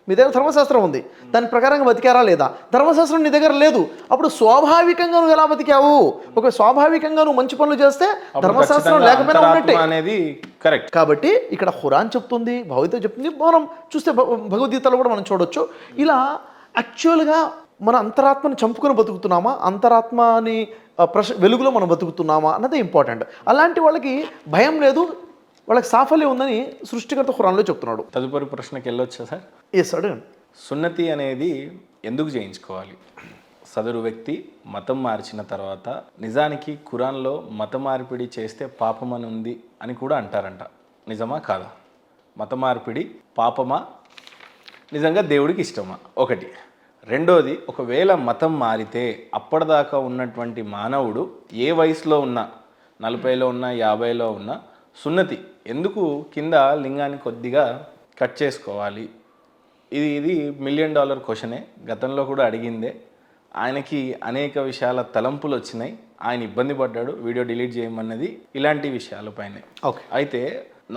మీ దగ్గర ధర్మశాస్త్రం ఉంది, దాని ప్రకారంగా బతికారా లేదా? ధర్మశాస్త్రం నీ దగ్గర లేదు, అప్పుడు స్వాభావికంగా నువ్వు ఎలా బతికావు? ఒక స్వాభావికంగా నువ్వు మంచి పనులు చేస్తే ధర్మశాస్త్రం లేకపోయినా ఉన్నట్టే అనేది కరెక్ట్. కాబట్టి ఇక్కడ ఖురాన్ చెప్తుంది, భగవద్గీత చెప్తుంది, మనం చూస్తే భగవద్గీతలో కూడా మనం చూడొచ్చు. ఇలా యాక్చువల్గా మన అంతరాత్మని చంపుకొని బతుకుతున్నామా, అంతరాత్మని వెలుగులో మనం బతుకుతున్నామా అన్నది ఇంపార్టెంట్. అలాంటి వాళ్ళకి భయం లేదు, వాళ్ళకి సాఫల్యం ఉందని సృష్టికర్త ఖురాన్లో చెప్తున్నాడు. తదుపరి ప్రశ్నకి వెళ్ళొచ్చా సార్? ఎస్ అడగండి. సున్నతి అనేది ఎందుకు చేయించుకోవాలి? సదరు వ్యక్తి మతం మార్చిన తర్వాత నిజానికి ఖురాన్లో మత మార్పిడి చేస్తే పాపం అని ఉంది అని కూడా అంటారంట. నిజమా కాదా? మత మార్పిడి పాపమా, నిజంగా దేవుడికి ఇష్టమా? ఒకటి. రెండోది, ఒకవేళ మతం మారితే అప్పటిదాకా ఉన్నటువంటి మానవుడు ఏ వయసులో ఉన్నా, 40లో ఉన్నా 50లో ఉన్నా, సున్నతి ఎందుకు కింద లింగాన్ని కొద్దిగా కట్ చేసుకోవాలి? ఇది $1 మిలియన్ క్వశ్చనే, గతంలో కూడా అడిగిందే. ఆయనకి అనేక విషయాల తలంపులు వచ్చినాయి, ఆయన ఇబ్బంది పడ్డాడు, వీడియో డిలీట్ చేయమన్నది ఇలాంటి విషయాలపైనే. ఓకే. అయితే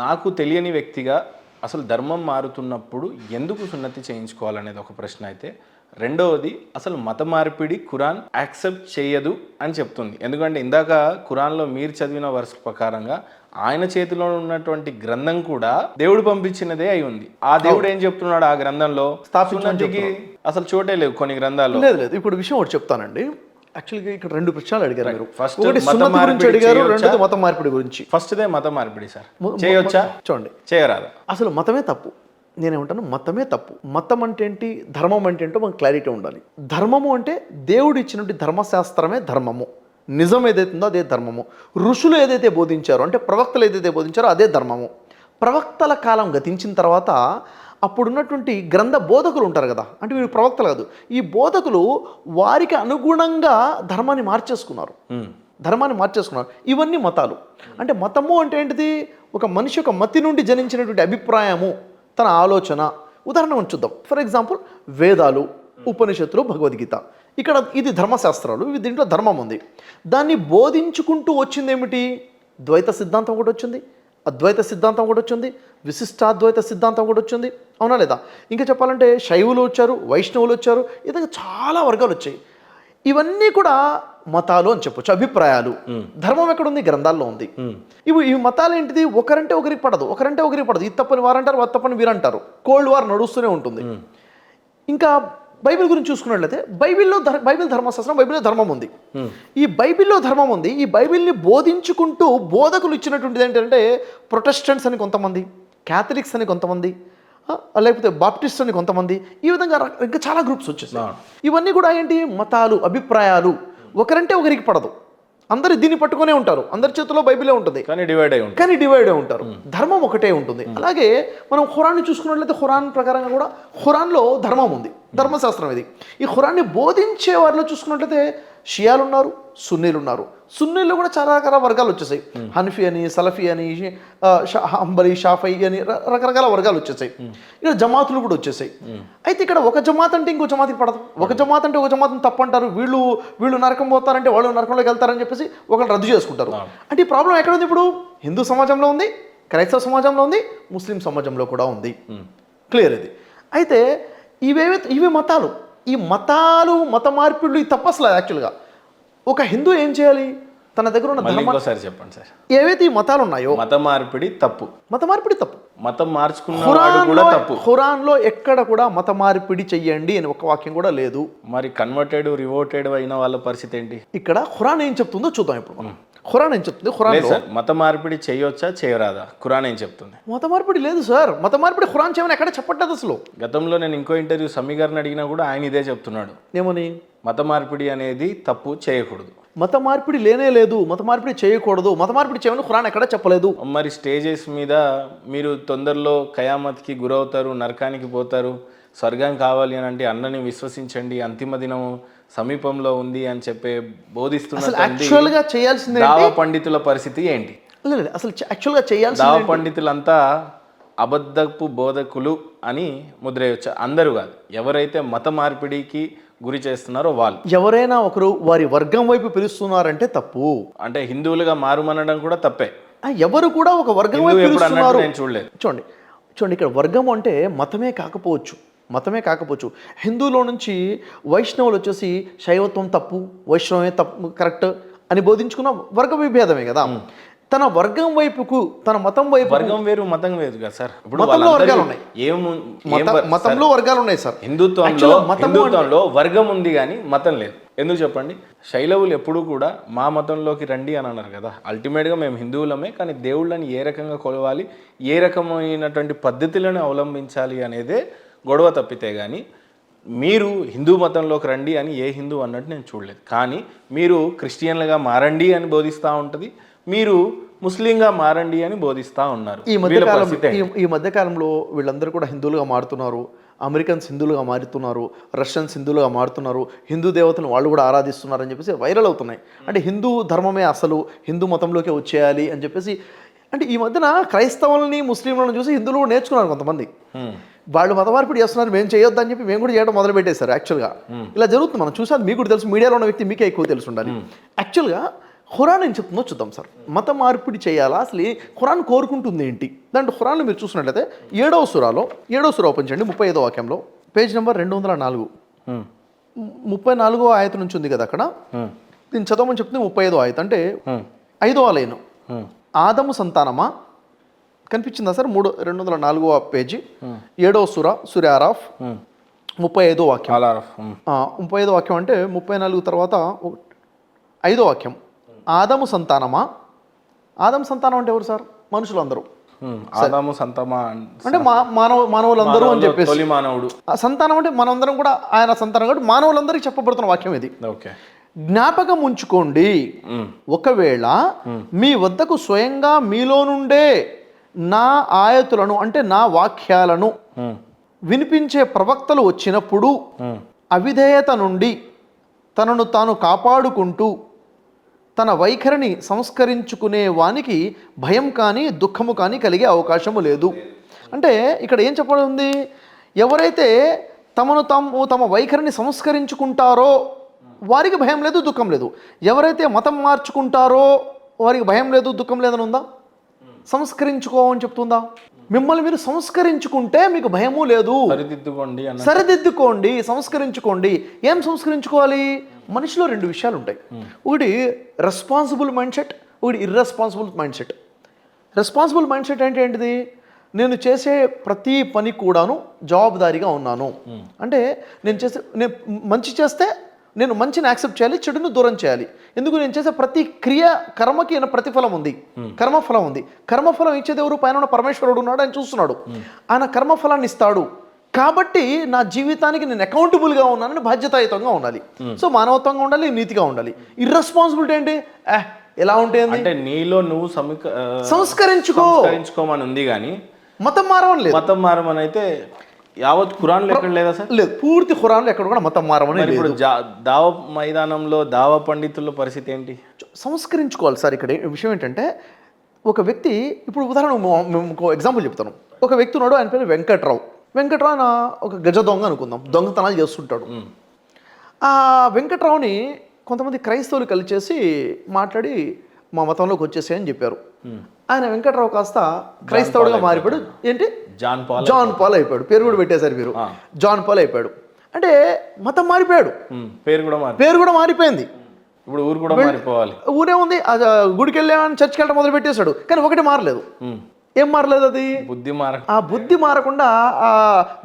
నాకు తెలియని వ్యక్తిగా అసలు ధర్మం మారుతున్నప్పుడు ఎందుకు సున్నతి చేయించుకోవాలనేది ఒక ప్రశ్న అయితే, రెండవది అసలు మత మార్పిడి ఖురాన్ యాక్సెప్ట్ చేయదు అని చెప్తుంది. ఎందుకంటే ఇందాక ఖురాన్లో మీరు చదివిన వర్ష ప్రకారంగా ఆయన చేతిలో ఉన్నటువంటి గ్రంథం కూడా దేవుడు పంపించినదే అయి ఉంది. ఆ దేవుడు ఏం చెప్తున్నాడు ఆ గ్రంథంలో? స్థాపించడానికి అసలు చోటే లేవు కొన్ని గ్రంథాల్లో. లేదు. ఇప్పుడు విషయం ఒకటి చెప్తానండి. యాక్చువల్గా ఇక్కడ 2 ప్రశ్నలు అడిగారు మీరు. ఫస్ట్ మత మార్పిడి అడిగారు, రెండోది మత మార్పిడి గురించి. ఫస్ట్దే మత మార్పిడి సార్ చేయొచ్చా? చూడండి, చేయరాదా? అసలు మతమే తప్పు. నేనేమంటాను, మతమే తప్పు. మతం అంటే ఏంటి, ధర్మం అంటే ఏంటో మనకు క్లారిటీ ఉండాలి. ధర్మము అంటే దేవుడు ఇచ్చినటువంటి ధర్మశాస్త్రమే ధర్మము. నిజం ఏదైతే ఉందో అదే ధర్మము. ఋషులు ఏదైతే బోధించారో, అంటే ప్రవక్తలు ఏదైతే బోధించారో అదే ధర్మము. ప్రవక్తల కాలం గతించిన తర్వాత అప్పుడున్నటువంటి గ్రంథ బోధకులు ఉంటారు కదా, అంటే వీళ్ళు ప్రవక్తలు కాదు, ఈ బోధకులు వారికి అనుగుణంగా ధర్మాన్ని మార్చేసుకున్నారు. ఇవన్నీ మతాలు. అంటే మతము అంటే ఏంటిది? ఒక మనిషి యొక్క మతి నుండి జనించినటువంటి అభిప్రాయము, తన ఆలోచన. ఉదాహరణ చూద్దాం. ఫర్ ఎగ్జాంపుల్, వేదాలు, ఉపనిషత్తులు, భగవద్గీత, ఇక్కడ ఇది ధర్మశాస్త్రాలు, ఇవి దీంట్లో ధర్మం ఉంది. దాన్ని బోధించుకుంటూ వచ్చింది ఏమిటి? ద్వైత సిద్ధాంతం ఒకటి వచ్చింది, అద్వైత సిద్ధాంతం ఒకటి వచ్చింది, విశిష్టాద్వైత సిద్ధాంతం ఒకటి వచ్చింది, అవునా లేదా? ఇంకా చెప్పాలంటే శైవులు వచ్చారు, వైష్ణవులు వచ్చారు, ఇలాగ చాలా వర్గాలు వచ్చాయి. ఇవన్నీ కూడా మతాలు అని చెప్పొచ్చు, అభిప్రాయాలు. ధర్మం ఎక్కడుంది? గ్రంథాల్లో ఉంది. ఈ మతాలు ఏంటిది? ఒకరంటే ఒకరికి పడదు. ఇది తప్పని వారంటారు, అది తప్పని వీరంటారు. కోల్డ్ వార్ నడుస్తూనే ఉంటుంది. ఇంకా బైబిల్ గురించి చూసుకున్నట్లయితే బైబిల్ ధర్మశాస్త్రం, బైబిల్లో ధర్మం ఉంది. ఈ బైబిల్లో ధర్మం ఉంది. ఈ బైబిల్ని బోధించుకుంటూ బోధకులు ఇచ్చినటువంటిది ఏంటంటే ప్రొటెస్టెంట్స్ అని కొంతమంది, క్యాథలిక్స్ అని కొంతమంది, లేకపోతే బాప్టిస్ట్ అని కొంతమంది, ఈ విధంగా ఇంకా చాలా గ్రూప్స్ వచ్చేసాయి. ఇవన్నీ కూడా ఏంటి? మతాలు, అభిప్రాయాలు. ఒకరంటే ఒకరికి పడదు, అందరు దీన్ని పట్టుకునే ఉంటారు, అందరి చేతిలో బైబిలే ఉంటుంది, కానీ డివైడ్ అయి ఉంటారు. ధర్మం ఒకటే ఉంటుంది. అలాగే మనం ఖురాన్ని చూసుకున్నట్లయితే ఖురాన్ ప్రకారంగా కూడా ఖురాన్లో ధర్మం ఉంది, ధర్మశాస్త్రం ఇది. ఈ ఖురాన్ని బోధించే వారిలో చూసుకున్నట్లయితే షియాలు ఉన్నారు, సున్నీలు ఉన్నారు. సున్నీల్లో కూడా చాలా రకాల వర్గాలు వచ్చేసాయి. హనఫీ అని, సలఫీ అని, హంబలి, షాఫీ అని రకరకాల వర్గాలు వచ్చేసాయి. ఇక్కడ జమాతులు కూడా వచ్చేసాయి. అయితే ఇక్కడ ఒక జమాత్ అంటే ఇంకో జమాత్కి పడదు, ఒక జమాత్ అంటే ఒక జమాత్ని తప్పు అంటారు, వీళ్ళు నరకం పోతారంటే వాళ్ళు నరకంలోకి వెళ్తారని చెప్పేసి ఒకళ్ళు రద్దు చేసుకుంటారు. అంటే ఈ ప్రాబ్లం ఎక్కడ ఉంది? ఇప్పుడు హిందూ సమాజంలో ఉంది, క్రైస్తవ సమాజంలో ఉంది, ముస్లిం సమాజంలో కూడా ఉంది. క్లియర్ ఇది. అయితే ఇవి మతాలు. ఈ మత మార్పిడులు ఈ తప్పు అసలు. యాక్చువల్గా ఒక హిందూ ఏం చేయాలి? తన దగ్గర ఉన్న చెప్పండి సార్. ఏవైతే ఈ మతాలు ఉన్నాయో, మత మార్పిడి తప్పు. మతం మార్చుకున్న వాడు కూడా తప్పు. ఖురాన్లో ఎక్కడ కూడా మత మార్పిడి చెయ్యండి అని ఒక వాక్యం కూడా లేదు. మరి కన్వర్టెడ్ రివోటెడ్ అయిన వాళ్ళ పరిస్థితి ఏంటి? ఇక్కడ ఖురాన్ ఏం చెప్తుందో చూద్దాం ఇప్పుడు మనం. ఖురాన్ ఏం చెప్తుంది? ఖురాన్ సార్ మత మార్పిడి చేయొచ్చా చేయరాదా? ఖురాన్ ఏం చెప్తుంది? మత మార్పిడి లేదు సార్. మత మార్పిడి ఖురాన్ చేయమని ఎక్కడ చెప్పట్లేదు అసలు. గతంలో నేను ఇంకో ఇంటర్వ్యూ సమీ గారిని అడిగినా కూడా ఆయన ఇదే చెప్తున్నాడు, ఏమని? మత మార్పిడి అనేది తప్పు, చేయకూడదు. మత మార్పిడి లేనే లేదు, మత మార్పిడి చేయకూడదు, మత మార్పిడి చేయమని ఖురాన్ ఎక్కడ చెప్పలేదు. మరి స్టేజెస్ మీద మీరు తొందరలో కయామత్కి గురవుతారు, నరకానికి పోతారు, స్వర్గం కావాలి అని అంటే అన్నని విశ్వసించండి, అంతిమ దినం సమీపంలో ఉంది అని చెప్పే యాక్చువల్గా చేయాల్సింది దావ పండితుల పరిస్థితి ఏంటి? అసలు యాక్చువల్గా చేయాల్సింది దావ పండితులంతా అబద్ధపు బోధకులు అని ముద్రేయొచ్చు. అందరూ కాదు, ఎవరైతే మత మార్పిడికి గురి చేస్తున్నారో వాళ్ళు. ఎవరైనా ఒకరు వారి వర్గం వైపు పిలుస్తున్నారంటే తప్పు. అంటే హిందువులుగా మారుమనడం కూడా తప్పే. ఎవరు కూడా ఒక వర్గం వైపు పిలుస్తున్నారు నేను చూడలేదు. చూడండి ఇక్కడ వర్గం అంటే మతమే కాకపోవచ్చు. హిందువులో నుంచి వైష్ణవులు వచ్చేసి శైవత్వం తప్పు, వైష్ణవమే తప్పు కరెక్ట్ అని బోధించుకున్న వర్గ విభేదమే కదా. తన వర్గం వైపుకు, తన మతం వైపు, వర్గం వేరు మతం వేరు కదా సార్. ఇప్పుడు మతంలో వర్గాలు ఉన్నాయి, మతంలో వర్గాలు ఉన్నాయి సార్. హిందుత్వంలో వర్గం ఉంది కానీ మతం లేదు. ఎందుకు చెప్పండి? శైలవులు ఎప్పుడు కూడా మా మతంలోకి రండి అని అన్నారు కదా. అల్టిమేట్గా మేము హిందువులమే, కానీ దేవుళ్ళని ఏ రకంగా కొలవాలి, ఏ రకమైనటువంటి పద్ధతులను అవలంబించాలి అనేదే గొడవ తప్పితే కానీ మీరు హిందూ మతంలోకి రండి అని ఏ హిందూ అన్నట్టు నేను చూడలేదు. కానీ మీరు క్రిస్టియన్లుగా మారండి అని బోధిస్తూ ఉంటుంది, మీరు ముస్లింగా మారండి అని బోధిస్తూ ఉన్నారు. ఈ మధ్యకాలంలో వీళ్ళందరూ కూడా హిందువులుగా మారుతున్నారు. అమెరికన్స్ హిందువులుగా మారుతున్నారు, రష్యన్స్ హిందువులుగా మారుతున్నారు, హిందూ దేవతను వాళ్ళు కూడా ఆరాధిస్తున్నారు అని చెప్పేసి వైరల్ అవుతున్నాయి. అంటే హిందూ ధర్మమే అసలు, హిందూ మతంలోకి వచ్చేయాలి అని చెప్పేసి. అంటే ఈ మధ్యన క్రైస్తవులని, ముస్లింలను చూసి హిందువులు కూడా నేర్చుకున్నారు కొంతమంది. వాళ్ళు మత మార్పిడి చేస్తున్నారు, మేము చేయొద్దని చెప్పి మేము కూడా చేయడం మొదలు పెట్టేశారు. యాక్చువల్గా ఇలా జరుగుతుంది, మనం చూసాను, మీకు కూడా తెలుసు, మీడియాలో ఉన్న వ్యక్తి మీకే ఎక్కువ తెలుసు ఉండాలి. యాక్చువల్గా ఖురాన్ ఏం చెప్తుందో చూద్దాం సార్. మత మార్పిడి చేయాలా, అసలు ఖురాన్ కోరుకుంటుంది ఏంటి? దాంట్లో ఖురాన్లో మీరు చూసినట్లయితే 7వ సూరా ఓపెన్ చేయండి, 35వ వాక్యంలో, పేజ్ నెంబర్ 204, 34వ ఆయత నుంచి ఉంది కదా అక్కడ. దీన్ని చదవమని చెప్తుంది 35వ ఆయత, అంటే 5వ లైన్. ఆదము సంతానమా, కనిపించిందా సార్? 204వ పేజీ, 7వ సూర ఆరాఫ్, 35వ వాక్యం. 35వ వాక్యం అంటే 34 తర్వాత 5వ వాక్యం. ఆదము సంతానమా. ఆదము సంతానం అంటే ఎవరు సార్? మనుషులందరూ. ఆదాము సంతానమా అంటే మానవులందరూ అని చెప్పేసి. మానవుడు సంతానం అంటే మనందరం కూడా ఆయన సంతానం కాబట్టి మానవులందరికీ చెప్పబడుతున్న వాక్యం ఇది. జ్ఞాపకం ఉంచుకోండి, ఒకవేళ మీ వద్దకు స్వయంగా మీలో నుండే నా ఆయతులను అంటే నా వాక్యాలను వినిపించే ప్రవక్తలు వచ్చినప్పుడు అవిధేయత నుండి తనను తాను కాపాడుకుంటూ తన వైఖరిని సంస్కరించుకునే వానికి భయం కానీ దుఃఖము కానీ కలిగే అవకాశము లేదు. అంటే ఇక్కడ ఏం చెప్పడం ఉంది? ఎవరైతే తమ వైఖరిని సంస్కరించుకుంటారో వారికి భయం లేదు, దుఃఖం లేదు. ఎవరైతే మతం మార్చుకుంటారో వారికి భయం లేదు, దుఃఖం లేదని ఉందా? సంస్కరించుకో అని చెప్తుందా? మిమ్మల్ని మీరు సంస్కరించుకుంటే మీకు భయము లేదు. సరిదిద్దుకోండి, సంస్కరించుకోండి. ఏం సంస్కరించుకోవాలి? మనిషిలో 2 విషయాలు ఉంటాయి. ఒకటి రెస్పాన్సిబుల్ మైండ్ సెట్, ఒకటి irresponsible mind set. Responsible mind set అంటే ఏంటిది? నేను చేసే ప్రతి పని కూడాను జవాబుదారీగా ఉన్నాను. అంటే నేను మంచి చేస్తే నేను మంచిని యాక్సెప్ట్ చేయాలి, చెడును దూరం చేయాలి. ఎందుకు? నేను చేసే ప్రతి కర్మకి ప్రతిఫలం ఉంది, కర్మఫలం ఉంది. కర్మఫలం ఇచ్చేది ఎవరు? పైన ఉన్న పరమేశ్వరుడు ఉన్నాడు, ఆయన చూస్తున్నాడు, ఆయన కర్మఫలాన్ని ఇస్తాడు. కాబట్టి నా జీవితానికి నేను అకౌంటబుల్గా ఉన్నానని బాధ్యతాయుతంగా ఉండాలి. సో మానవత్వంగా ఉండాలి, నీతిగా ఉండాలి. ఇర్రెస్పాన్సిబిలిటీ ఏంటి? ఎలా ఉంటుంది అంటే నీలో నువ్వు సంస్కరించుకోమని ఉంది కానీ మతం మారమని లేదు. మతం మారమని అయితే యావత్ ఖురాన్లో ఎక్కడ లేదా సార్? లేదు, పూర్తి ఖురాన్లో ఎక్కడ కూడా మతం మారమని లేదు. దావ మైదానంలో దావ పండితుల పరిస్థితి ఏంటి? సంస్కరించుకోవాలి సార్. ఇక్కడ విషయం ఏంటంటే, ఒక వ్యక్తి, ఇప్పుడు ఉదాహరణ ఎగ్జాంపుల్ చెప్తాను. ఒక వ్యక్తి ఉన్నాడు, ఆయన పేరు వెంకట్రావు ఆయన ఒక గజ దొంగ అనుకుందాం, దొంగతనాలు చేస్తుంటాడు. ఆ వెంకట్రావుని కొంతమంది క్రైస్తవులు కలిసేసి మాట్లాడి మా మతంలోకి వచ్చేసాయి అని చెప్పారు. ఆయన వెంకట్రావు కాస్త క్రైస్తవుడిగా మారిపోయాడు. ఏంటి? జాన్ పాల్ అయిపోయాడు. పేరు కూడా పెట్టేశారు మీరు, జాన్ పాల్ అయిపోయాడు. అంటే మతం మారిపోయాడు, పేరు కూడా మారిపోయింది. ఇప్పుడు ఊరు కూడా మారిపోవాలి. ఊరే ఉంది, గుడికి వెళ్ళామని చర్చికి వెళ్ళడం మొదలు పెట్టేశాడు. కానీ ఒకటి మారలేదు, ఏం మారలేదు అది? బుద్ధి మార ఆ బుద్ధి మారకుండా ఆ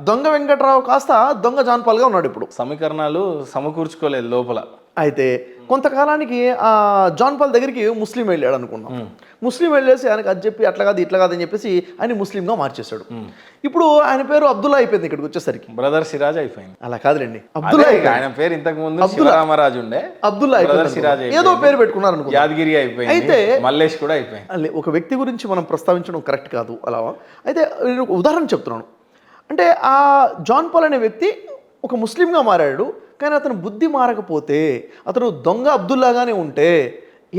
దొంగ వెంకట్రావు కాస్త దొంగ జాన్ పాల్గా ఉన్నాడు ఇప్పుడు. సమీకరణాలు సమకూర్చుకోలేదు లోపల. అయితే కొంతకాలానికి ఆ జాన్ పాల్ దగ్గరికి ముస్లిం వెళ్ళాడు అనుకున్నాం. ముస్లిం వెళ్ళేసి ఆయనకు అది చెప్పి అట్లా కాదు ఇట్లా కాదని చెప్పేసి ఆయన ముస్లింగా మార్చేశాడు. ఇప్పుడు ఆయన పేరు అబ్దుల్లా అయిపోయింది ఇక్కడికి వచ్చేసరికి. బ్రదర్ సిరాజ్ అయిపోయింది. అలా కాదులేండి, అబ్దుల్లా అదే ఆయన పేరు ఇంతకు ముందు శివరామరాజు ఉండే, అబ్దుల్లా బ్రదర్ సిరాజ్ అయిపోయింది. ఏదో పేరు పెట్టుకున్నారు అనుకో. యాదగిరి అయిపోయింది, అయితే మల్లేష్ కూడా అయిపోయింది. ఒక వ్యక్తి గురించి మనం ప్రస్తావించడం కరెక్ట్ కాదు అలా. అయితే నేను ఒక ఉదాహరణ చెప్తున్నాను. అంటే ఆ జాన్ పాల్ అనే వ్యక్తి ఒక ముస్లింగా మారాడు, కానీ అతను బుద్ధి మారకపోతే, అతను దొంగ అబ్దుల్లాగానే ఉంటే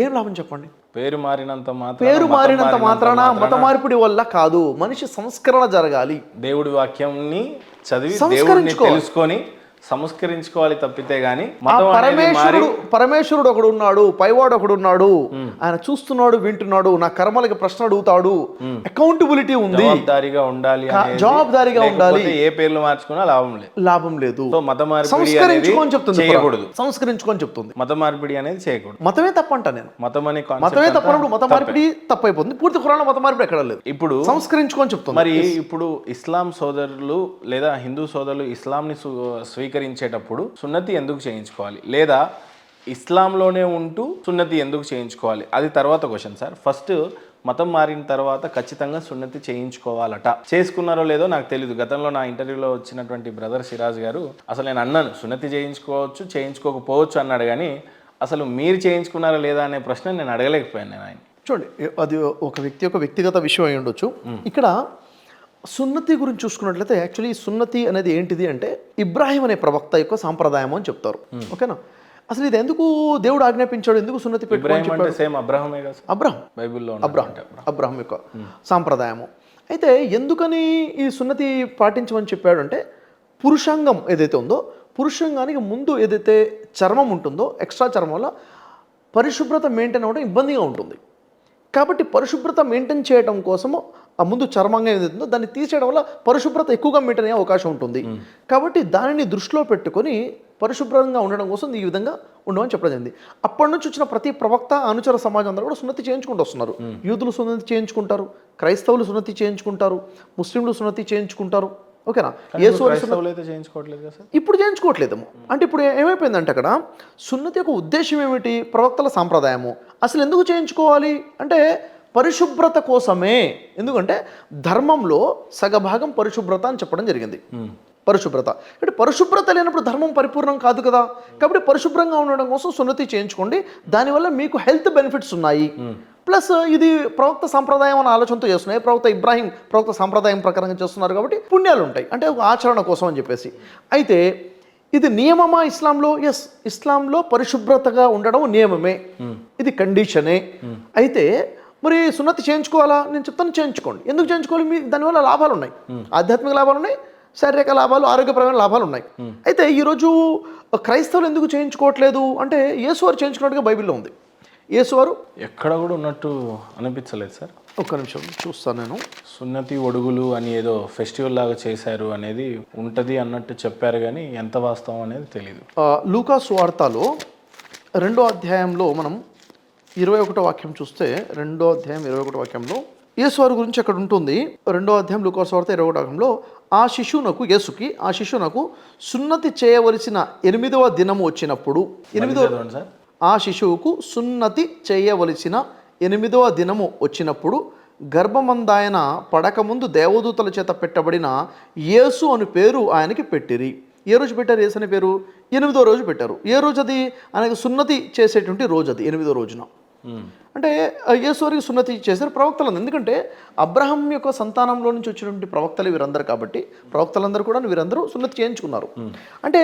ఏం లాభం చెప్పండి? పేరు మారినంత మాత్రాన మత మార్పిడి వల్ల కాదు, మనిషి సంస్కరణ జరగాలి. దేవుడి వాక్యంని చదివి దేవుడిని తెలుసుకొని సంస్కరించుకోవాలి తప్పితే గాని పరమేశ్వరుడు ఒకడు ఉన్నాడు, పైవాడు ఒకడు ఉన్నాడు, ఆయన చూస్తున్నాడు, వింటున్నాడు, నా కర్మలకి ప్రశ్న అడుగుతాడు, అకౌంటబిలిటీ ఉంది, జవాబుదారీగా ఉండాలి. ఏ పేర్లు మార్చుకున్నా లాభం లేదు. మత మార్పిడి సంస్కరించుకొని చెప్తుంది, చేయకూడదు. సంస్కరించుకొని చెప్తుంది. మత మార్పిడి అనేది చేయకూడదు. మతమే తప్పంట నేను. మతమే తప్పనప్పుడు మత మార్పిడి తప్పైపోతుంది. పూర్తి ఖురాన్లో మత మార్పిడి ఎక్కడ లేదు. ఇప్పుడు సంస్కరించుకొని చెప్తుంది. మరి ఇప్పుడు ఇస్లాం సోదరులు లేదా హిందూ సోదరులు ఇస్లాంని స్వీకరించేటప్పుడు సున్నతి ఎందుకు చేయించుకోవాలి, లేదా ఇస్లాంలోనే ఉంటూ సున్నతి ఎందుకు చేయించుకోవాలి, అది తర్వాత క్వశ్చన్ సార్. ఫస్ట్ మతం మారిన తర్వాత ఖచ్చితంగా సున్నతి చేయించుకోవాలట. చేసుకున్నారో లేదో నాకు తెలియదు. గతంలో నా ఇంటర్వ్యూలో వచ్చినటువంటి బ్రదర్ సిరాజ్ గారు అసలు నేను అన్నాను సున్నతి చేయించుకోవచ్చు చేయించుకోకపోవచ్చు అన్నాడు, కానీ అసలు మీరు చేయించుకున్నారా లేదా అనే ప్రశ్న నేను అడగలేకపోయాను. నేను ఆయన చూడండి, అది ఒక వ్యక్తి యొక్క వ్యక్తిగత విషయం అయి ఉండొచ్చు. ఇక్కడ సున్నతి గురించి చూసుకున్నట్లయితే యాక్చువల్లీ సున్నతి అనేది ఏంటిది అంటే ఇబ్రాహిం అనే ప్రవక్త యొక్క సాంప్రదాయం అని చెప్తారు. ఓకేనా? అసలు ఇది ఎందుకు దేవుడు ఆజ్ఞాపించాడు, ఎందుకు సున్నతి పెట్టుకోవాలి? అబ్రహం యొక్క సాంప్రదాయము. అయితే ఎందుకని ఈ సున్నతి పాటించమని చెప్పాడు అంటే, పురుషాంగం ఏదైతే ఉందో, పురుషాంగానికి ముందు ఏదైతే చర్మం ఉంటుందో, ఎక్స్ట్రా చర్మం వల్ల పరిశుభ్రత మెయింటైన్ అవ్వడం ఇబ్బందిగా ఉంటుంది. కాబట్టి పరిశుభ్రత మెయింటైన్ చేయడం కోసము ఆ ముందు చర్మంగా ఏదైతుందో దాన్ని తీసేయడం వల్ల పరిశుభ్రత ఎక్కువగా మెయింటైన్ అయ్యే అవకాశం ఉంటుంది. కాబట్టి దానిని దృష్టిలో పెట్టుకొని పరిశుభ్రంగా ఉండడం కోసం ఈ విధంగా ఉండమని చెప్పడం జరిగింది. అప్పటి నుంచి వచ్చిన ప్రతి ప్రవక్త అనుచర సమాజం అందరూ కూడా సున్నతి చేయించుకుంటూ వస్తున్నారు. యూదులు సున్నతి చేయించుకుంటారు, క్రైస్తవులు సున్నతి చేయించుకుంటారు, ముస్లింలు సున్నతి చేయించుకుంటారు. ఓకేనా? ఇప్పుడు చేయించుకోవట్లేదేమో. అంటే ఇప్పుడు ఏమైపోయిందంటే అక్కడ సున్నతి యొక్క ఉద్దేశం ఏమిటి? ప్రవక్తల సాంప్రదాయము. అసలు ఎందుకు చేయించుకోవాలి అంటే పరిశుభ్రత కోసమే. ఎందుకంటే ధర్మంలో సగభాగం పరిశుభ్రత అని చెప్పడం జరిగింది. పరిశుభ్రత అంటే పరిశుభ్రత లేనప్పుడు ధర్మం పరిపూర్ణం కాదు కదా. కాబట్టి పరిశుభ్రంగా ఉండడం కోసం సున్నతి చేయించుకోండి, దానివల్ల మీకు హెల్త్ బెనిఫిట్స్ ఉన్నాయి. ప్లస్ ఇది ప్రవక్త సంప్రదాయం అనే ఆలోచనతో చేస్తున్నాయి. ప్రవక్త ఇబ్రాహిం ప్రవక్త సంప్రదాయం ప్రకారంగా చేస్తున్నారు కాబట్టి పుణ్యాలు ఉంటాయి, అంటే ఒక ఆచరణ కోసం అని చెప్పేసి. అయితే ఇది నియమమా ఇస్లాంలో? ఎస్, ఇస్లాంలో పరిశుభ్రతగా ఉండడం నియమమే, ఇది కండిషనే. అయితే మరి సున్నతి చేయించుకోవాలా? నేను చెప్తాను, చేయించుకోండి. ఎందుకు చేయించుకోవాలి? మీకు దానివల్ల లాభాలు ఉన్నాయి, ఆధ్యాత్మిక లాభాలు ఉన్నాయి, శారీరక లాభాలు, ఆరోగ్యపరమైన లాభాలు ఉన్నాయి. అయితే ఈరోజు క్రైస్తవులు ఎందుకు చేయించుకోవట్లేదు అంటే యేసువారు చేయించుకున్నట్టుగా బైబిల్లో ఉంది. యేసువారు ఎక్కడ కూడా ఉన్నట్టు అనిపించలేదు సార్. ఒక్క నిమిషం చూస్తాను నేను. సున్నతి ఒడుగులు అని ఏదో ఫెస్టివల్ లాగా చేశారు అనేది ఉంటుంది అన్నట్టు చెప్పారు, కానీ ఎంత వాస్తవం అనేది తెలియదు. లూకా సువార్తలో 2వ అధ్యాయంలో మనం 21వ వాక్యం చూస్తే, 2వ అధ్యాయం 21వ వాక్యంలో యేసువారి గురించి అక్కడ ఉంటుంది. 2వ అధ్యాయం లూకా సువార్త 21వ వాక్యంలో ఆ శిశువునకు సున్నతి చేయవలసిన 8వ దినము వచ్చినప్పుడు, ఆ శిశువుకు సున్నతి చేయవలసిన 8వ దినము వచ్చినప్పుడు గర్భమందాయన పడకముందు దేవదూతల చేత పెట్టబడిన యేసు అని పేరు ఆయనకి పెట్టిరి. ఏ రోజు పెట్టారు యేసు అనే పేరు? 8వ రోజు పెట్టారు. ఏ రోజు అది? ఆయనకు సున్నతి చేసేటువంటి రోజు అది, 8వ రోజున. అంటే యేసు వారికి సున్నతి చేశారు ప్రవక్తలు. ఎందుకంటే అబ్రహం యొక్క సంతానంలో నుంచి వచ్చినటువంటి ప్రవక్తలు వీరందరూ కాబట్టి ప్రవక్తలందరూ కూడా వీరందరూ సున్నతి చేయించుకున్నారు. అంటే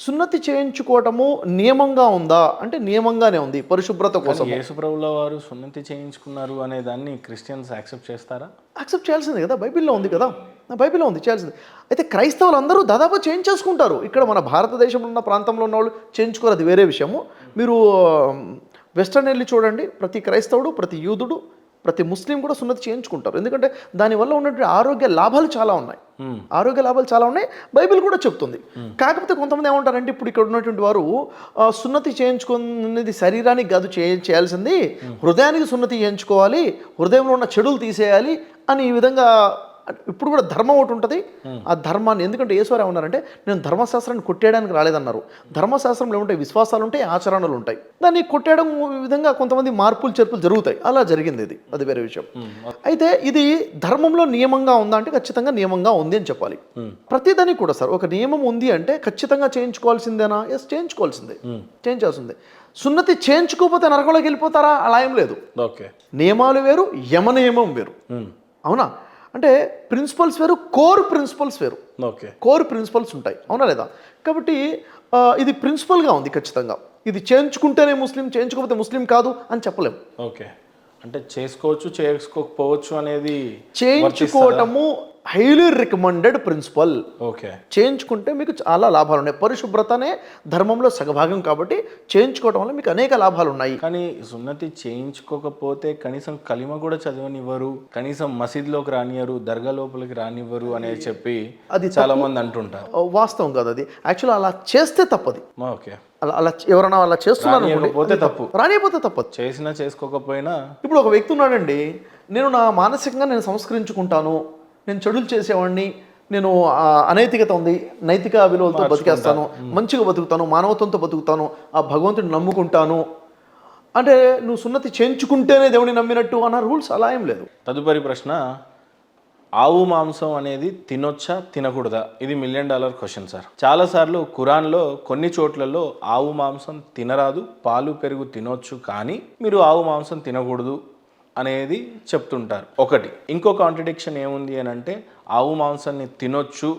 సున్నతి చేయించుకోవటము నియమంగా ఉందా అంటే నియమంగానే ఉంది, పరిశుభ్రత కోసం. యేసుప్రభుల వారు సున్నతి చేయించుకున్నారు అనే దాన్ని క్రిస్టియన్స్ యాక్సెప్ట్ చేస్తారా? యాక్సెప్ట్ చేయాల్సింది కదా, బైబిల్లో ఉంది కదా, బైబిల్లో ఉంది, చేయాల్సింది. అయితే క్రైస్తవులు అందరూ దాదాపు చేయించేసుకుంటారు. ఇక్కడ మన భారతదేశంలో ఉన్న ప్రాంతంలో ఉన్న వాళ్ళు చేయించుకోరు, అది వేరే విషయము. మీరు వెస్టర్న్ వెళ్ళి చూడండి, ప్రతి క్రైస్తవుడు ప్రతి యూదుడు ప్రతి ముస్లిం కూడా సున్నతి చేయించుకుంటారు. ఎందుకంటే దానివల్ల ఉన్నటువంటి ఆరోగ్య లాభాలు చాలా ఉన్నాయి. ఆరోగ్య లాభాలు చాలా ఉన్నాయి, బైబిల్ కూడా చెప్తుంది. కాకపోతే కొంతమంది ఏమంటారంటే, ఇప్పుడు ఇక్కడ ఉన్నటువంటి వారు సున్నతి చేయించుకునేది శరీరానికి కాదు చేయాల్సింది, హృదయానికి సున్నతి చేయించుకోవాలి, హృదయంలో ఉన్న చెడులు తీసేయాలి అని ఈ విధంగా. ఇప్పుడు కూడా ధర్మం ఒకటి ఉంటుంది. ఆ ధర్మాన్ని, ఎందుకంటే యేసువారు ఏమన్నారంటే, నేను ధర్మశాస్త్రాన్ని కొట్టేయడానికి రాలేదన్నారు. ధర్మశాస్త్రంలో ఏముంటాయి? విశ్వాసాలు ఉంటాయి, ఆచరణలు ఉంటాయి. దాన్ని కొట్టేయడం విధంగా కొంతమంది మార్పులు చేర్పులు జరుగుతాయి. అలా జరిగింది ఇది, అది వేరే విషయం. అయితే ఇది ధర్మంలో నియమంగా ఉందా అంటే ఖచ్చితంగా నియమంగా ఉంది అని చెప్పాలి. ప్రతిదానికి కూడా సార్ ఒక నియమం ఉంది అంటే ఖచ్చితంగా చేయించుకోవాల్సిందేనా? ఎస్, చేయించుకోవాల్సిందే, చేయించాల్సిందే. సున్నతి చేయించుకోకపోతే నరకంలోకి వెళ్ళిపోతారా? అలా ఏం లేదు. ఓకే, నియమాలు వేరు, యమ నియమం వేరు. అవునా? అంటే ప్రిన్సిపల్స్ వేరు, కోర్ ప్రిన్సిపల్స్ వేరు. ఓకే, కోర్ ప్రిన్సిపల్స్ ఉంటాయి, అవునా లేదా? కాబట్టి ఇది ప్రిన్సిపల్గా ఉంది ఖచ్చితంగా. ఇది చేయించుకుంటేనే ముస్లిం, చేయించుకోకపోతే ముస్లిం కాదు అని చెప్పలేము. ఓకే, అంటే చేసుకోవచ్చు చేసుకోకపోవచ్చు అనేది చేయించుకోవటము హైలీ రికమెండెడ్ ప్రిన్సిపల్. ఓకే, చేయించుకుంటే మీకు చాలా లాభాలు ఉన్నాయి. పరిశుభ్రతనే ధర్మంలో సగభాగం కాబట్టి చేయించుకోవడం వల్ల మీకు అనేక లాభాలు ఉన్నాయి. కానీ సున్నతి చేయించుకోకపోతే కనీసం కలిమ కూడా చదవనివ్వరు, కనీసం మసీద్లోకి రానివ్వరు, దర్గా లోపలికి రానివ్వరు అనేది చెప్పి అది చాలా మంది అంటుంటారు. వాస్తవం కాదు అది. యాక్చువల్లీ అలా చేస్తే తప్పది. ఓకే, అలా ఎవరైనా అలా చేస్తున్నారు తప్పు, రానిపోతే తప్పదు. చేసినా చేసుకోకపోయినా. ఇప్పుడు ఒక వ్యక్తి ఉన్నాడండి, నేను నా మానసికంగా నేను సంస్కరించుకుంటాను, నేను చెడులు చేసేవాడిని, నేను అనైతికత ఉంది, నైతిక విలువలతో బతికేస్తాను, మంచిగా బతుకుతాను, మానవత్వంతో బతుకుతాను, ఆ భగవంతుడిని నమ్ముకుంటాను అంటే నువ్వు సున్నతి చేయించుకుంటేనే దేవుడిని నమ్మినట్టు అన్న రూల్స్ అలా ఏం లేదు. తదుపరి ప్రశ్న, ఆవు మాంసం అనేది తినొచ్చా తినకూడదా? ఇది $1 మిలియన్ క్వశ్చన్ సార్. చాలాసార్లు ఖురాన్లో కొన్ని చోట్లలో ఆవు మాంసం తినరాదు, పాలు పెరుగు తినొచ్చు, కానీ మీరు ఆవు మాంసం తినకూడదు అనేది చెప్తుంటారు. ఒకటి. ఇంకో కాంట్రడిక్షన్ ఏముంది అని అంటే, ఆవు మాంసాన్ని తినొచ్చు,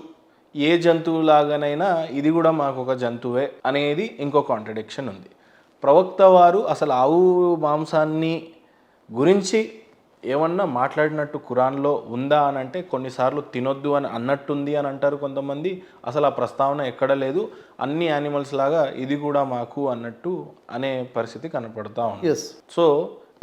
ఏ జంతువులాగానైనా ఇది కూడా మాకు ఒక జంతువే అనేది ఇంకో కాంట్రడిక్షన్ ఉంది. ప్రవక్త వారు అసలు ఆవు మాంసాన్ని గురించి ఏమన్నా మాట్లాడినట్టు ఖురాన్లో ఉందా అని అంటే, కొన్నిసార్లు తినొద్దు అని అన్నట్టుంది అని అంటారు కొంతమంది. అసలు ఆ ప్రస్తావన ఎక్కడ లేదు, అన్ని యానిమల్స్ లాగా ఇది కూడా మాకు అన్నట్టు అనే పరిస్థితి కనపడతా ఉంది. సో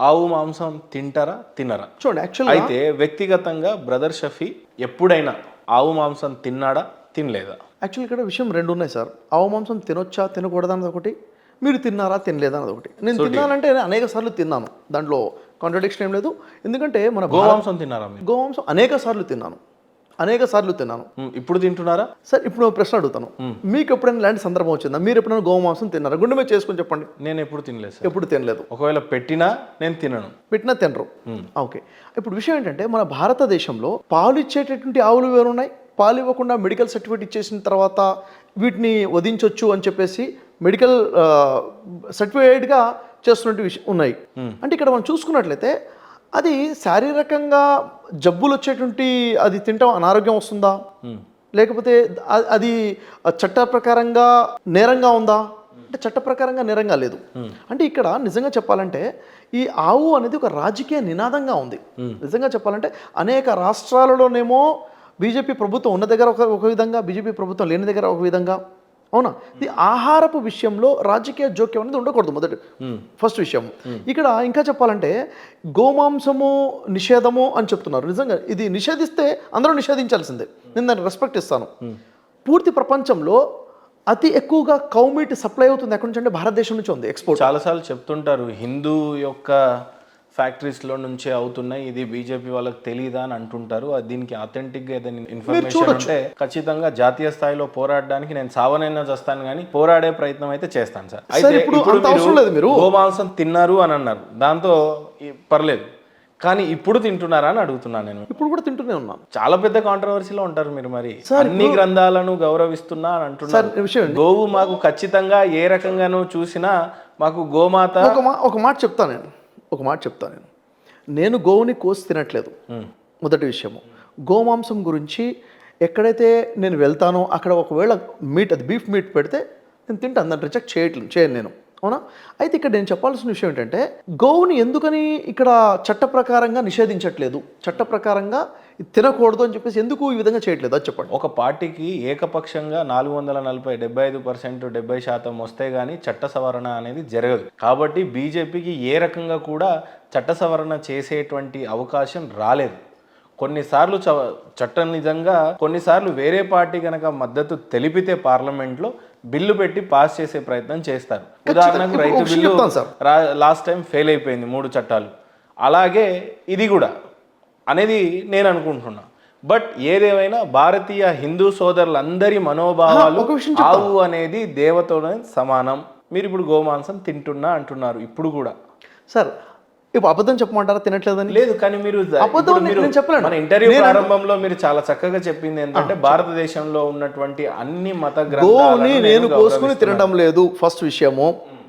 ఆవు మాంసం తింటారా తినరా? చూడండి, యాక్చువల్లీ అయితే వ్యక్తిగతంగా బ్రదర్ షఫీ ఎప్పుడైనా ఆవు మాంసం తిన్నాడా తినలేదా? యాక్చువల్లీ ఇక్కడ విషయం రెండు ఉన్నాయి సార్. ఆవు మాంసం తినొచ్చా తినకూడదా అన్నది ఒకటి, మీరు తిన్నారా తినలేదా అన్నది ఒకటి. నేను తిన్నానంటే అనేక సార్లు తిన్నాను, దాంట్లో కాంట్రడిక్షన్ ఏం లేదు. ఎందుకంటే మన గోమాంసం తిన్నారా? గోమాంసం అనేక సార్లు తిన్నాను. ఇప్పుడు తింటున్నారా? సార్ ఇప్పుడు ప్రశ్న అడుగుతాను, మీకు ఎప్పుడైనా ఇలాంటి సందర్భం వచ్చిందా? మీరు ఎప్పుడైనా గోమాంసం తిన్నారా? గుండె మీద చేసుకుని చెప్పండి. నేను ఎప్పుడు తినలేదు సార్. ఎప్పుడు తినలేదు. ఒకవేళ పెట్టినా నేను తినను. పెట్టినా తినరు. ఓకే, ఇప్పుడు విషయం ఏంటంటే, మన భారతదేశంలో పాలు ఇచ్చేటటువంటి ఆవులు వేరున్నాయి, పాలు ఇవ్వకుండా మెడికల్ సర్టిఫికేట్ ఇచ్చేసిన తర్వాత వీటిని వధించవచ్చు అని చెప్పేసి మెడికల్ సర్టిఫికేట్గా చేస్తున్నట్టు విషయం ఉన్నాయి. అంటే ఇక్కడ మనం చూసుకున్నట్లయితే అది శారీరకంగా జబ్బులు వచ్చేటువంటి, అది తింటాం అనారోగ్యం వస్తుందా, లేకపోతే అది చట్ట ప్రకారంగా నేరంగా ఉందా అంటే చట్ట ప్రకారంగా నేరంగా లేదు. అంటే ఇక్కడ నిజంగా చెప్పాలంటే ఈ ఆవు అనేది ఒక రాజకీయ నినాదంగా ఉంది. నిజంగా చెప్పాలంటే అనేక రాష్ట్రాలలోనేమో బీజేపీ ప్రభుత్వం ఉన్న దగ్గర ఒక విధంగా, బీజేపీ ప్రభుత్వం లేని దగ్గర ఒక విధంగా. అవునా? ఇది ఆహారపు విషయంలో రాజకీయ జోక్యం అనేది ఉండకూడదు, మొదటి ఫస్ట్ విషయం. ఇక్కడ ఇంకా చెప్పాలంటే గోమాంసము నిషేధము అని చెప్తున్నారు. నిజంగా ఇది నిషేధిస్తే అందరూ నిషేధించాల్సిందే, నేను దాన్ని రెస్పెక్ట్ ఇస్తాను. పూర్తి ప్రపంచంలో అతి ఎక్కువగా కౌ మీట్ సప్లై అవుతుంది ఎక్కడి నుంచి అంటే భారతదేశం నుంచి ఉంది ఎక్స్పోర్ట్. చాలాసార్లు చెప్తుంటారు హిందూ యొక్క ఫ్యాక్టరీస్లో నుంచే అవుతున్నాయి, ఇది బీజేపీ వాళ్ళకి తెలీదా అని అంటుంటారు. దీనికి అథెంటిక్గా ఏదైనా ఇన్ఫర్మేషన్ ఉంటే ఖచ్చితంగా జాతీయ స్థాయిలో పోరాడడానికి నేను సావనైనా చేస్తాను, కానీ పోరాడే ప్రయత్నం అయితే చేస్తాను సార్. అయితే ఇప్పుడు గోమాంసం తిన్నారు అని అన్నారు, దాంతో పర్లేదు, కానీ ఇప్పుడు తింటున్నారా అని అడుగుతున్నాను నేను. ఇప్పుడు కూడా తింటూనే ఉన్నాను. చాలా పెద్ద కాంట్రవర్సీలో ఉంటారు మీరు. మరి అన్ని గ్రంథాలను గౌరవిస్తున్నా అని అంటున్నారు. గోవు మాకు ఖచ్చితంగా ఏ రకంగానూ చూసినా మాకు గోమాత. ఒక మాట చెప్తాను నేను, నేను గోవుని కోసి తినట్లేదు, మొదటి విషయము. గోమాంసం గురించి ఎక్కడైతే నేను వెళ్తానో అక్కడ ఒకవేళ మీట్, అది బీఫ్ మీట్ పెడితే నేను తింటాను, దాన్ని రిజెక్ట్ చేయను నేను. అవునా? అయితే ఇక్కడ నేను చెప్పాల్సిన విషయం ఏంటంటే గోవుని ఎందుకని ఇక్కడ చట్ట ప్రకారంగా నిషేధించట్లేదు, చట్ట ప్రకారంగా తినకూడదు అని చెప్పేసి ఎందుకు ఈ విధంగా చేయట్లేదు అది చెప్పండి. ఒక పార్టీకి ఏకపక్షంగా 440 75% 70% వస్తే గానీ చట్ట సవరణ అనేది జరగదు. కాబట్టి బీజేపీకి ఏ రకంగా కూడా చట్ట సవరణ చేసేటువంటి అవకాశం రాలేదు. కొన్నిసార్లు చట్టం నిజంగా కొన్నిసార్లు వేరే పార్టీ కనుక మద్దతు తెలిపితే పార్లమెంట్లో బిల్లు పెట్టి పాస్ చేసే ప్రయత్నం చేస్తారు. ఉదాహరణకు రైతు బిల్లు లాస్ట్ టైం ఫెయిల్ అయిపోయింది 3 చట్టాలు. అలాగే ఇది కూడా అనేది నేను అనుకుంటున్నా. బట్ ఏదేమైనా భారతీయ హిందూ సోదరులందరి మనోభావాలు ఆవు అనేది దేవతోనే సమానం. మీరు ఇప్పుడు గోమాంసం తింటున్నా అంటున్నారు ఇప్పుడు కూడా. సార్ ఇప్పుడు అబద్ధం చెప్పమంటారా తినట్లేదని? లేదు, కానీ మీరు మన ఇంటర్వ్యూ ప్రారంభంలో మీరు చాలా చక్కగా చెప్పింది ఏంటంటే భారతదేశంలో ఉన్నటువంటి అన్ని మత గోవుని నేను కోసుకుని తినడం లేదు ఫస్ట్ విషయము.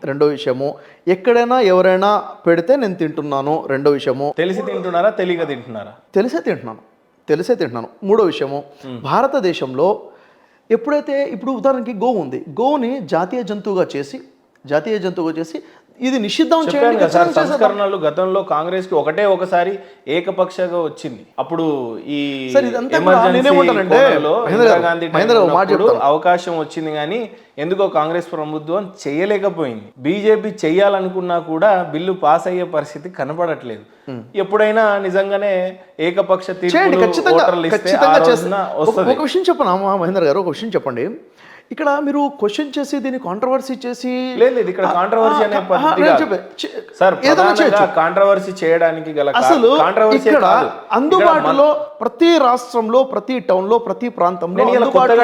రెండో విషయము, ఎక్కడైనా ఎవరైనా పెడితే నేను తింటున్నాను. రెండో విషయము, తెలిసి తింటున్నారా తెలియక తింటున్నారా? తెలిసే తింటున్నాను. మూడో విషయము, భారతదేశంలో ఎప్పుడైతే ఇప్పుడు ఉదాహరణకి గోవు ఉంది, గోవుని జాతీయ జంతువుగా చేసి ఇది నిషిద్ధం చేయండి. సంస్కరణలు గతంలో కాంగ్రెస్ కి ఒకసారి ఏకపక్షంగా వచ్చింది. అప్పుడు ఈ అవకాశం వచ్చింది కానీ ఎందుకో కాంగ్రెస్ ప్రభుత్వం చేయలేకపోయింది. బీజేపీ చెయ్యాలనుకున్నా కూడా బిల్లు పాస్ అయ్యే పరిస్థితి కనపడట్లేదు. ఎప్పుడైనా నిజంగానే ఏకపక్ష తీర్పు ఒక విషయం చెప్పనా మహేందర్ గారు, ఒక విషయం చెప్పండి. ఇక్కడ మీరు క్వశ్చన్ చేసి దీన్ని కాంట్రవర్సీ చేసి లేదు, ఇక్కడ కాంట్రవర్సీ అనే సార్ కాంట్రవర్సీ చేయడానికి గల అసలు ఇక్కడ అందుబాటులో ప్రతి రాష్ట్రంలో ప్రతి టౌన్ లో ప్రతి ప్రాంతంలో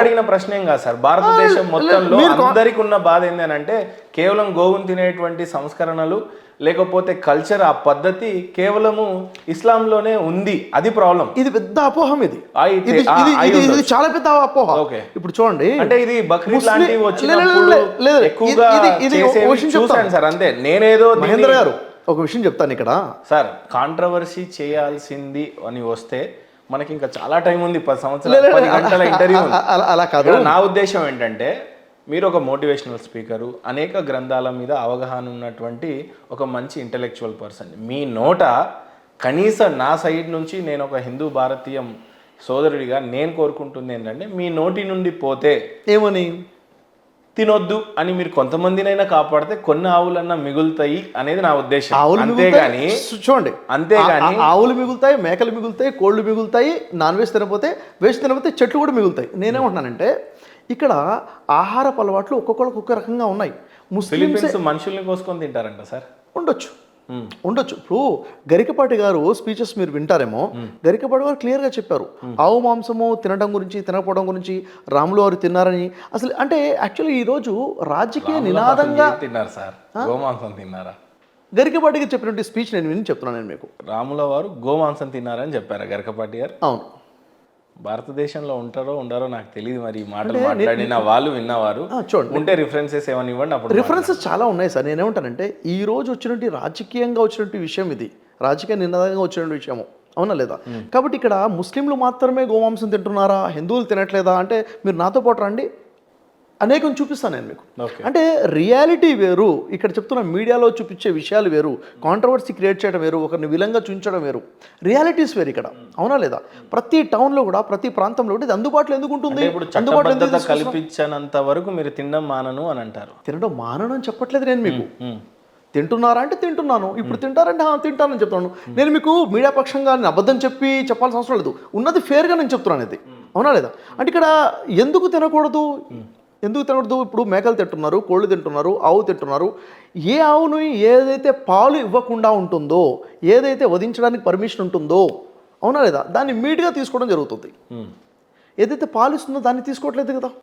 అడిగిన ప్రశ్న ఏం కాదు సార్. భారతదేశం మొత్తంలో అందరికి ఉన్న బాధ ఏంటంటే కేవలం గోవును తినేటువంటి సంస్కరణలు లేకపోతే కల్చర్, ఆ పద్ధతి కేవలము ఇస్లాంలోనే ఉంది. అది ప్రాబ్లం. ఇది పెద్ద అపోహం. ఇది చాలా పెద్ద అపోహ. ఇప్పుడు చూడండి, అంటే ఇది బక్రీద్ లాంటివి వచ్చినప్పుడు ఎక్కువగా చూసాను సార్. అంతే, నేనేదో మహేంద్ర గారు ఒక విషయం చెప్తాను ఇక్కడ సార్. కాంట్రవర్సీ చేయాల్సింది అని వస్తే మనకి ఇంకా చాలా టైం ఉంది. 10 సంవత్సరాలు 10 గంటల ఇంటర్వ్యూ. అలా కాదు. నా ఉద్దేశం ఏంటంటే మీరు ఒక మోటివేషనల్ స్పీకరు, అనేక గ్రంథాల మీద అవగాహన ఉన్నటువంటి ఒక మంచి ఇంటెలెక్చువల్ పర్సన్. మీ నోట కనీసం నా సైడ్ నుంచి నేను ఒక హిందూ భారతీయం సోదరుడిగా నేను కోరుకుంటుంది ఏంటంటే మీ నోటి నుండి పోతే ఏమని తినొద్దు అని మీరు కొంతమందినైనా కాపాడితే కొన్ని ఆవులన్నా మిగులుతాయి అనేది నా ఉద్దేశం. అంతేగాని చూడండి, అంతేగాని ఆవులు మిగులుతాయి, మేకలు మిగులుతాయి, కోళ్ళు మిగులుతాయి. నాన్ వెజ్ తినపోతే చెట్లు కూడా మిగులుతాయి. నేనేమంటున్నానంటే ఇక్కడ ఆహారపు అలవాట్లు ఒక్కొక్కరికి ఒక్కొక్క రకంగా ఉన్నాయి. ముస్లిమ్స్ మనుషుల్ని కోసుకొని తింటారంట సార్. ఉండొచ్చు. ఇప్పుడు గరికపాటి గారు స్పీచెస్ మీరు వింటారేమో, గరికపాటి గారు క్లియర్గా చెప్పారు ఆవు మాంసము తినడం గురించి తినకపోవడం గురించి. రాములు వారు తిన్నారని అసలు అంటే యాక్చువల్లీ ఈరోజు రాజకీయ నినాదంగా తిన్నారు సార్. గోమాంసం తిన్నారా? గరికపాటికి చెప్పినటువంటి స్పీచ్ నేను విని చెప్తున్నాను నేను మీకు. రాముల వారు గోమాంసం తిన్నారని చెప్పారా గరికపాటి గారు? అవును. భారతదేశంలో ఉంటారో ఉండారో నాకు తెలియదు. మరి ఈ మాటలు మాట్లాడిన వాళ్ళు విన్నవారు ఉంటే రిఫరెన్సెస్ ఏమని ఇవ్వండి. అప్పుడు రిఫరెన్సెస్ చాలా ఉన్నాయి సార్. నేనేమంటానంటే ఈ రోజు వచ్చినటువంటి రాజకీయంగా వచ్చినటువంటి విషయం, ఇది రాజకీయ నినాదంగా వచ్చినటువంటి విషయము, అవునా లేదా? కాబట్టి ఇక్కడ ముస్లింలు మాత్రమే గోమాంసం తింటున్నారా, హిందువులు తినట్లేదా అంటే మీరు నాతో పాటు రండి, అనేకం చూపిస్తాను నేను మీకు. అంటే రియాలిటీ వేరు, ఇక్కడ చెప్తున్న మీడియాలో చూపించే విషయాలు వేరు, కాంట్రవర్సీ క్రియేట్ చేయడం వేరు, ఒకరిని విలంగా చూపించడం వేరు, రియాలిటీస్ వేరు ఇక్కడ, అవునా లేదా? ప్రతి టౌన్లో కూడా ప్రతి ప్రాంతంలో కూడా ఇది అందుబాటులో ఎందుకు ఉంటుంది? అందుబాటులో కల్పించినంత వరకు మీరు తినడం మానను అని అంటారు. తినడం మానను అని చెప్పట్లేదు నేను మీకు. తింటున్నారా అంటే తింటున్నాను, ఇప్పుడు తింటారంటే తింటానని చెప్తున్నాను. నేను మీకు మీడియా పక్షంగా అబద్ధం చెప్పాల్సిన అవసరం లేదు, ఉన్నది ఫేర్గా నేను చెప్తున్నాను ఇది, అవునా లేదా? అంటే ఇక్కడ ఎందుకు తినకూడదు? ఇప్పుడు మేకలు తింటున్నారు, కోళ్ళు తింటున్నారు, ఆవు తింటున్నారు. ఏ ఆవును ఏదైతే పాలు ఇవ్వకుండా ఉంటుందో, ఏదైతే వధించడానికి పర్మిషన్ ఉంటుందో, అవునా లేదా, దాన్ని మీట్గా తీసుకోవడం జరుగుతుంది. ఏదైతే పాలు ఇస్తుందో దాన్ని తీసుకోవట్లేదు కదా.